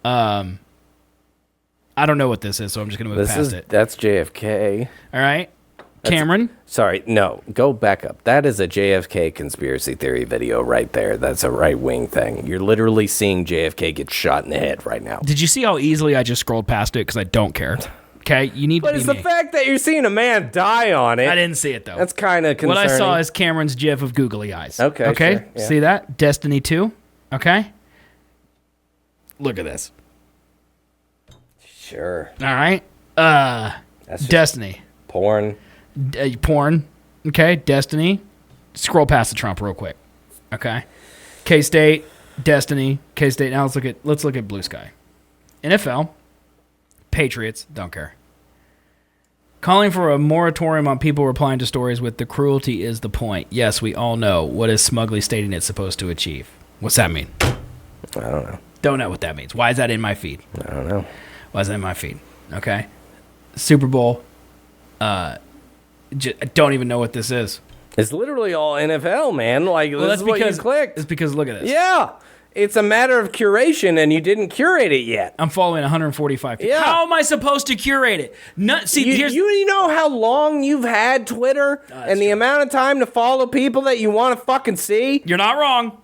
I don't know what this is, so I'm just going to move past it. That's JFK. All right. Cameron. Sorry, no, go back up. That is a JFK conspiracy theory video right there. That's a right-wing thing. You're literally seeing JFK get shot in the head right now. Did you see how easily I just scrolled past it? Because I don't care. Okay, you need But to be it's the me. fact that you're seeing a man die on it. I didn't see it, though. That's kind of concerning. What I saw is Cameron's gif of googly eyes. Okay, Okay? sure, yeah. See that? Destiny 2. Okay? Look at this. Sure. All right. That's just Destiny. porn. Porn. Okay. Destiny. Scroll past the Trump real quick. Okay. K-State. Destiny. K-State. Now let's look at Blue Sky. NFL. Patriots. Don't care. Calling for a moratorium on people replying to stories with "the cruelty is the point." Yes, we all know what is smugly stating it's supposed to achieve. What's that mean? I don't know. Don't know what that means. Why is that in my feed? I don't know. Why is that in my feed? Okay. Super Bowl. I don't even know what this is. It's literally all NFL, man. Like, this is what you clicked. It's because look at this. Yeah. It's a matter of curation, and you didn't curate it yet. I'm following 145 people. Yeah. How am I supposed to curate it? You know how long you've had Twitter and the amount of time to follow people that you want to fucking see? You're not wrong.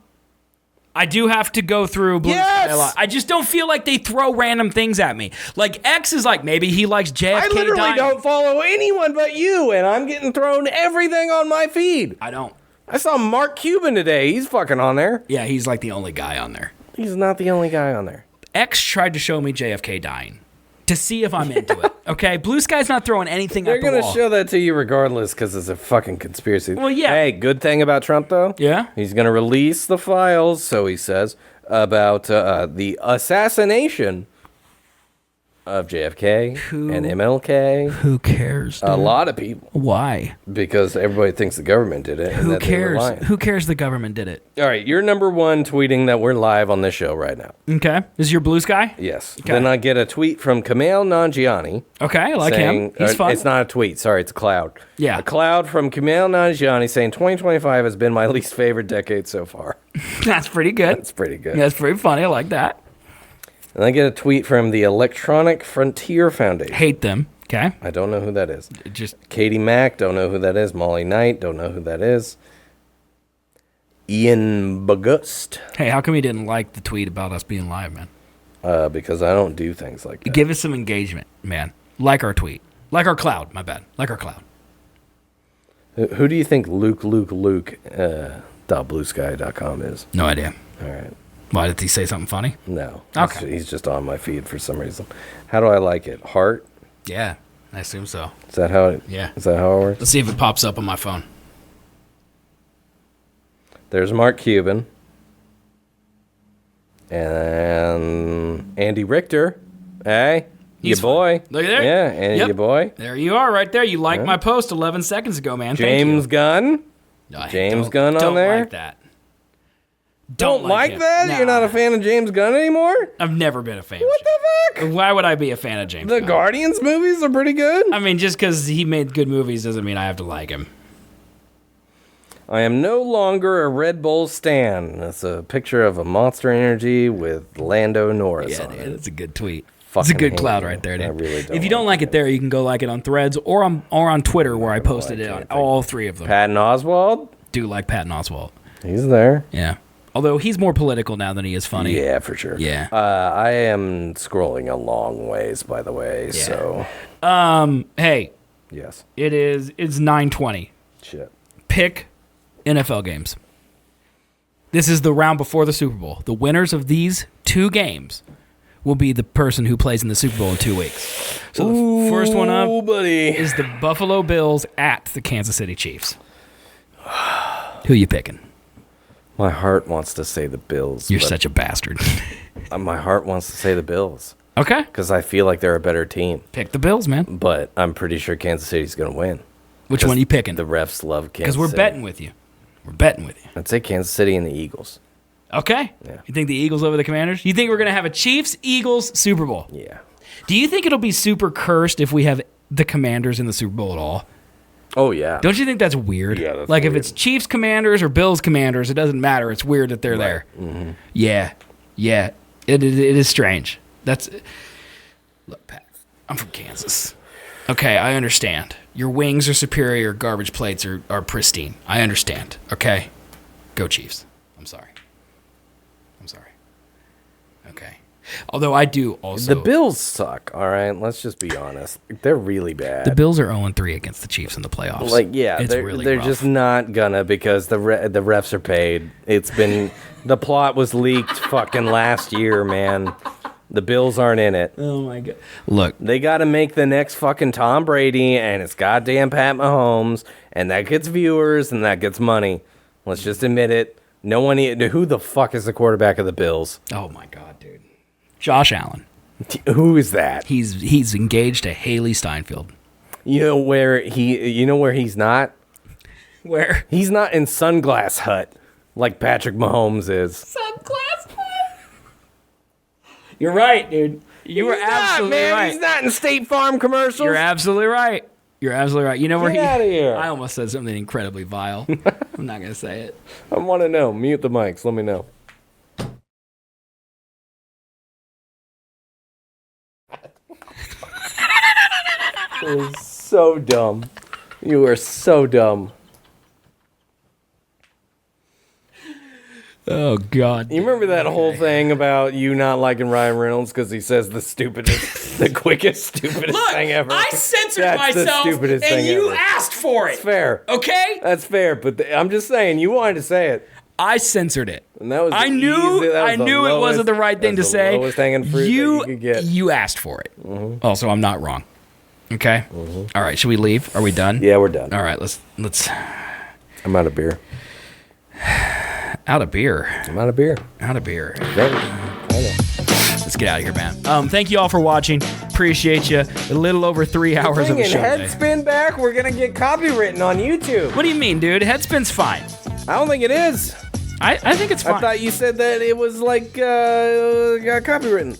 I do have to go through Blue Sky a lot. I just don't feel like they throw random things at me. Like X is like, maybe he likes JFK I literally dying. don't follow anyone but you, and I'm getting thrown everything on my feed. I don't. I saw Mark Cuban today. He's fucking on there. Yeah, he's like the only guy on there. He's not the only guy on there. X tried to show me JFK dying to see if I'm into it. Okay, Blue Sky's not throwing anything They're at the going to wall. show that to you regardless because it's a fucking conspiracy. Well, yeah. Hey, good thing about Trump, though. Yeah? He's going to release the files, so he says, about the assassination of JFK and MLK. Who cares? Dude? A lot of people. Why? Because everybody thinks the government did it. And Who that they were cares? lying. Who cares the government did it? All right, you're number one tweeting that we're live on this show right now. Okay. This is your Blue Sky? Yes. Okay. Then I get a tweet from Kumail Nanjiani. Okay, I like saying, him. He's fun. It's not a tweet. Sorry, it's a cloud. Yeah. A cloud from Kumail Nanjiani saying 2025 has been my least favorite decade so far. That's pretty good. That's pretty good. That's pretty funny. I like that. And I get a tweet from the Electronic Frontier Foundation. Hate them. Okay. I don't know who that is. Just Katie Mack, don't know who that is. Molly Knight, don't know who that is. Ian Bagust, hey, how come you didn't like the tweet about us being live, man? because I don't do things like that. Give us some engagement, man. Like our tweet. Like our cloud. My bad. Like our cloud. Who do you think Luke.bluesky.com is? No idea. All right. Why did he say something funny? No. Okay. He's just on my feed for some reason. How do I like it? Heart? Yeah, I assume so. Is that how it? Yeah. Is that how it works? Let's see if it pops up on my phone. There's Mark Cuban. And Andy Richter. Hey, He's your boy. fun. Look at there. Yeah, and Yep. your boy. There you are, right there. You liked my post 11 seconds ago, man. James Gunn. Thank you. James Don't- Gunn on don't there? Like that. Don't like him. that? Nah. You're not a fan of James Gunn anymore? I've never been a fan. What of the James. fuck? Why would I be a fan of James? The Gunn? Guardians movies are pretty good. I mean, just because he made good movies doesn't mean I have to like him. I am no longer a Red Bull stan. That's a picture of a Monster Energy with Lando Norris Yeah, on dude, it. it's a good tweet. It's a Fucking good hate cloud you. right there, dude. I really don't if you don't like it there, you can go like it on Threads or on Twitter where I posted it on all three of them. Patton Oswalt, Do like Patton Oswalt. he's there. Yeah. Although he's more political now than he is funny. Yeah, for sure. Yeah. I am scrolling a long ways, by the way. So, Hey, yes. it's 9:20. Shit. Pick NFL games. This is the round before the Super Bowl. The winners of these two games will be the person who plays in the Super Bowl in 2 weeks. So the first one up buddy. is the Buffalo Bills at the Kansas City Chiefs. Who you picking? My heart wants to say the Bills. You're but such a bastard. my heart wants to say the Bills Okay. because I feel like they're a better team. Pick the Bills, man. But I'm pretty sure Kansas City's going to win. Which one are you picking? The refs love Kansas Because we're City. betting with you. We're betting with you. I'd say Kansas City and the Eagles. Okay. Yeah. You think the Eagles over the Commanders? You think we're going to have a Chiefs-Eagles Super Bowl? Yeah. Do you think it'll be super cursed if we have the Commanders in the Super Bowl at all? Oh, yeah. Don't you think that's weird? Yeah, that's like weird. if it's Chiefs Commanders or Bills Commanders, it doesn't matter. It's weird that they're there. Mm-hmm. Yeah. Yeah. It is strange. Look, Pat, I'm from Kansas. Okay, I understand. Your wings are superior, garbage plates are pristine. I understand. Okay? Go Chiefs. I'm sorry. Okay. Although I do also... The Bills suck, all right? Let's just be honest. They're really bad. The Bills are 0-3 against the Chiefs in the playoffs. Like, yeah, It's they're, really they're rough. just not gonna because the refs are paid. It's been... the plot was leaked fucking last year, man. The Bills aren't in it. Oh, my God. Look, They got to make the next fucking Tom Brady, and it's goddamn Pat Mahomes, and that gets viewers, and that gets money. Let's just admit it. No one... Who the fuck is the quarterback of the Bills? oh, my God, dude. Josh Allen. Who is that? He's engaged to Haley Steinfeld. You know where he's not? Where? He's not in Sunglass Hut like Patrick Mahomes is. Subclass. You're right, dude. You were absolutely right. He's not in State Farm commercials. You're absolutely right. You know where Get outta here. I almost said something incredibly vile. I'm not gonna say it. I want to know. Mute the mics. Let me know. It is so dumb. You are so dumb. Oh, God. You remember that whole thing about you not liking Ryan Reynolds because he says the stupidest, the quickest, stupidest Look, thing ever? I censored That's the myself, stupidest and thing you ever. asked for it. It's fair. Okay? That's fair, but I'm just saying, you wanted to say it. I censored it. And that was I knew it wasn't the right thing to say. Lowest hanging fruit that you could get. You asked for it. Also, I'm not wrong. Okay? All right, should we leave? Are we done? Yeah, we're done. All right, let's I'm out of beer. out of beer. I'm out of beer. Out of beer. Ready. I know. Let's get out of here, man. Thank you all for watching. Appreciate you. A little over 3 hours of a show today. Headspin back, we're gonna get copywritten on YouTube. What do you mean, dude? Headspin's fine. I don't think it is. I think it's fine. I thought you said that it was like got copywritten.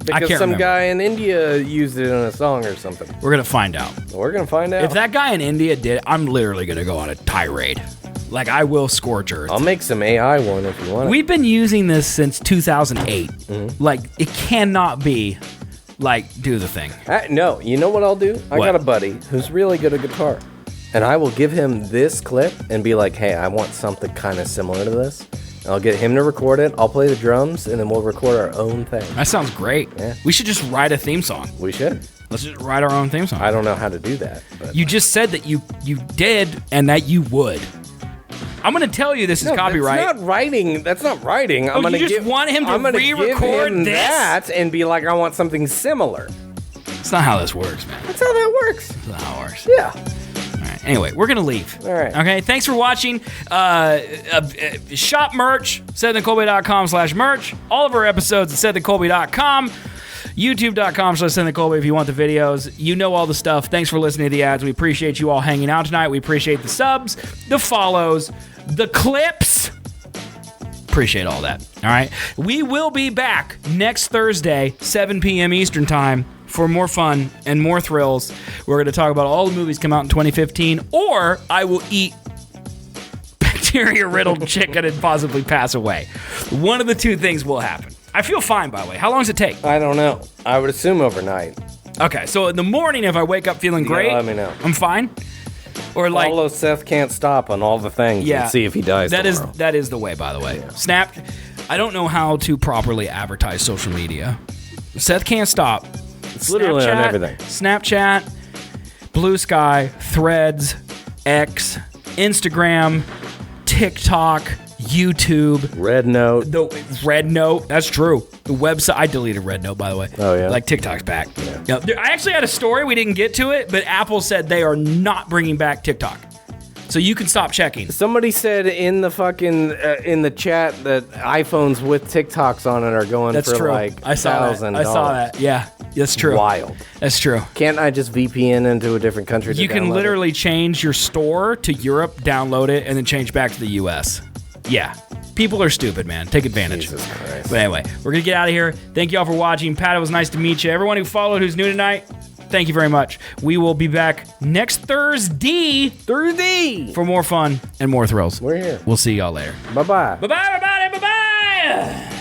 Because can't some remember. guy in India used it in a song or something. We're gonna find out. We're gonna find out. If that guy in India did, I'm literally gonna go on a tirade. Like, I will scorch earth. I'll make some AI one if you want. We've been using this since 2008. Like, it cannot be, like, do the thing. No, you know what I'll do? I What? got a buddy who's really good at guitar. And I will give him this clip and be like, hey, I want something kind of similar to this. And I'll get him to record it. I'll play the drums, and then we'll record our own thing. That sounds great. Yeah. We should just write a theme song. We should. Let's just write our own theme song. I don't know how to do that. But You just said that you did and that you would. I'm gonna tell you this is copyright. That's not writing. That's not writing. I'm you gonna just want him to I'm gonna give re-record him this? that and be like, I want something similar. It's not how this works, man. That's how that works. That's not how it works. Yeah. All right. Anyway, we're gonna leave. All right. Okay. Thanks for watching. Shop merch. SethandColby.com/merch. All of our episodes at SethandColby.com. YouTube.com/SethandColby if you want the videos. You know all the stuff. Thanks for listening to the ads. We appreciate you all hanging out tonight. We appreciate the subs, the follows, the clips. Appreciate all that. All right. We will be back next Thursday, 7 p.m. Eastern Time, for more fun and more thrills. We're going to talk about all the movies come out in 2015, or I will eat bacteria-riddled chicken and possibly pass away. One of the two things will happen. I feel fine, by the way. How long does it take? I don't know. I would assume overnight. Okay, so in the morning, if I wake up feeling great, let me know. I'm fine. Or like, Follow Seth Can't Stop on all the things and see if he dies tomorrow. That is the way, by the way. Snap. I don't know how to properly advertise social media. Seth Can't Stop. It's literally on everything. Snapchat, Blue Sky, Threads, X, Instagram, TikTok, YouTube. Red Note. The Red Note, that's true. The website, I deleted Red Note, by the way. Oh, yeah? Like, TikTok's back. Yeah. I actually had a story, we didn't get to it, but Apple said they are not bringing back TikTok. So you can stop checking. Somebody said in the fucking in the chat that iPhones with TikToks on it are going That's for true. like I saw that. $1,000. I saw that. Yeah, that's true. Wild. That's true. Can't I just VPN into a different country? You can literally change your store to Europe, download it, and then change back to the US. Yeah. People are stupid, man. Take advantage. Jesus Christ. But anyway, we're going to get out of here. Thank you all for watching. Pat, it was nice to meet you. Everyone who followed who's new tonight, thank you very much. We will be back next Thursday for more fun and more thrills. We're here. We'll see y'all later. Bye-bye. Bye-bye, everybody. Bye-bye.